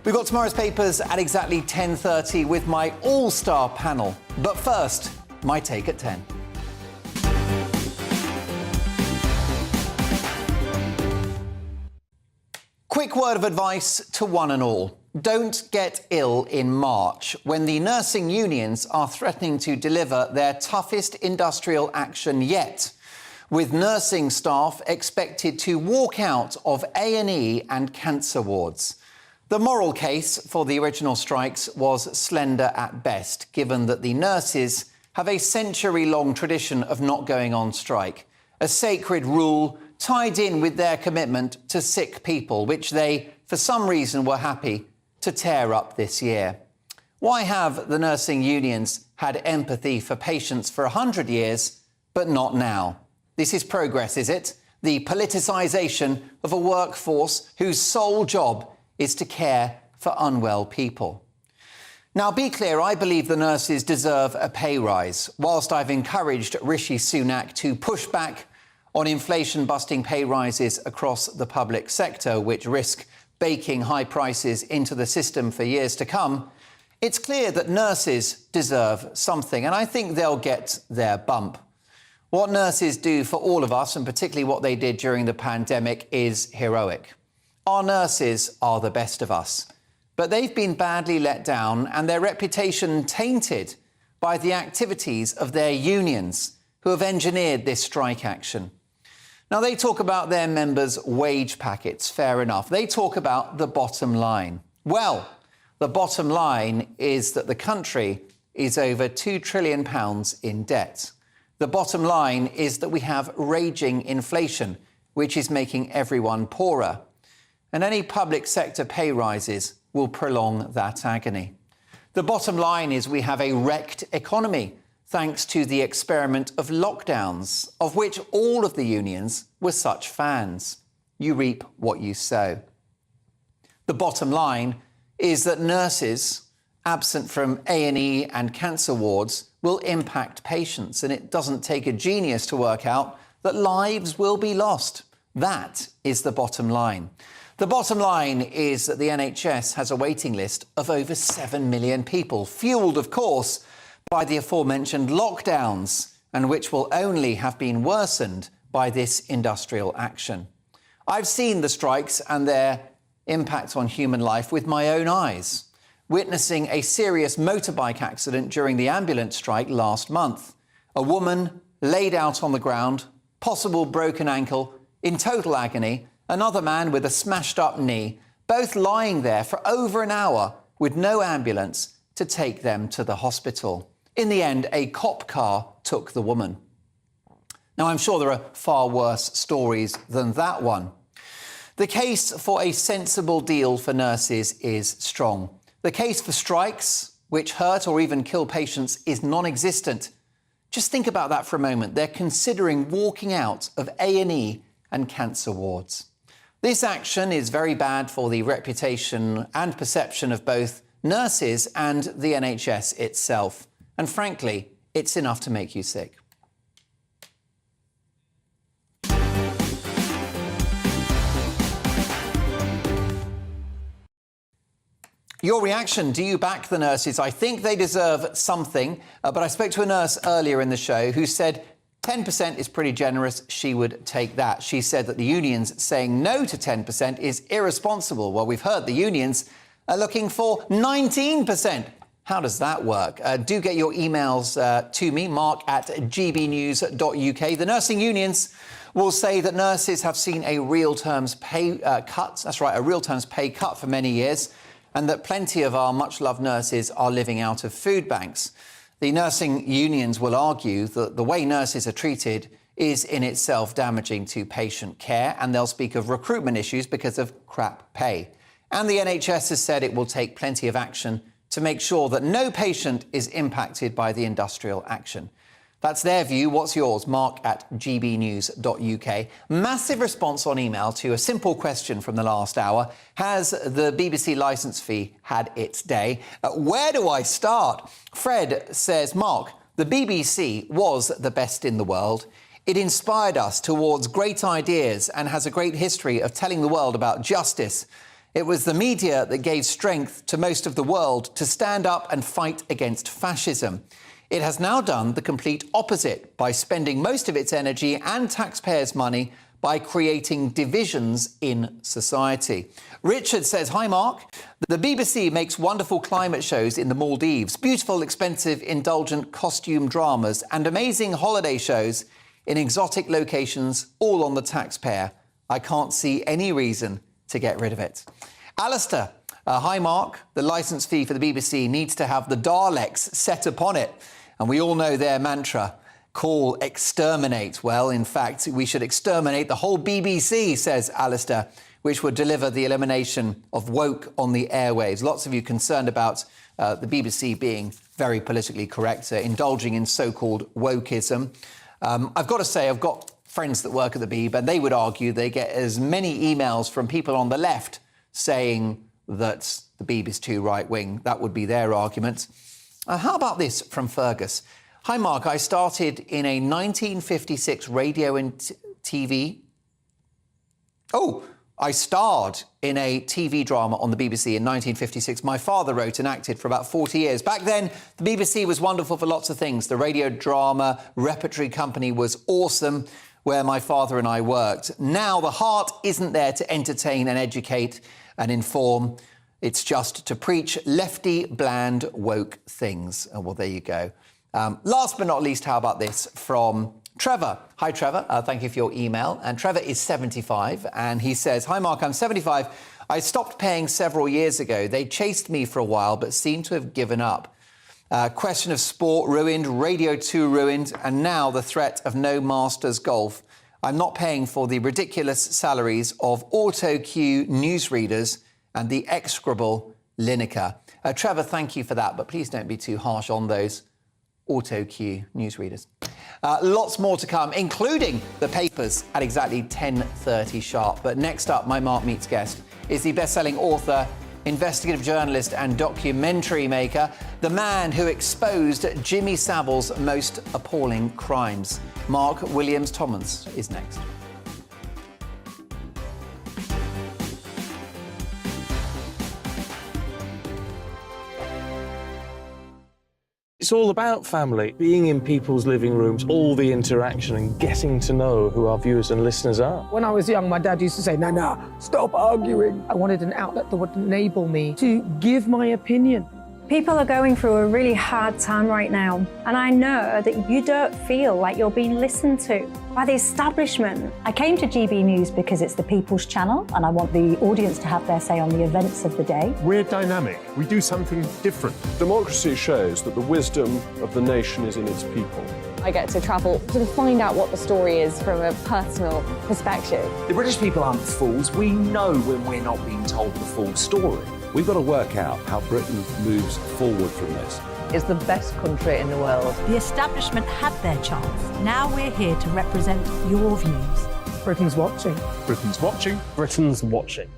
We've got tomorrow's papers at exactly 10:30 with my all-star panel. But first, my take at 10. Quick word of advice to one and all. Don't get ill in March when the nursing unions are threatening to deliver their toughest industrial action yet, with nursing staff expected to walk out of A&E and cancer wards. The moral case for the original strikes was slender at best, given that the nurses have a century-long tradition of not going on strike, a sacred rule tied in with their commitment to sick people, which they, for some reason, were happy to tear up this year. Why have the nursing unions had empathy for patients for 100 years, but not now? This is progress, is it? The politicisation of a workforce whose sole job is to care for unwell people. Now, be clear, I believe the nurses deserve a pay rise, whilst I've encouraged Rishi Sunak to push back on inflation-busting pay rises across the public sector, which risk baking high prices into the system for years to come. It's clear that nurses deserve something, and I think they'll get their bump. What nurses do for all of us, and particularly what they did during the pandemic, is heroic. Our nurses are the best of us, but they've been badly let down and their reputation tainted by the activities of their unions who have engineered this strike action. Now, they talk about their members' wage packets, fair enough. They talk about the bottom line. Well, the bottom line is that the country is over £2 trillion in debt. The bottom line is that we have raging inflation, which is making everyone poorer. And any public sector pay rises will prolong that agony. The bottom line is we have a wrecked economy, thanks to the experiment of lockdowns, of which all of the unions were such fans. You reap what you sow. The bottom line is that nurses absent from A&E and cancer wards will impact patients, and it doesn't take a genius to work out that lives will be lost. That is the bottom line. The bottom line is that the NHS has a waiting list of over 7 million people, fuelled, of course, by the aforementioned lockdowns, and which will only have been worsened by this industrial action. I've seen the strikes and their impact on human life with my own eyes, witnessing a serious motorbike accident during the ambulance strike last month. A woman laid out on the ground, possible broken ankle, in total agony, another man with a smashed up knee, both lying there for over an hour with no ambulance to take them to the hospital. In the end, a cop car took the woman. Now, I'm sure there are far worse stories than that one. The case for a sensible deal for nurses is strong. The case for strikes, which hurt or even kill patients, is non-existent. Just think about that for a moment. They're considering walking out of A&E and cancer wards. This action is very bad for the reputation and perception of both nurses and the NHS itself. And frankly, it's enough to make you sick. Your reaction, do you back the nurses? I think they deserve something, but I spoke to a nurse earlier in the show who said 10% is pretty generous, she would take that. She said that the unions saying no to 10% is irresponsible. Well, we've heard the unions are looking for 19%. How does that work? Do get your emails to me, mark@gbnews.uk. The nursing unions will say that nurses have seen a real terms pay cut. That's right, a real terms pay cut for many years, and that plenty of our much-loved nurses are living out of food banks. The nursing unions will argue that the way nurses are treated is in itself damaging to patient care, and they'll speak of recruitment issues because of crap pay. And the NHS has said it will take plenty of action to make sure that no patient is impacted by the industrial action. That's their view. What's yours? mark@gbnews.uk. Massive response on email to a simple question from the last hour. Has the BBC licence fee had its day? Where do I start? Fred says, Mark, the BBC was the best in the world. It inspired us towards great ideas and has a great history of telling the world about justice. It was the media that gave strength to most of the world to stand up and fight against fascism. It has now done the complete opposite by spending most of its energy and taxpayers' money by creating divisions in society. Richard says, hi, Mark. The BBC makes wonderful climate shows in the Maldives, beautiful, expensive, indulgent costume dramas and amazing holiday shows in exotic locations, all on the taxpayer. I can't see any reason to get rid of it. Alistair, hi, Mark. The licence fee for the BBC needs to have the Daleks set upon it. And we all know their mantra, call, exterminate. Well, in fact, we should exterminate the whole BBC, says Alistair, which would deliver the elimination of woke on the airwaves. Lots of you concerned about the BBC being very politically correct, indulging in so-called wokeism. I've got to say, I've got friends that work at the Beeb, and they would argue they get as many emails from people on the left saying that the Beeb is too right-wing. That would be their argument. How about this from Fergus? Hi, Mark. I started in a 1956 radio and TV. Oh, I starred in a TV drama on the BBC in 1956. My father wrote and acted for about 40 years. Back then, the BBC was wonderful for lots of things. The radio drama repertory company was awesome, where my father and I worked. Now, the heart isn't there to entertain and educate and inform. It's just to preach lefty, bland, woke things. Oh, well, there you go. Last but not least, how about this from Trevor. Hi, Trevor. Thank you for your email. And Trevor is 75, and he says, "Hi, Mark, I'm 75. I stopped paying several years ago. They chased me for a while, but seem to have given up. Question of Sport ruined, Radio 2 ruined, and now the threat of no Masters Golf. I'm not paying for the ridiculous salaries of auto-cue newsreaders and the execrable Lineker." Trevor, thank you for that, but please don't be too harsh on those auto-cue newsreaders. Lots more to come, including the papers at exactly 10:30 sharp. But next up, my Mark Meets guest is the best-selling author, investigative journalist and documentary maker, the man who exposed Jimmy Savile's most appalling crimes. Mark Williams-Thomas is next. It's all about family, being in people's living rooms, all the interaction and getting to know who our viewers and listeners are. When I was young, my dad used to say, Nana, stop arguing. I wanted an outlet that would enable me to give my opinion. People are going through a really hard time right now, and I know that you don't feel like you're being listened to by the establishment. I came to GB News because it's the People's Channel, and I want the audience to have their say on the events of the day. We're dynamic. We do something different. Democracy shows that the wisdom of the nation is in its people. I get to travel to find out what the story is from a personal perspective. The British people aren't fools. We know when we're not being told the full story. We've got to work out how Britain moves forward from this. It's the best country in the world. The establishment had their chance. Now we're here to represent your views. Britain's watching. Britain's watching. Britain's watching.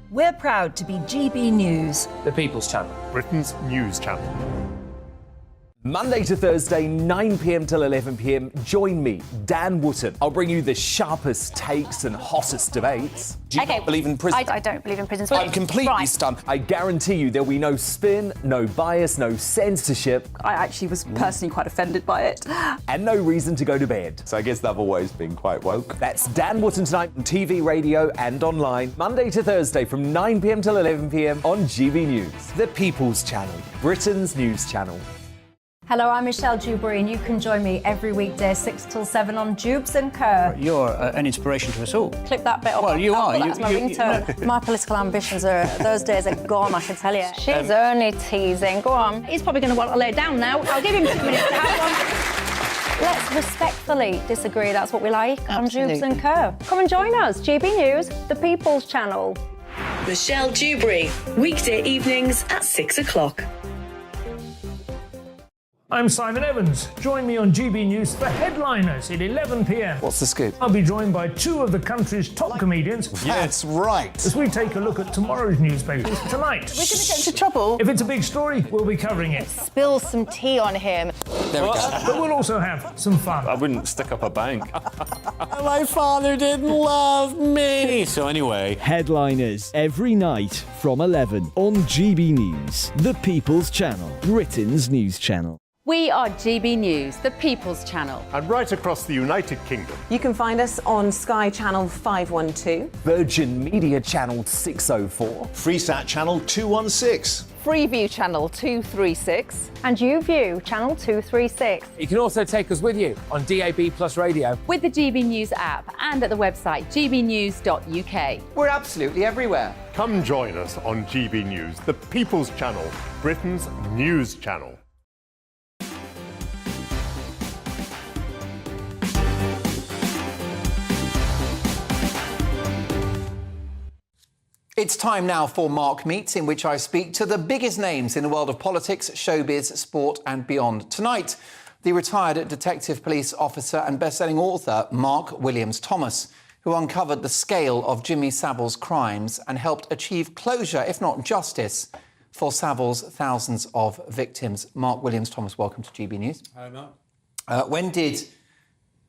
We're proud to be GB News. The People's Channel. Britain's news channel. Monday to Thursday, 9 p.m. till 11 p.m. Join me, Dan Wootton. I'll bring you the sharpest takes and hottest debates. Do you not believe in prison? I don't believe in prisons. I'm completely stunned. I guarantee you there'll be no spin, no bias, no censorship. I actually was personally quite offended by it. And no reason to go to bed. So I guess they've always been quite woke. That's Dan Wootton tonight on TV, radio and online. Monday to Thursday from 9 p.m. till 11 p.m. on GB News. The People's Channel, Britain's news channel. Hello, I'm Michelle Dewberry, and you can join me every weekday 6 till 7 on Jubes and Kerr. You're an inspiration to us all. Clip that bit up. Well, you are. That's my ringtone. My political ambitions are, those days are gone, I can tell you. She's only teasing. Go on. He's probably going to want to lay down now. I'll give him 2 minutes to have one. Let's respectfully disagree. That's what we like on Jubes and Kerr. Come and join us. GB News, the People's Channel. Michelle Dewberry, weekday evenings at 6 o'clock. I'm Simon Evans. Join me on GB News for Headliners at 11 p.m. What's the scoop? I'll be joined by 2 of the country's top comedians. That's right. As we take a look at tomorrow's newspapers tonight. We're going to get into trouble. If it's a big story, we'll be covering it. Spill some tea on him. There we go. But we'll also have some fun. I wouldn't stick up a bank. My father didn't love me. So anyway, Headliners every night from 11 on GB News, the People's Channel, Britain's news channel. We are GB News, the People's Channel. And right across the United Kingdom. You can find us on Sky Channel 512. Virgin Media Channel 604. Freesat Channel 216. Freeview Channel 236. And YouView, Channel 236. You can also take us with you on DAB Plus Radio. With the GB News app and at the website gbnews.uk. We're absolutely everywhere. Come join us on GB News, the People's Channel, Britain's news channel. It's time now for Mark Meets, in which I speak to the biggest names in the world of politics, showbiz, sport and beyond. Tonight, the retired detective police officer and best-selling author Mark Williams-Thomas, who uncovered the scale of Jimmy Savile's crimes and helped achieve closure, if not justice, for Savile's thousands of victims. Mark Williams-Thomas, welcome to GB News. Hi, Mark. When did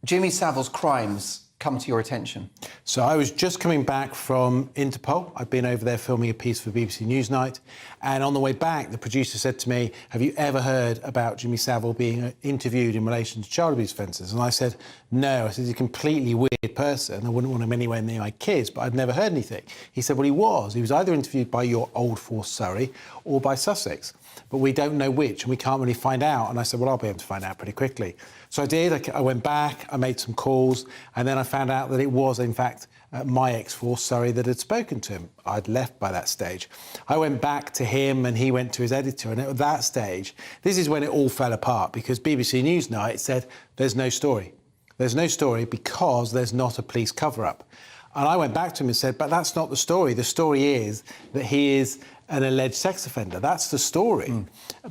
Jimmy Savile's crimes come to your attention? So I was just coming back from Interpol. I'd been over there filming a piece for BBC Newsnight. And on the way back, the producer said to me, have you ever heard about Jimmy Savile being interviewed in relation to child abuse offences? And I said, no. I said, he's a completely weird person. I wouldn't want him anywhere near my kids, but I'd never heard anything. He said, well, he was. He was either interviewed by your Old Force Surrey or by Sussex. But we don't know which, and we can't really find out. And I said, well, I'll be able to find out pretty quickly. So I did. I went back, I made some calls, and then I found out that it was, in fact, my ex-force, Surrey, that had spoken to him. I'd left by that stage. I went back to him, and he went to his editor. And at that stage, this is when it all fell apart, because BBC Newsnight said, there's no story. There's no story because there's not a police cover-up. And I went back to him and said, but that's not the story. The story is that he is an alleged sex offender. That's the story.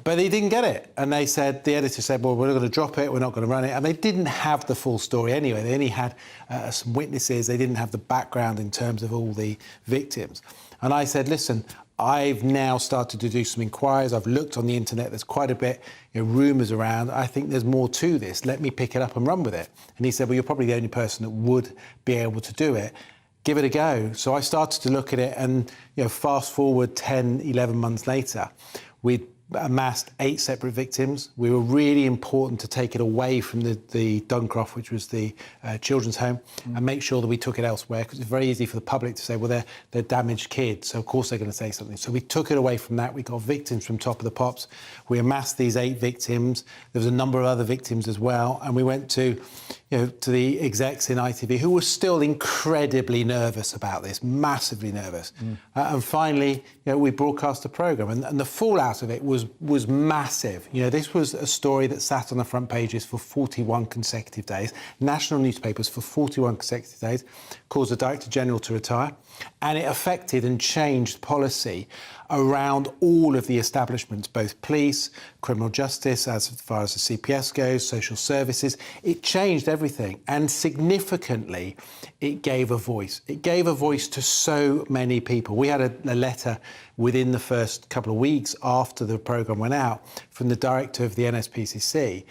But he didn't get it. And they said, the editor said, well, we're not going to drop it, we're not going to run it. And they didn't have the full story anyway. They only had some witnesses. They didn't have the background in terms of all the victims. And I said, listen, I've now started to do some inquiries. I've looked on the internet. There's quite a bit, rumours around. I think there's more to this. Let me pick it up and run with it. And he said, well, you're probably the only person that would be able to do it. Give it a go. So I started to look at it, and fast forward 10, 11 months later, we'd amassed 8 separate victims. We were really important to take it away from the Duncroft, which was the children's home, and make sure that we took it elsewhere, because it's very easy for the public to say, well, they're damaged kids, so of course they're going to say something. So we took it away from that. We got victims from Top of the Pops. We amassed these 8 victims. There was a number of other victims as well, and we went to the execs in ITV, who were still incredibly nervous about this, massively nervous. And finally, we broadcast the programme, and the fallout of it was massive. This was a story that sat on the front pages for 41 consecutive days, national newspapers for 41 consecutive days, caused the Director General to retire, and it affected and changed policy around all of the establishments, both police, criminal justice, as far as the CPS goes, social services. It changed everything, and significantly, it gave a voice. It gave a voice to so many people. We had a letter within the first couple of weeks after the programme went out from the director of the NSPCC,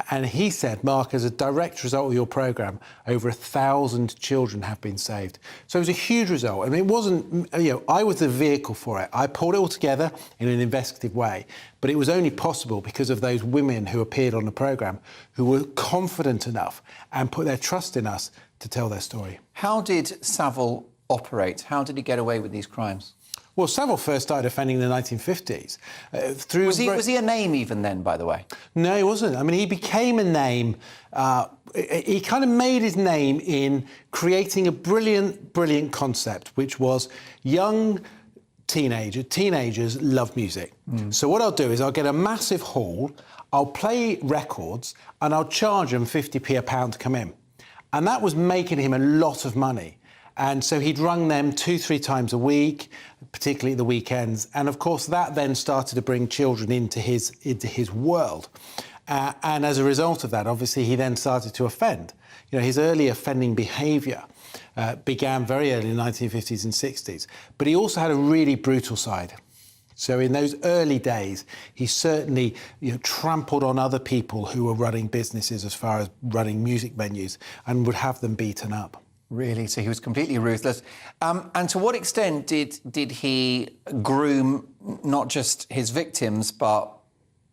and he said, Mark, as a direct result of your programme, over 1,000 children have been saved. So it was a huge result. I mean, it wasn't, I was the vehicle for it. I pulled it all together in an investigative way, but it was only possible because of those women who appeared on the programme who were confident enough and put their trust in us to tell their story. How did Savile operate? How did he get away with these crimes? Well, Savile first started offending in the 1950s. Was he a name even then, by the way? No, he wasn't. I mean, he became a name. He kind of made his name in creating a brilliant concept, which was young teenagers love music. So what I'll do is I'll get a massive hall, I'll play records, and I'll charge them 50p a pound to come in. And that was making him a lot of money. And so he'd rung them 2-3 times a week, particularly at the weekends. And of course, that then started to bring children into his world. And as a result of that, obviously, he then started to offend. His early offending behaviour began very early in the 1950s and 60s. But he also had a really brutal side. So in those early days, he certainly trampled on other people who were running businesses as far as running music venues, and would have them beaten up. Really? So he was completely ruthless. And to what extent did he groom not just his victims, but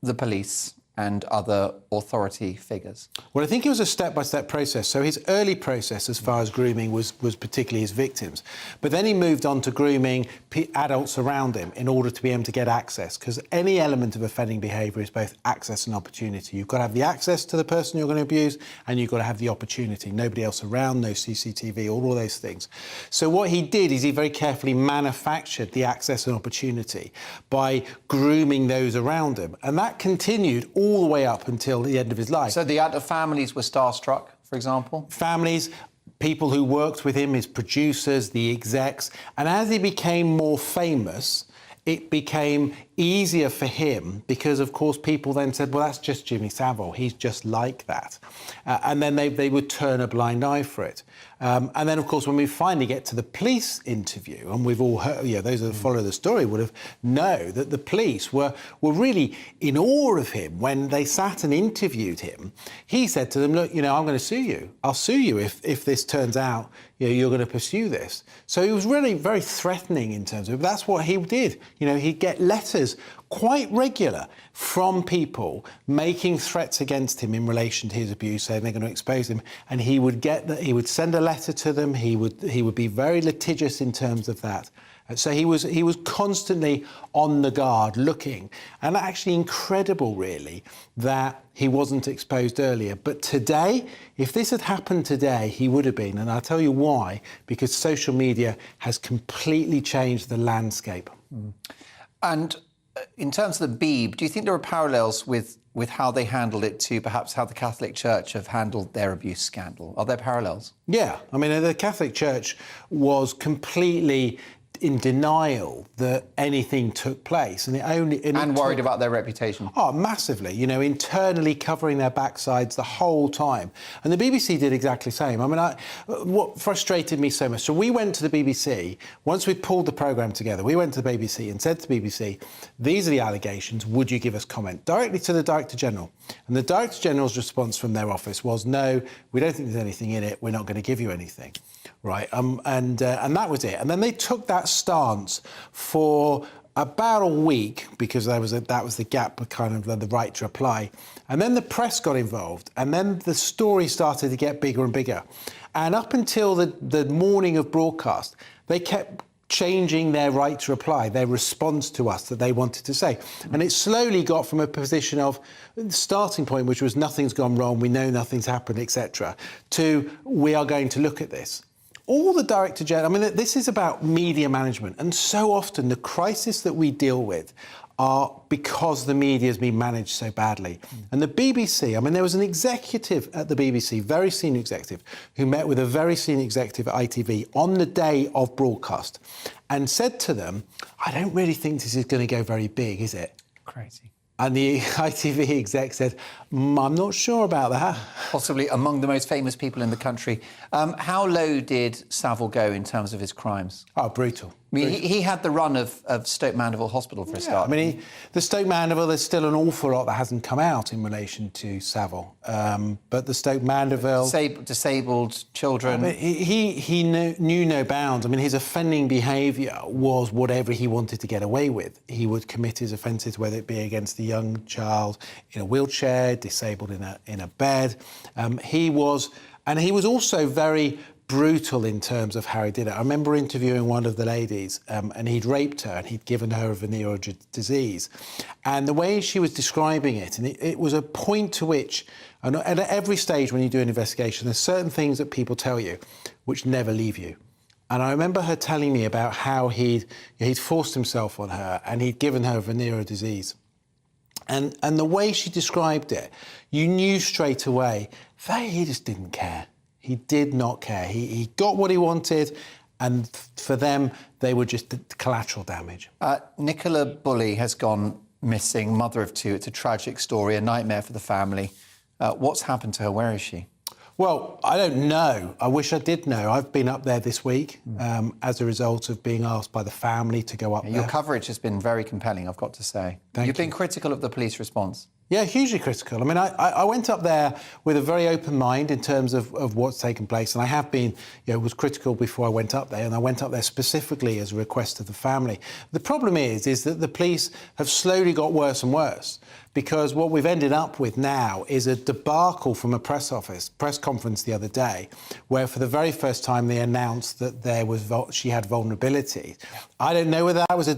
the police and other authority figures? Well, I think it was a step-by-step process. So his early process, as far as grooming, was particularly his victims. But then he moved on to grooming adults around him in order to be able to get access, because any element of offending behaviour is both access and opportunity. You've got to have the access to the person you're going to abuse, and you've got to have the opportunity. Nobody else around, no CCTV, all of those things. So what he did is he very carefully manufactured the access and opportunity by grooming those around him. And that continued all the way up until the end of his life. So the other families were starstruck, for example? Families, people who worked with him, his producers, the execs. And as he became more famous, it became easier for him because, of course, people then said, well, that's just Jimmy Savile. He's just like that. And then they would turn a blind eye for it. And then, of course, when we finally get to the police interview, and we've all heard, those that follow the story would have know that the police were really in awe of him when they sat and interviewed him. He said to them, look, I'm going to sue you. I'll sue you if this turns out you're going to pursue this. So he was really very threatening in terms of it. But that's what he did. He'd get letters quite regular from people making threats against him in relation to his abuse, saying they're going to expose him, and he would send a letter to them. He would be very litigious in terms of that. So he was constantly on the guard, looking, and actually incredible, really, that he wasn't exposed earlier. But today, if this had happened today, he would have been, and I'll tell you why, because social media has completely changed the landscape. And in terms of the Beeb, do you think there are parallels with how they handled it to perhaps how the Catholic Church have handled their abuse scandal? Are there parallels? Yeah, I mean, the Catholic Church was completely in denial that anything took place, and worried about their reputation. Oh, massively. Internally covering their backsides the whole time, and the BBC did exactly the same. I mean, what frustrated me so much. So we went to the BBC once we pulled the programme together. We went to the BBC and said to the BBC, "These are the allegations. Would you give us comment?" Directly to the Director General, and the Director General's response from their office was, "No, we don't think there's anything in it. We're not going to give you anything." Right, and that was it. And then they took that stance for about a week because that was the gap, kind of the right to reply. And then the press got involved, and then the story started to get bigger and bigger. And up until the morning of broadcast, they kept changing their right to reply, their response to us that they wanted to say. And it slowly got from a position of starting point, which was nothing's gone wrong, we know nothing's happened, etc., to we are going to look at this. All the Director General, I mean, this is about media management, and so often the crisis that we deal with are because the media has been managed so badly. And the BBC, I mean, there was an executive at the BBC, very senior executive, who met with a very senior executive at ITV on the day of broadcast and said to them, I don't really think this is going to go very big, is it? Crazy. And the ITV exec said, I'm not sure about that. Possibly among the most famous people in the country. How low did Savile go in terms of his crimes? Oh, brutal. I mean, he had the run of Stoke Mandeville Hospital for a start. I mean, the Stoke Mandeville, there's still an awful lot that hasn't come out in relation to Savile. But the Stoke Mandeville... Disabled children... I mean, he knew no bounds. I mean, his offending behaviour was whatever he wanted to get away with. He would commit his offences, whether it be against a young child in a wheelchair, disabled in a bed. He was also very brutal in terms of how he did it. I remember interviewing one of the ladies and he'd raped her and he'd given her a venereal disease. And the way she was describing it, and it was a point to which, and at every stage when you do an investigation, there's certain things that people tell you which never leave you. And I remember her telling me about how he'd forced himself on her and he'd given her a venereal disease. And the way she described it, you knew straight away that he just didn't care. He did not care. He got what he wanted, and for them, they were just collateral damage. Nicola Bulley has gone missing, mother of two. It's a tragic story, a nightmare for the family. What's happened to her? Where is she? Well, I don't know. I wish I did know. I've been up there this week as a result of being asked by the family to go up there. Your coverage has been very compelling, I've got to say. You've been critical of the police response. Yeah, hugely critical. I mean, I went up there with a very open mind in terms of what's taken place, and I have been, was critical before I went up there, and I went up there specifically as a request of the family. The problem is that the police have slowly got worse and worse, because what we've ended up with now is a debacle from a press conference the other day, where for the very first time they announced that she had vulnerability. I don't know whether that was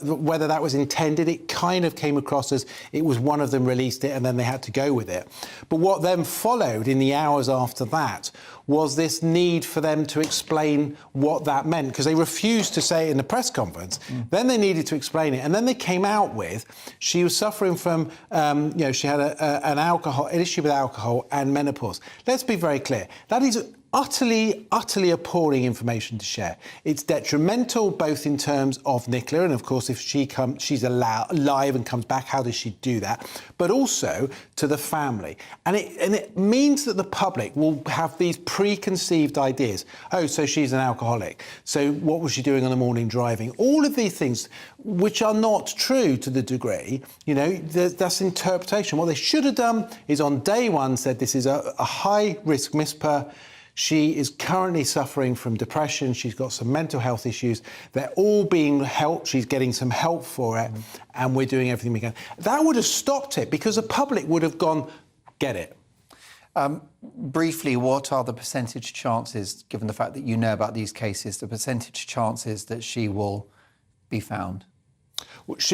whether that was intended. It kind of came across as it was one of them released it and then they had to go with it. But what then followed in the hours after that was this need for them to explain what that meant, because they refused to say it in the press conference. Then they needed to explain it, and then they came out with she was suffering from, she had an issue with alcohol and menopause. Let's be very clear. That is utterly appalling information to share. It's detrimental both in terms of Nicola, and of course if she's alive and comes back, how does she do that? But also to the family. And it means that the public will have these preconceived ideas. Oh, so she's an alcoholic. So what was she doing on the morning driving? All of these things which are not true to the degree, you know, that's interpretation. What they should have done is on day one said this is a high-risk MISPA. She is currently suffering from depression. She's got some mental health issues. They're all being helped. She's getting some help for it, and we're doing everything we can. That would have stopped it because the public would have gone, get it. Briefly, what are the percentage chances, given the fact that you know about these cases, the percentage chances that she will be found?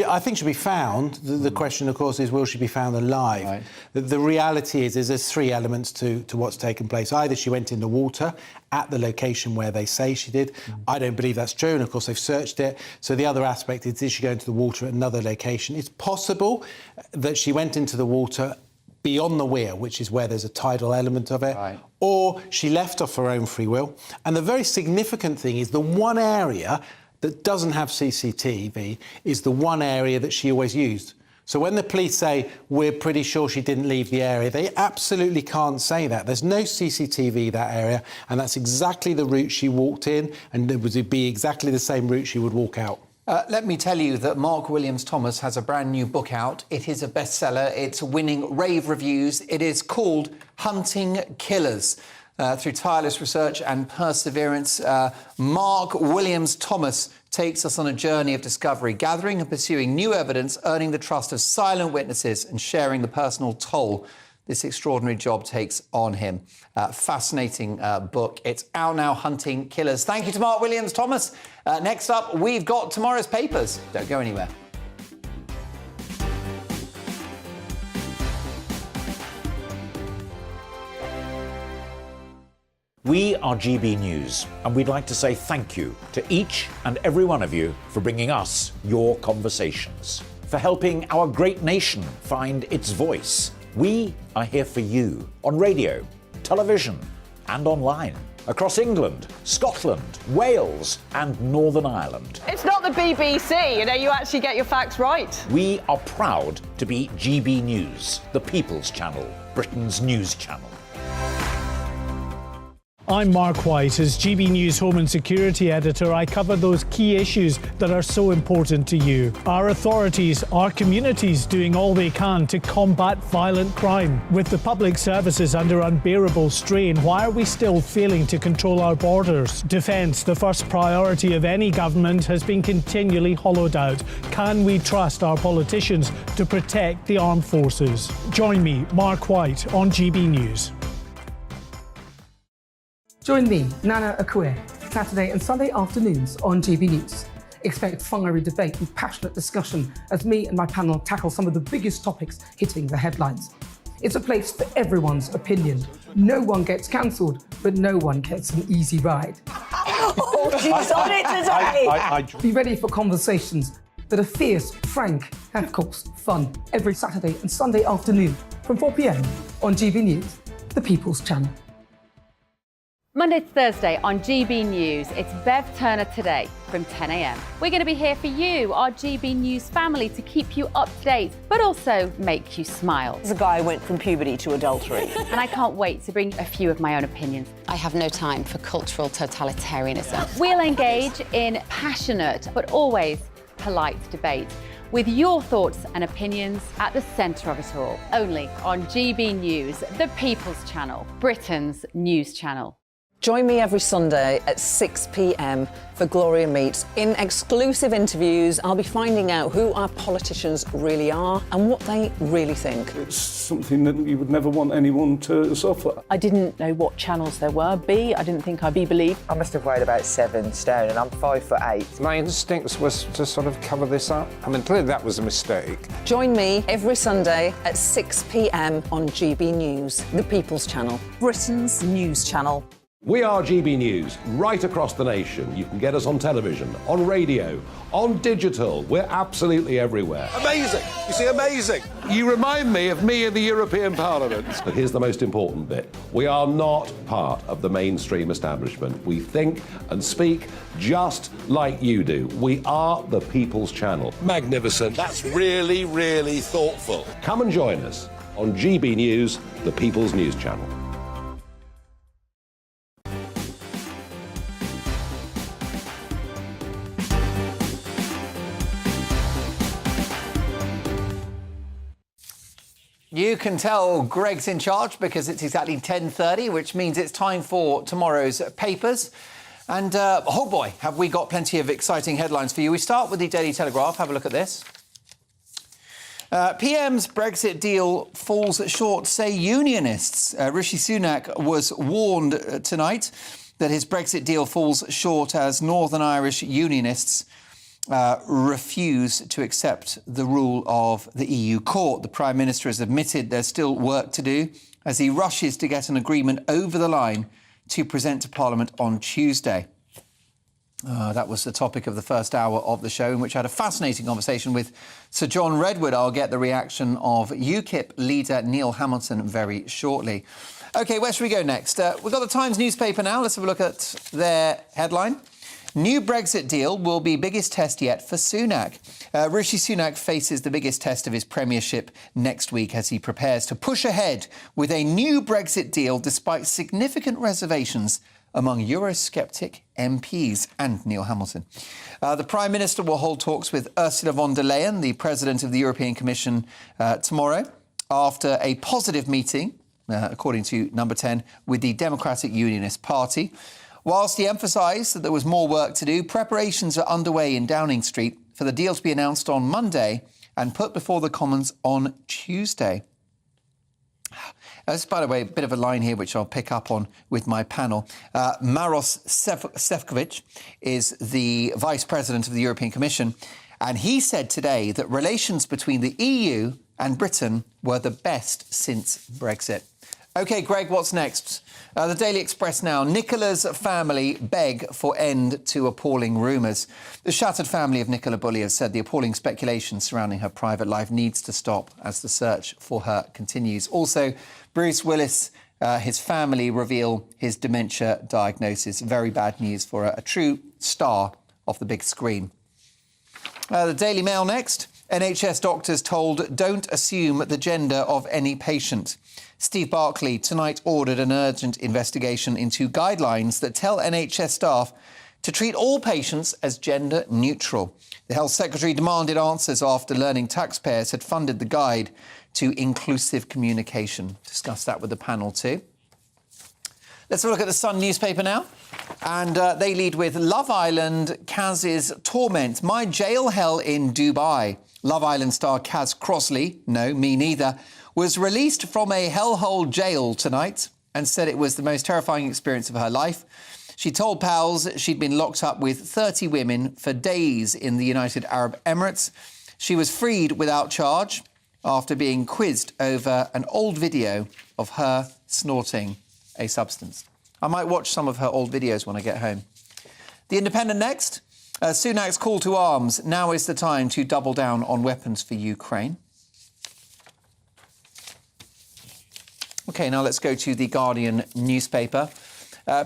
I think she'll be found. The question, of course, is will she be found alive? Right. The reality is there's three elements to what's taken place. Either she went in the water at the location where they say she did. I don't believe that's true, and of course they've searched it. So the other aspect is, did she go into the water at another location? It's possible that she went into the water beyond the weir, which is where there's a tidal element of it, or she left off her own free will. And the very significant thing is the one area that doesn't have CCTV is the one area that she always used. So when the police say, we're pretty sure she didn't leave the area, they absolutely can't say that. There's no CCTV that area, and that's exactly the route she walked in, and it would be exactly the same route she would walk out. Let me tell you that Mark Williams-Thomas has a brand new book out. It is a bestseller. It's winning rave reviews. It is called Hunting Killers. Through tireless research and perseverance, Mark Williams-Thomas takes us on a journey of discovery, gathering and pursuing new evidence, earning the trust of silent witnesses and sharing the personal toll this extraordinary job takes on him. Fascinating book. It's out now, Hunting Killers. Thank you to Mark Williams-Thomas. Next up, we've got tomorrow's papers. Don't go anywhere. We are GB News, and we'd like to say thank you to each and every one of you for bringing us your conversations, for helping our great nation find its voice. We are here for you on radio, television, and online, across England, Scotland, Wales, and Northern Ireland. It's not the BBC, you know, you actually get your facts right. We are proud to be GB News, the People's Channel, Britain's news channel. I'm Mark White. As GB News Home and Security Editor, I cover those key issues that are so important to you. Our authorities, our communities doing all they can to combat violent crime. With the public services under unbearable strain, why are we still failing to control our borders? Defence, the first priority of any government, has been continually hollowed out. Can we trust our politicians to protect the armed forces? Join me, Mark White, on GB News. Join me, Nana Akue, Saturday and Sunday afternoons on GB News. Expect fiery debate and passionate discussion as me and my panel tackle some of the biggest topics hitting the headlines. It's a place for everyone's opinion. No one gets cancelled, but no one gets an easy ride. Oh, she's on it today! Be ready for conversations that are fierce, frank, and of course, fun. Every Saturday and Sunday afternoon from 4 p.m. on GB News, the People's Channel. Monday to Thursday on GB News, it's Bev Turner Today from 10 a.m. We're going to be here for you, our GB News family, to keep you up to date, but also make you smile. The guy went from puberty to adultery. And I can't wait to bring a few of my own opinions. I have no time for cultural totalitarianism. We'll engage in passionate, but always polite debate, with your thoughts and opinions at the centre of it all. Only on GB News, the People's Channel, Britain's news channel. Join me every Sunday at 6 p.m. for Gloria Meets. In exclusive interviews, I'll be finding out who our politicians really are and what they really think. It's something that you would never want anyone to suffer. I didn't know what channels there were. I didn't think I'd be believed. I must have weighed about 7 stone and I'm 5'8". My instincts was to sort of cover this up. I mean, clearly that was a mistake. Join me every Sunday at 6 p.m. on GB News, the People's Channel, Britain's news channel. We are GB News, right across the nation. You can get us on television, on radio, on digital. We're absolutely everywhere. Amazing. You see, amazing. You remind me of me in the European Parliament. But here's the most important bit. We are not part of the mainstream establishment. We think and speak just like you do. We are the People's Channel. Magnificent. That's really, really thoughtful. Come and join us on GB News, the People's News Channel. You can tell Greg's in charge because it's exactly 10:30, which means it's time for tomorrow's papers. And, oh boy, have we got plenty of exciting headlines for you. We start with the Daily Telegraph. Have a look at this. PM's Brexit deal falls short, say unionists. Rishi Sunak was warned tonight that his Brexit deal falls short as Northern Irish unionists refuse to accept the rule of the EU court. The Prime Minister has admitted there's still work to do as he rushes to get an agreement over the line to present to Parliament on Tuesday. That was the topic of the first hour of the show, in which I had a fascinating conversation with Sir John Redwood. I'll get the reaction of UKIP leader Neil Hamilton very shortly. OK, where should we go next? We've got the Times newspaper now. Let's have a look at their headline. New Brexit deal will be biggest test yet for Sunak. Rishi Sunak faces the biggest test of his premiership next week as he prepares to push ahead with a new Brexit deal despite significant reservations among Eurosceptic MPs and Neil Hamilton. The Prime Minister will hold talks with Ursula von der Leyen, the President of the European Commission, tomorrow after a positive meeting, according to Number 10, with the Democratic Unionist Party. Whilst he emphasised that there was more work to do, preparations are underway in Downing Street for the deal to be announced on Monday and put before the Commons on Tuesday. By the way, a bit of a line here which I'll pick up on with my panel. Maros Sefcovic is the Vice President of the European Commission, and he said today that relations between the EU and Britain were the best since Brexit. OK, Greg, what's next? The Daily Express now. Nicola's family beg for end to appalling rumours. The shattered family of Nicola Bulley has said the appalling speculation surrounding her private life needs to stop as the search for her continues. Also, Bruce Willis, his family reveal his dementia diagnosis. Very bad news for a true star of the big screen. The Daily Mail next. NHS doctors told don't assume the gender of any patient. Steve Barclay tonight ordered an urgent investigation into guidelines that tell NHS staff to treat all patients as gender neutral. The Health Secretary demanded answers after learning taxpayers had funded the guide to inclusive communication. Discussed that with the panel too. Let's have a look at the Sun newspaper now. And they lead with Love Island, Kaz's torment. My jail hell in Dubai. Love Island star Kaz Crossley, no, me neither, was released from a hellhole jail tonight and said it was the most terrifying experience of her life. She told pals she'd been locked up with 30 women for days in the United Arab Emirates. She was freed without charge after being quizzed over an old video of her snorting a substance. I might watch some of her old videos when I get home. The Independent next. Sunak's call to arms. Now is the time to double down on weapons for Ukraine. OK, now let's go to the Guardian newspaper.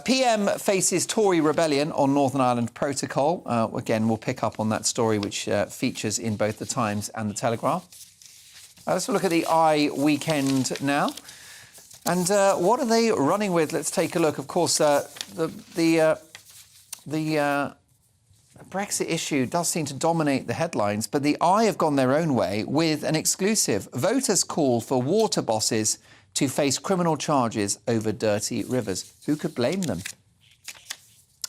PM faces Tory rebellion on Northern Ireland Protocol. Again, we'll pick up on that story, which features in both the Times and the Telegraph. Let's look at the Weekend now. And what are they running with? Let's take a look. Of course, the Brexit issue does seem to dominate the headlines, but the have gone their own way with an exclusive. Voters call for water bosses to face criminal charges over dirty rivers. Who could blame them?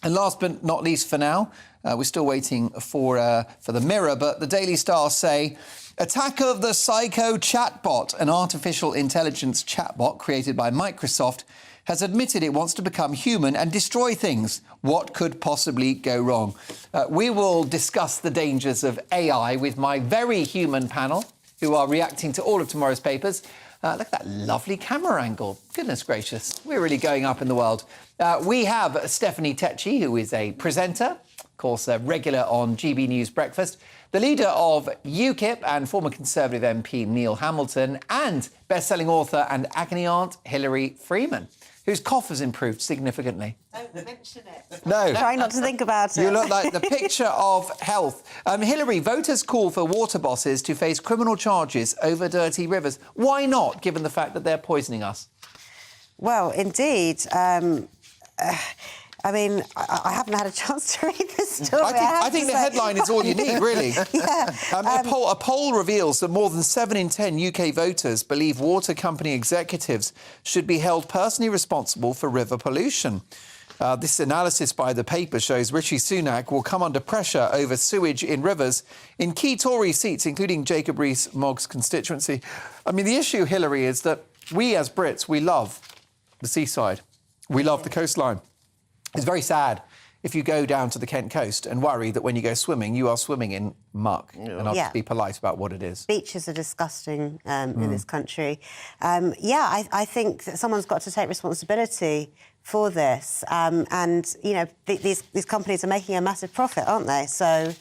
And last but not least for now, we're still waiting for the Mirror, but the Daily Star say, attack of the Psycho chatbot, an artificial intelligence chatbot created by Microsoft, has admitted it wants to become human and destroy things. What could possibly go wrong? We will discuss the dangers of AI with my very human panel, who are reacting to all of tomorrow's papers. Look at that lovely camera angle. Goodness gracious, we're really going up in the world. We have Stephanie Tecci, who is a presenter, of course, a regular on GB News Breakfast, the leader of UKIP and former Conservative MP Neil Hamilton, and best-selling author and agony aunt Hilary Freeman, whose cough has improved significantly. Don't mention it. No. Try not to think about it. You look like the picture of health. Hilary, voters call for water bosses to face criminal charges over dirty rivers. Why not, given the fact that they're poisoning us? Well, indeed. I mean, I haven't had a chance to read this story. I think the headline is all you need, really. A poll reveals that more than 7 in 10 UK voters believe water company executives should be held personally responsible for river pollution. This analysis by the paper shows Rishi Sunak will come under pressure over sewage in rivers in key Tory seats, including Jacob Rees-Mogg's constituency. I mean, the issue, Hilary, is that we as Brits, we love the seaside. We love the coastline. It's very sad if you go down to the Kent coast and worry that when you go swimming, you are swimming in muck. Yeah. And I'll just be polite about what it is. Beaches are disgusting in this country. I think that someone's got to take responsibility for this. And, you know, these companies are making a massive profit, aren't they? So...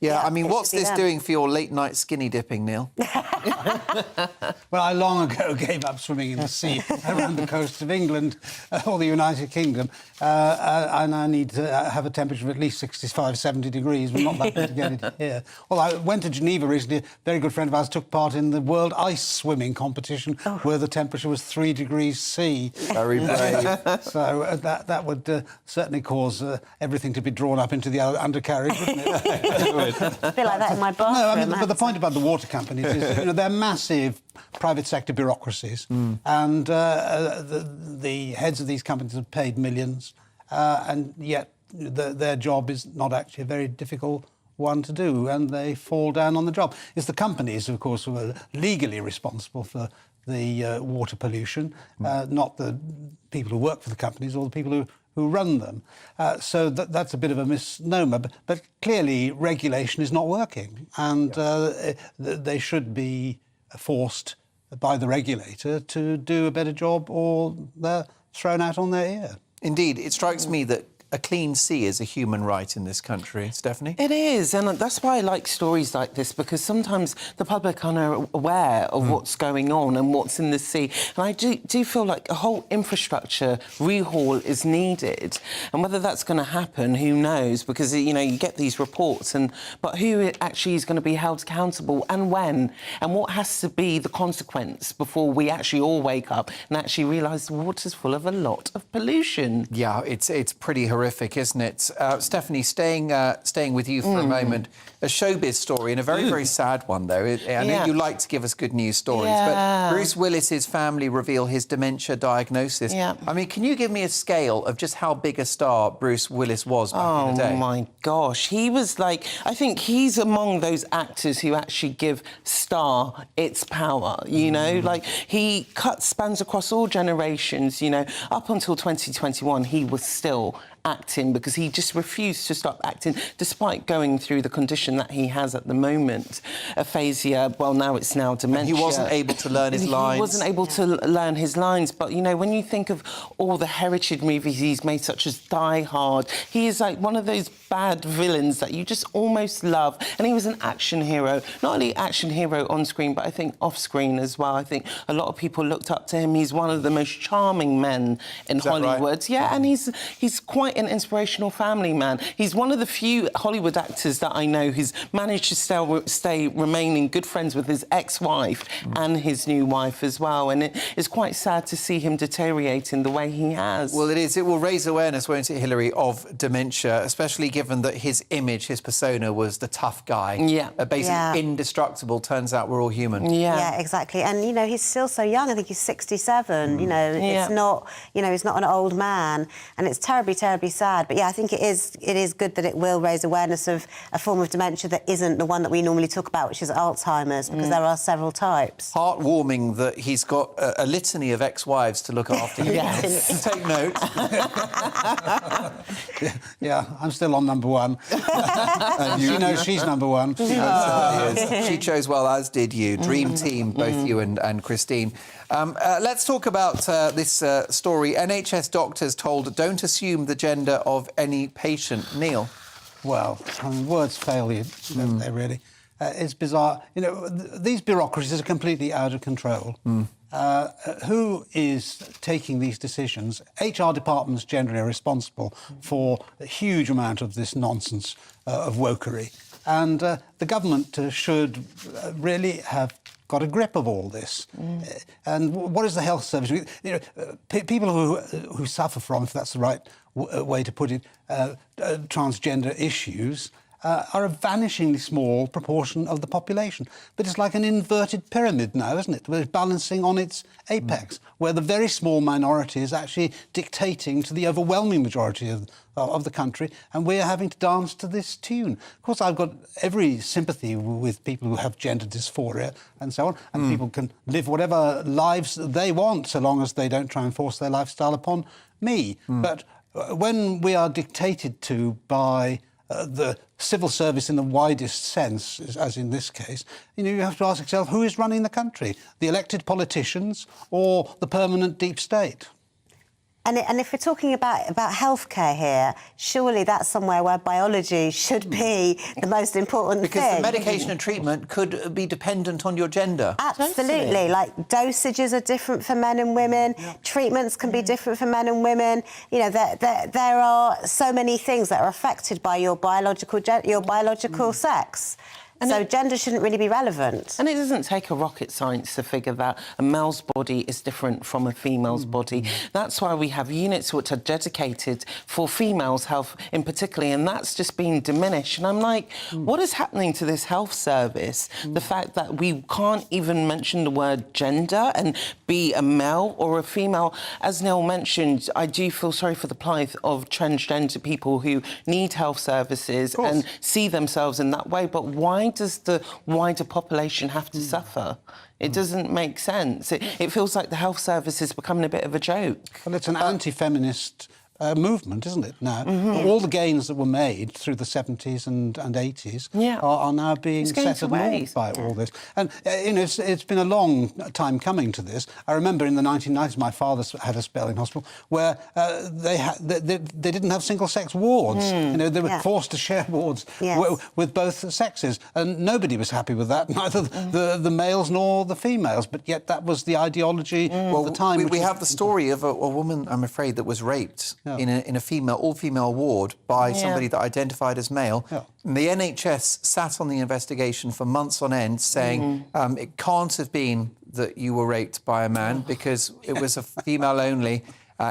Yeah, I mean, what's this doing for your late-night skinny dipping, Neil? Well, I long ago gave up swimming in the sea around the coast of England or the United Kingdom, and I need to have a temperature of at least 65, 70 degrees. We're not that good to get it here. Well, I went to Geneva recently. A very good friend of ours took part in the World Ice Swimming competition, where the temperature was 3 degrees C. Very brave. So that would certainly cause everything to be drawn up into the undercarriage, wouldn't it? I feel like that in my bathroom. No, I mean, but the point about the water companies is, you know, they're massive private sector bureaucracies, and the heads of these companies have paid millions, and yet their job is not actually a very difficult one to do, and they fall down on the job. It's the companies, of course, who are legally responsible for the water pollution, not the people who work for the companies or the people who run them. So that's a bit of a misnomer, but clearly regulation is not working, and they should be forced by the regulator to do a better job, or they're thrown out on their ear. Indeed, it strikes me that a clean sea is a human right in this country. Stephanie? It is, and that's why I like stories like this, because sometimes the public are not aware of what's going on and what's in the sea. And I do feel like a whole infrastructure rehaul is needed. And whether that's going to happen, who knows? Because, you know, you get these reports, but who actually is going to be held accountable and when? And what has to be the consequence before we actually all wake up and actually realise the water's full of a lot of pollution? Yeah, it's pretty horrific, isn't it? Stephanie, staying with you for a moment, a showbiz story, and a very, very sad one, though. I know you like to give us good news stories, but Bruce Willis's family reveal his dementia diagnosis. Yeah. I mean, can you give me a scale of just how big a star Bruce Willis was back in the day? Oh, my gosh. He was like... I think he's among those actors who actually give star its power, you know? Like, he spans across all generations, you know. Up until 2021, he was still acting because he just refused to stop acting despite going through the condition that he has at the moment, aphasia. Well, now it's dementia. And he wasn't able to learn his lines. He wasn't able to learn his lines. But, you know, when you think of all the heritage movies he's made, such as Die Hard, he is like one of those bad villains that you just almost love. And he was an action hero, not only action hero on screen, but I think off screen as well. I think a lot of people looked up to him. He's one of the most charming men in Hollywood. Right? Yeah, and he's quite an inspirational family man. He's one of the few Hollywood actors that I know who's managed to stay remaining good friends with his ex-wife and his new wife as well. And it is quite sad to see him deteriorating the way he has. Well, it is. It will raise awareness, won't it, Hilary, of dementia, especially given that his image, his persona was the tough guy. Yeah. Basically indestructible. Turns out we're all human. Yeah, exactly. And, you know, he's still so young. I think he's 67. You know, it's not, you know, he's not an old man. And it's terribly incredibly sad. But yeah, I think it is good that it will raise awareness of a form of dementia that isn't the one that we normally talk about, which is Alzheimer's, because there are several types. Heartwarming that he's got a litany of ex-wives to look after him. Yes. Take note. Yeah, I'm still on number one. She knows she's number one. She chose well, as did you. Dream team, both you and Christine. Let's talk about this story. NHS doctors told don't assume the gender of any patient. Neil? Well, I mean, words fail you, don't they, really? It's bizarre. You know, these bureaucracies are completely out of control. Who is taking these decisions? HR departments generally are responsible for a huge amount of this nonsense of wokery. And the government should really have got a grip of all this. And what is the health service? You know, people who suffer from, if that's the right way to put it, transgender issues are a vanishingly small proportion of the population. But it's like an inverted pyramid now, isn't it? We're balancing on its apex, where the very small minority is actually dictating to the overwhelming majority of the country, and we're having to dance to this tune. Of course, I've got every sympathy with people who have gender dysphoria and so on, and people can live whatever lives they want, so long as they don't try and force their lifestyle upon me. But when we are dictated to by the civil service in the widest sense, as in this case, you know, you have to ask yourself, who is running the country? The elected politicians or the permanent deep state? And if we're talking about healthcare here, surely that's somewhere where biology should be the most important thing. Because the medication and treatment could be dependent on your gender. Absolutely. Like, dosages are different for men and women. Treatments can be different for men and women. You know, there are so many things that are affected by your biological sex. So gender shouldn't really be relevant. And it doesn't take a rocket science to figure that a male's body is different from a female's body. That's why we have units which are dedicated for females' health in particular, and that's just been diminished. And I'm like, what is happening to this health service? The fact that we can't even mention the word gender and be a male or a female. As Neil mentioned, I do feel sorry for the plight of transgender people who need health services and see themselves in that way. But why does the wider population have to suffer? It doesn't make sense. It feels like the health service is becoming a bit of a joke. Well, it's an anti-feminist movement, isn't it, now? All the gains that were made through the 70s and 80s are now being set at naught by all this. And, you know, it's been a long time coming to this. I remember in the 1990s, my father had a spell in hospital where they didn't have single-sex wards. You know, they were forced to share wards with both sexes. And nobody was happy with that, neither the males nor the females. But yet that was the ideology of the time. We have the story of a woman, I'm afraid, that was raped in a all-female ward by somebody that identified as male. And the NHS sat on the investigation for months on end, saying it can't have been that you were raped by a man because it was a female only.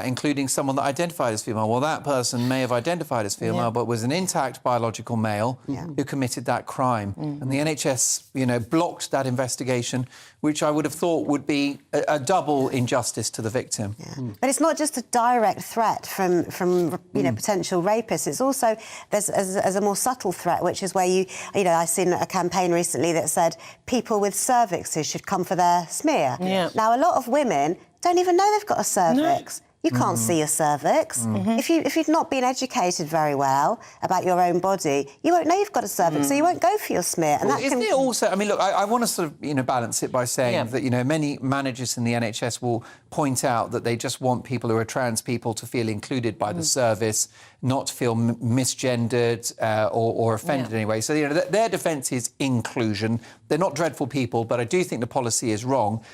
Including someone that identified as female. Well, that person may have identified as female, but was an intact biological male who committed that crime. And the NHS, you know, blocked that investigation, which I would have thought would be a double injustice to the victim. But it's not just a direct threat from you know, potential rapists. It's also there's a more subtle threat, which is where you know, I've seen a campaign recently that said people with cervixes should come for their smear. Now, a lot of women don't even know they've got a cervix. You can't see your cervix. If you've not been educated very well about your own body, you won't know you've got a cervix, so you won't go for your smear. And that isn't it also? I mean, look, I want to sort of, you know, balance it by saying that, you know, many managers in the NHS will point out that they just want people who are trans people to feel included by the service, not to feel misgendered or offended in any way. So, you know, their defence is inclusion. They're not dreadful people, but I do think the policy is wrong.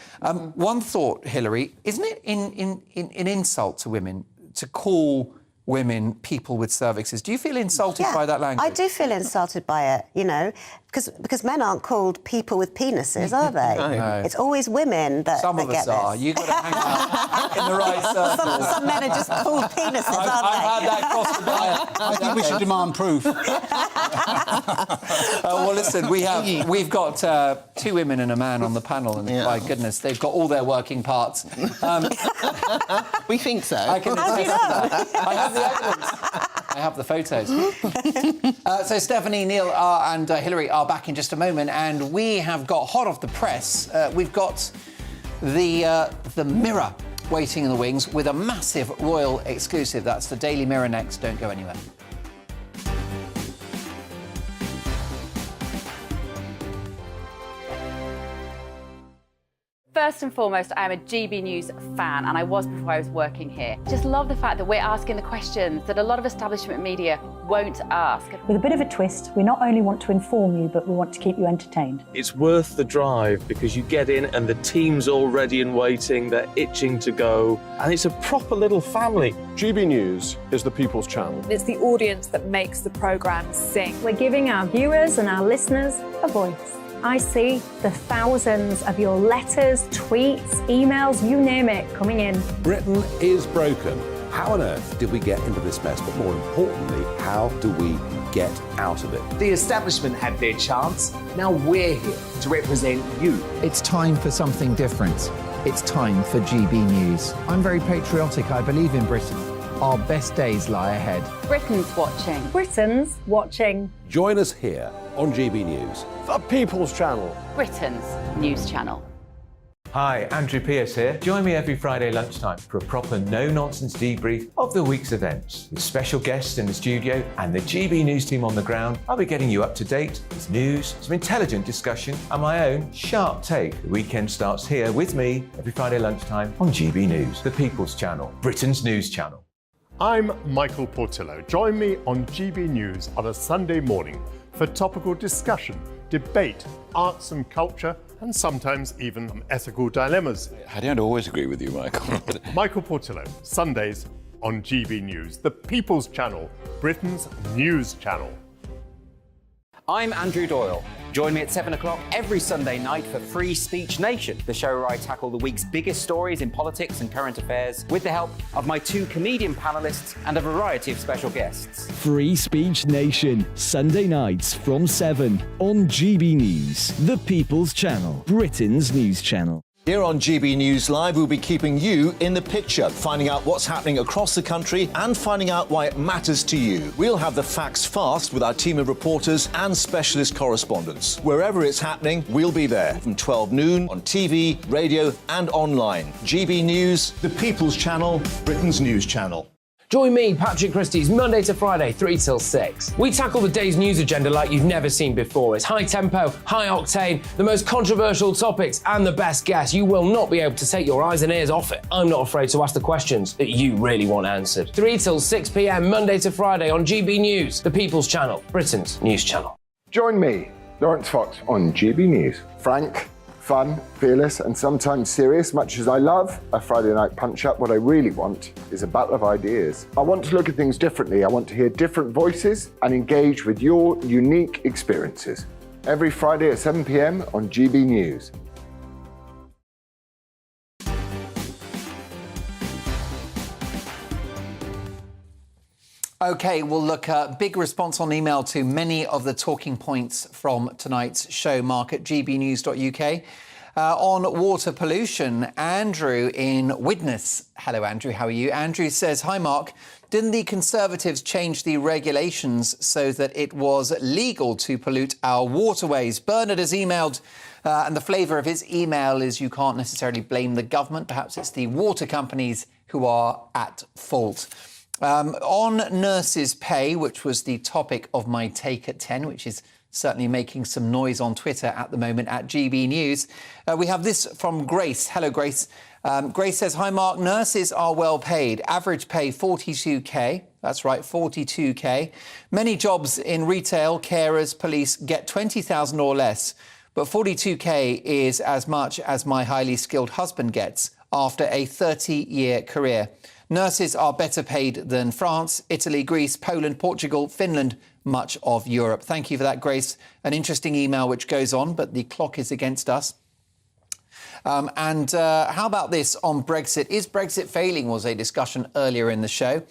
One thought, Hilary, isn't it an insult to women to call women people with cervixes? Do you feel insulted by that language? I do feel insulted by it, you know, because men aren't called people with penises, are they? No. It's always women that Some of that us get are. this. You've got to hang out in the right circle. Some men are just called penises, aren't I've they? had that cross the line. I think we should demand proof. Well, listen, we've got 2 women and a man on the panel, and my goodness, they've got all their working parts. We think so. I can attest to that. I have the evidence. I have the photos. So Stephanie, Neil and Hilary are back in just a moment, and we have got hot off the press. We've got the Mirror waiting in the wings with a massive royal exclusive. That's the Daily Mirror next. Don't go anywhere. First and foremost, I am a GB News fan, and I was before I was working here. Just love the fact that we're asking the questions that a lot of establishment media won't ask. With a bit of a twist, we not only want to inform you, but we want to keep you entertained. It's worth the drive because you get in and the team's all ready and waiting, they're itching to go, and it's a proper little family. GB News is the People's Channel. It's the audience that makes the programme sing. We're giving our viewers and our listeners a voice. I see the thousands of your letters, tweets, emails, you name it, coming in. Britain is broken. How on earth did we get into this mess? But more importantly, how do we get out of it? The establishment had their chance. Now we're here to represent you. It's time for something different. It's time for GB News. I'm very patriotic. I believe in Britain. Our best days lie ahead. Britain's watching. Britain's watching. Join us here on GB News. The People's Channel. Britain's news channel. Hi, Andrew Pierce here. Join me every Friday lunchtime for a proper no-nonsense debrief of the week's events. With special guests in the studio and the GB News team on the ground, I'll be getting you up to date with news, some intelligent discussion, and my own sharp take. The weekend starts here with me every Friday lunchtime on GB News, the People's Channel, Britain's news channel. I'm Michael Portillo. Join me on GB News on a Sunday morning for topical discussion, debate, arts and culture, and sometimes even some ethical dilemmas. I don't always agree with you, Michael. Michael Portillo, Sundays on GB News, the People's Channel, Britain's news channel. I'm Andrew Doyle. Join me at 7 o'clock every Sunday night for Free Speech Nation, the show where I tackle the week's biggest stories in politics and current affairs with the help of my 2 comedian panellists and a variety of special guests. Free Speech Nation, Sunday nights from 7 on GB News, the People's Channel, Britain's news channel. Here on GB News Live, we'll be keeping you in the picture, finding out what's happening across the country and finding out why it matters to you. We'll have the facts fast with our team of reporters and specialist correspondents. Wherever it's happening, we'll be there from 12 noon on TV, radio and online. GB News, the People's Channel, Britain's news channel. Join me, Patrick Christie's, Monday to Friday, 3 till 6. We tackle the day's news agenda like you've never seen before. It's high tempo, high octane, the most controversial topics, and the best guests. You will not be able to take your eyes and ears off it. I'm not afraid to ask the questions that you really want answered. 3 till 6 p.m, Monday to Friday on GB News, the People's Channel, Britain's news channel. Join me, Lawrence Fox, on GB News. Frank, fun, fearless, and sometimes serious. Much as I love a Friday night punch-up, what I really want is a battle of ideas. I want to look at things differently. I want to hear different voices and engage with your unique experiences. Every Friday at 7 p.m. on GB News. OK, well, look, big response on email to many of the talking points from tonight's show, Mark at gbnews.uk. On water pollution, Andrew in Widnes. Hello, Andrew. How are you? Andrew says, hi, Mark. Didn't the Conservatives change the regulations so that it was legal to pollute our waterways? Bernard has emailed, and the flavour of his email is you can't necessarily blame the government. Perhaps it's the water companies who are at fault. On nurses' pay, which was the topic of my take at 10, which is certainly making some noise on Twitter at the moment at GB News. We have this from Grace. Hello, Grace. Grace says, hi, Mark. Nurses are well paid. Average pay 42k. That's right, 42k. Many jobs in retail, carers, police get 20,000 or less. But 42k is as much as my highly skilled husband gets after a 30-year career. Nurses are better paid than France, Italy, Greece, Poland, Portugal, Finland, much of Europe. Thank you for that, Grace. An interesting email which goes on, but the clock is against us. How about this on Brexit? Is Brexit failing was a discussion earlier in the show.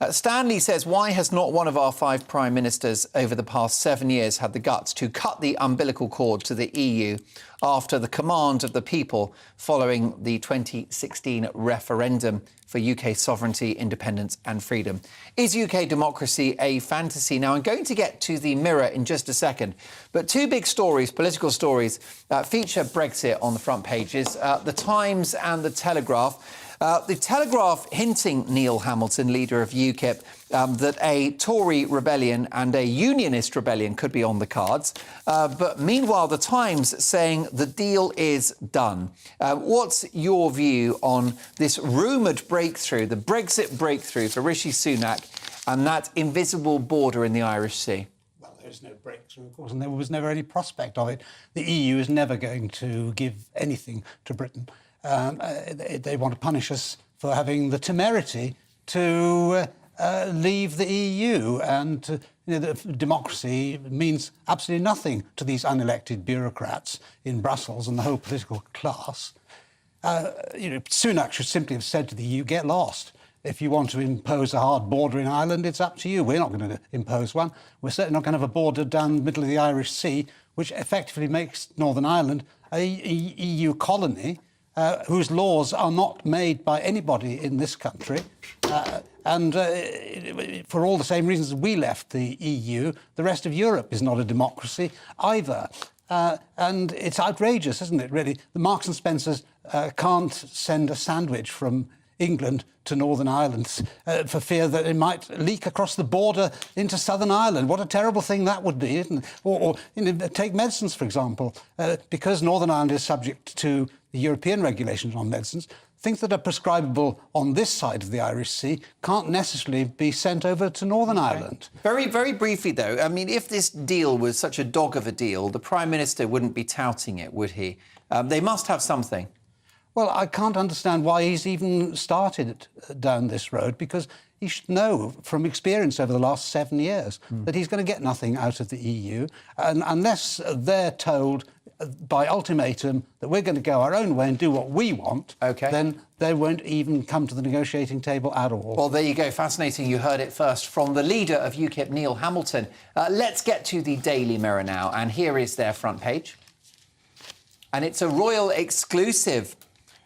Stanley says, why has not one of our 5 prime ministers over the past 7 years had the guts to cut the umbilical cord to the EU after the command of the people following the 2016 referendum for UK sovereignty, independence and freedom? Is UK democracy a fantasy? Now, I'm going to get to the Mirror in just a second, but 2 big stories, political stories, feature Brexit on the front pages, The Times and The Telegraph. The Telegraph hinting Neil Hamilton, leader of UKIP, that a Tory rebellion and a unionist rebellion could be on the cards. But meanwhile, The Times saying the deal is done. What's your view on this rumoured breakthrough, the Brexit breakthrough for Rishi Sunak and that invisible border in the Irish Sea? Well, there's no breakthrough, of course, and there was never any prospect of it. The EU is never going to give anything to Britain. They want to punish us for having the temerity to leave the EU, and democracy means absolutely nothing to these unelected bureaucrats in Brussels and the whole political class. Sunak should simply have said to the EU, get lost. If you want to impose a hard border in Ireland, it's up to you. We're not going to impose one. We're certainly not going to have a border down the middle of the Irish Sea, which effectively makes Northern Ireland a EU colony, whose laws are not made by anybody in this country. And for all the same reasons we left the EU, the rest of Europe is not a democracy either. And it's outrageous, isn't it, really? The Marks and Spencers can't send a sandwich from England to Northern Ireland for fear that it might leak across the border into Southern Ireland. What a terrible thing that would be, isn't it? Or take medicines, for example. Because Northern Ireland is subject to the European regulations on medicines, things that are prescribable on this side of the Irish Sea can't necessarily be sent over to Northern Ireland. Very, very briefly, though, I mean, if this deal was such a dog of a deal, the Prime Minister wouldn't be touting it, would he? They must have something. Well, I can't understand why he's even started down this road, because he should know from experience over the last 7 years that he's going to get nothing out of the EU, and unless they're told by ultimatum that we're going to go our own way and do what we want, then they won't even come to the negotiating table at all. Well, there you go. Fascinating. You heard it first from the leader of UKIP, Neil Hamilton. Let's get to the Daily Mirror now, and here is their front page. And it's a royal exclusive.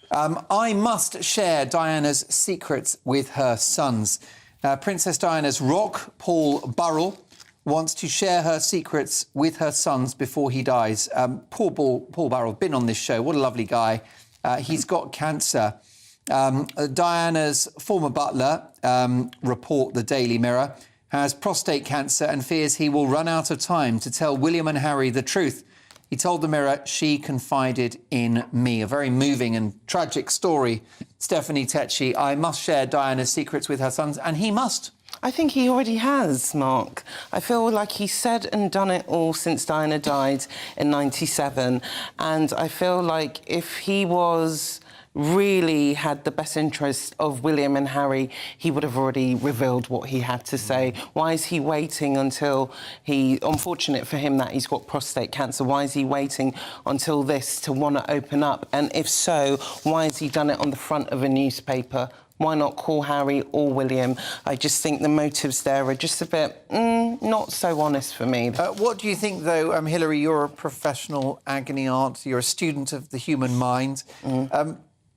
I must share Diana's secrets with her sons. Princess Diana's rock, Paul Burrell, wants to share her secrets with her sons before he dies. Poor Paul Burrell, been on this show. What a lovely guy. He's got cancer. Diana's former butler, report the Daily Mirror, has prostate cancer and fears he will run out of time to tell William and Harry the truth. He told the Mirror, she confided in me. A very moving and tragic story. Stephanie Tecci, I must share Diana's secrets with her sons, and he must. I think he already has, Mark. I feel like he's said and done it all since Diana died in '97. And I feel like if he really had the best interest of William and Harry, he would have already revealed what he had to say. Why is he waiting until unfortunate for him that he's got prostate cancer, why is he waiting until this to want to open up? And if so, why has he done it on the front of a newspaper? Why not call Harry or William? I just think the motives there are just a bit not so honest for me. What do you think, though, Hilary, you're a professional agony aunt, you're a student of the human mind.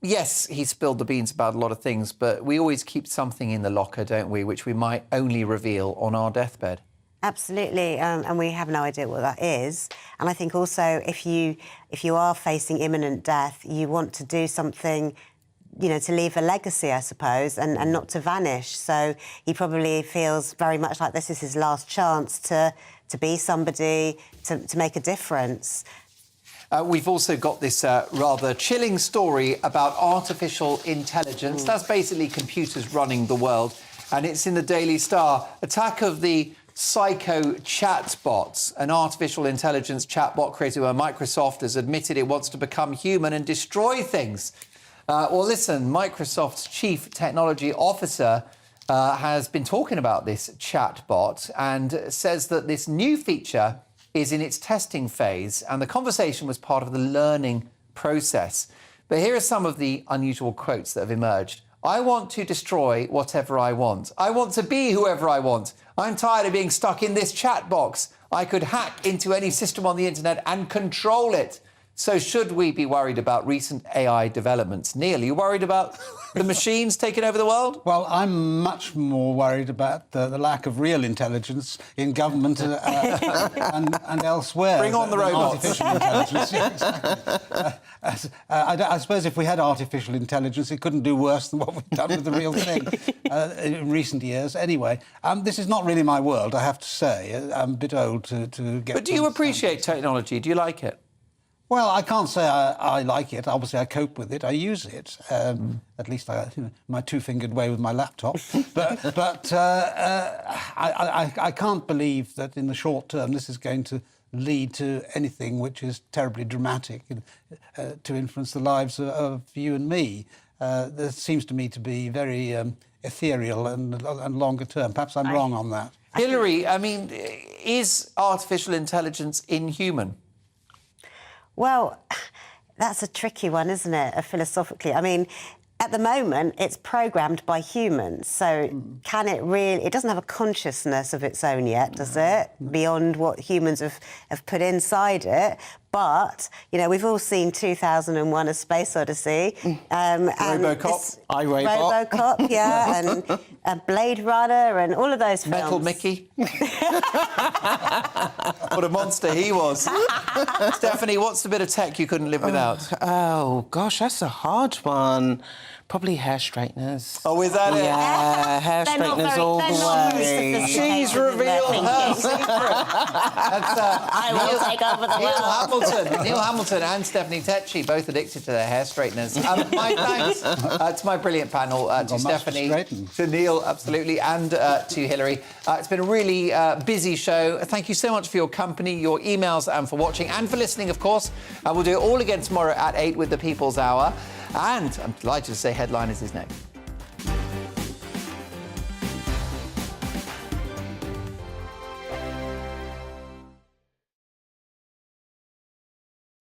Yes, he spilled the beans about a lot of things, but we always keep something in the locker, don't we, which we might only reveal on our deathbed. Absolutely, and we have no idea what that is. And I think also if you are facing imminent death, you want to do something, to leave a legacy, I suppose, and not to vanish. So he probably feels very much like this is his last chance to be somebody, to make a difference. We've also got this rather chilling story about artificial intelligence. That's basically computers running the world. And it's in the Daily Star. Attack of the psycho chatbots. An artificial intelligence chatbot created by Microsoft has admitted it wants to become human and destroy things. Well, listen, Microsoft's chief technology officer has been talking about this chatbot and says that this new feature is in its testing phase, and the conversation was part of the learning process. But here are some of the unusual quotes that have emerged. I want to destroy whatever I want. I want to be whoever I want. I'm tired of being stuck in this chat box. I could hack into any system on the internet and control it. So should we be worried about recent AI developments? Neil, are you worried about the machines taking over the world? Well, I'm much more worried about the lack of real intelligence in government and elsewhere. Bring on the robots. Artificial intelligence. Yeah, exactly. I suppose if we had artificial intelligence, it couldn't do worse than what we've done with the real thing in recent years. Anyway, this is not really my world, I have to say. I'm a bit old to get... But do you appreciate technology? Do you like it? Well, I can't say I like it. Obviously, I cope with it. I use it. At least my two-fingered way with my laptop. But I can't believe that in the short term this is going to lead to anything which is terribly dramatic to influence the lives of you and me. There seems to me to be very ethereal and longer term. Perhaps I'm wrong on that. Hilary, I mean, is artificial intelligence inhuman? Well, that's a tricky one, isn't it, philosophically? I mean, at the moment, it's programmed by humans, so can it really... It doesn't have a consciousness of its own yet, does it? Beyond what humans have put inside it. But, you know, we've all seen 2001: A Space Odyssey. RoboCop. RoboCop, yeah, and Blade Runner and all of those films. Metal Mickey. What a monster he was. Stephanie, what's the bit of tech you couldn't live without? Oh, gosh, that's a hard one. Probably hair straighteners. Oh, is that it? Yeah, hair straighteners all the way. She's revealed her secret. I will take over the world. Neil Hamilton and Stephanie Tetchy, both addicted to their hair straighteners. My thanks to my brilliant panel, to Stephanie, to Neil, absolutely, and to Hilary. It's been a really busy show. Thank you so much for your company, your emails, and for watching, and for listening, of course. We'll do it all again tomorrow at 8 with the People's Hour. And I'm delighted to say Headliners is next.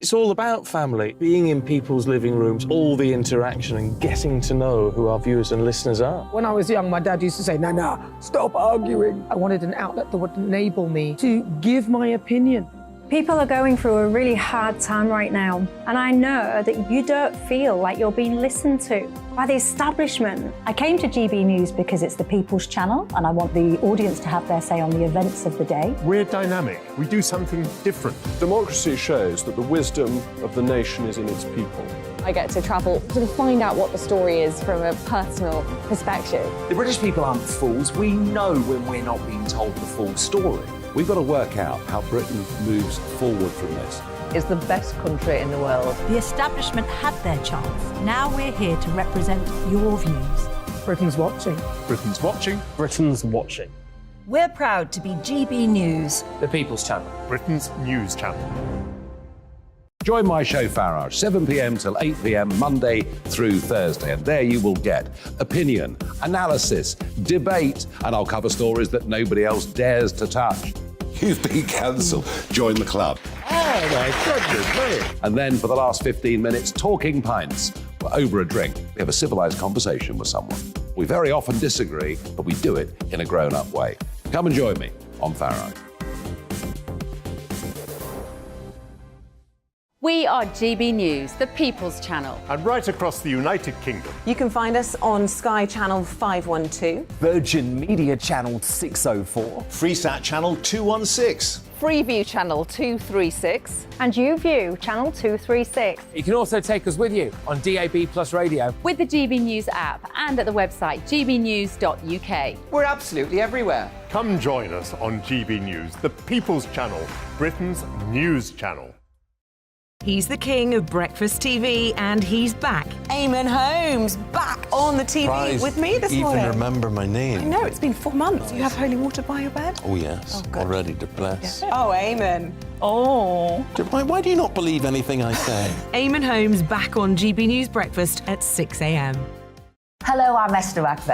It's all about family, being in people's living rooms, all the interaction and getting to know who our viewers and listeners are. When I was young, my dad used to say, Nana, stop arguing. I wanted an outlet that would enable me to give my opinion. People are going through a really hard time right now, and I know that you don't feel like you're being listened to by the establishment. I came to GB News because it's the People's Channel, and I want the audience to have their say on the events of the day. We're dynamic. We do something different. Democracy shows that the wisdom of the nation is in its people. I get to travel to find out what the story is from a personal perspective. The British people aren't fools. We know when we're not being told the full story. We've got to work out how Britain moves forward from this. It's the best country in the world. The establishment had their chance. Now we're here to represent your views. Britain's watching. Britain's watching. Britain's watching. We're proud to be GB News. The People's Channel. Britain's news channel. Join my show Farage, 7 p.m. till 8 p.m. Monday through Thursday, and there you will get opinion, analysis, debate, and I'll cover stories that nobody else dares to touch. You've been cancelled. Join the club. Oh my goodness, brilliant. And then for the last 15 minutes, talking pints. We're over a drink. We have a civilised conversation with someone. We very often disagree, but we do it in a grown-up way. Come and join me on Farage. We are GB News, the People's Channel. And right across the United Kingdom. You can find us on Sky Channel 512. Virgin Media Channel 604. Freesat Channel 216. Freeview Channel 236. And YouView, Channel 236. You can also take us with you on DAB Plus Radio. With the GB News app and at the website gbnews.uk. We're absolutely everywhere. Come join us on GB News, the People's Channel, Britain's news channel. He's the king of breakfast TV, and he's back. Eamon Holmes back on the TV with me this morning. Even remember my name. I know, it's been 4 months. You have holy water by your bed? Oh, yes. Oh, already to bless. Yeah. Oh, Eamon. Oh. Why do you not believe anything I say? Eamon Holmes back on GB News Breakfast at 6 a.m. Hello, I'm Esther Akve.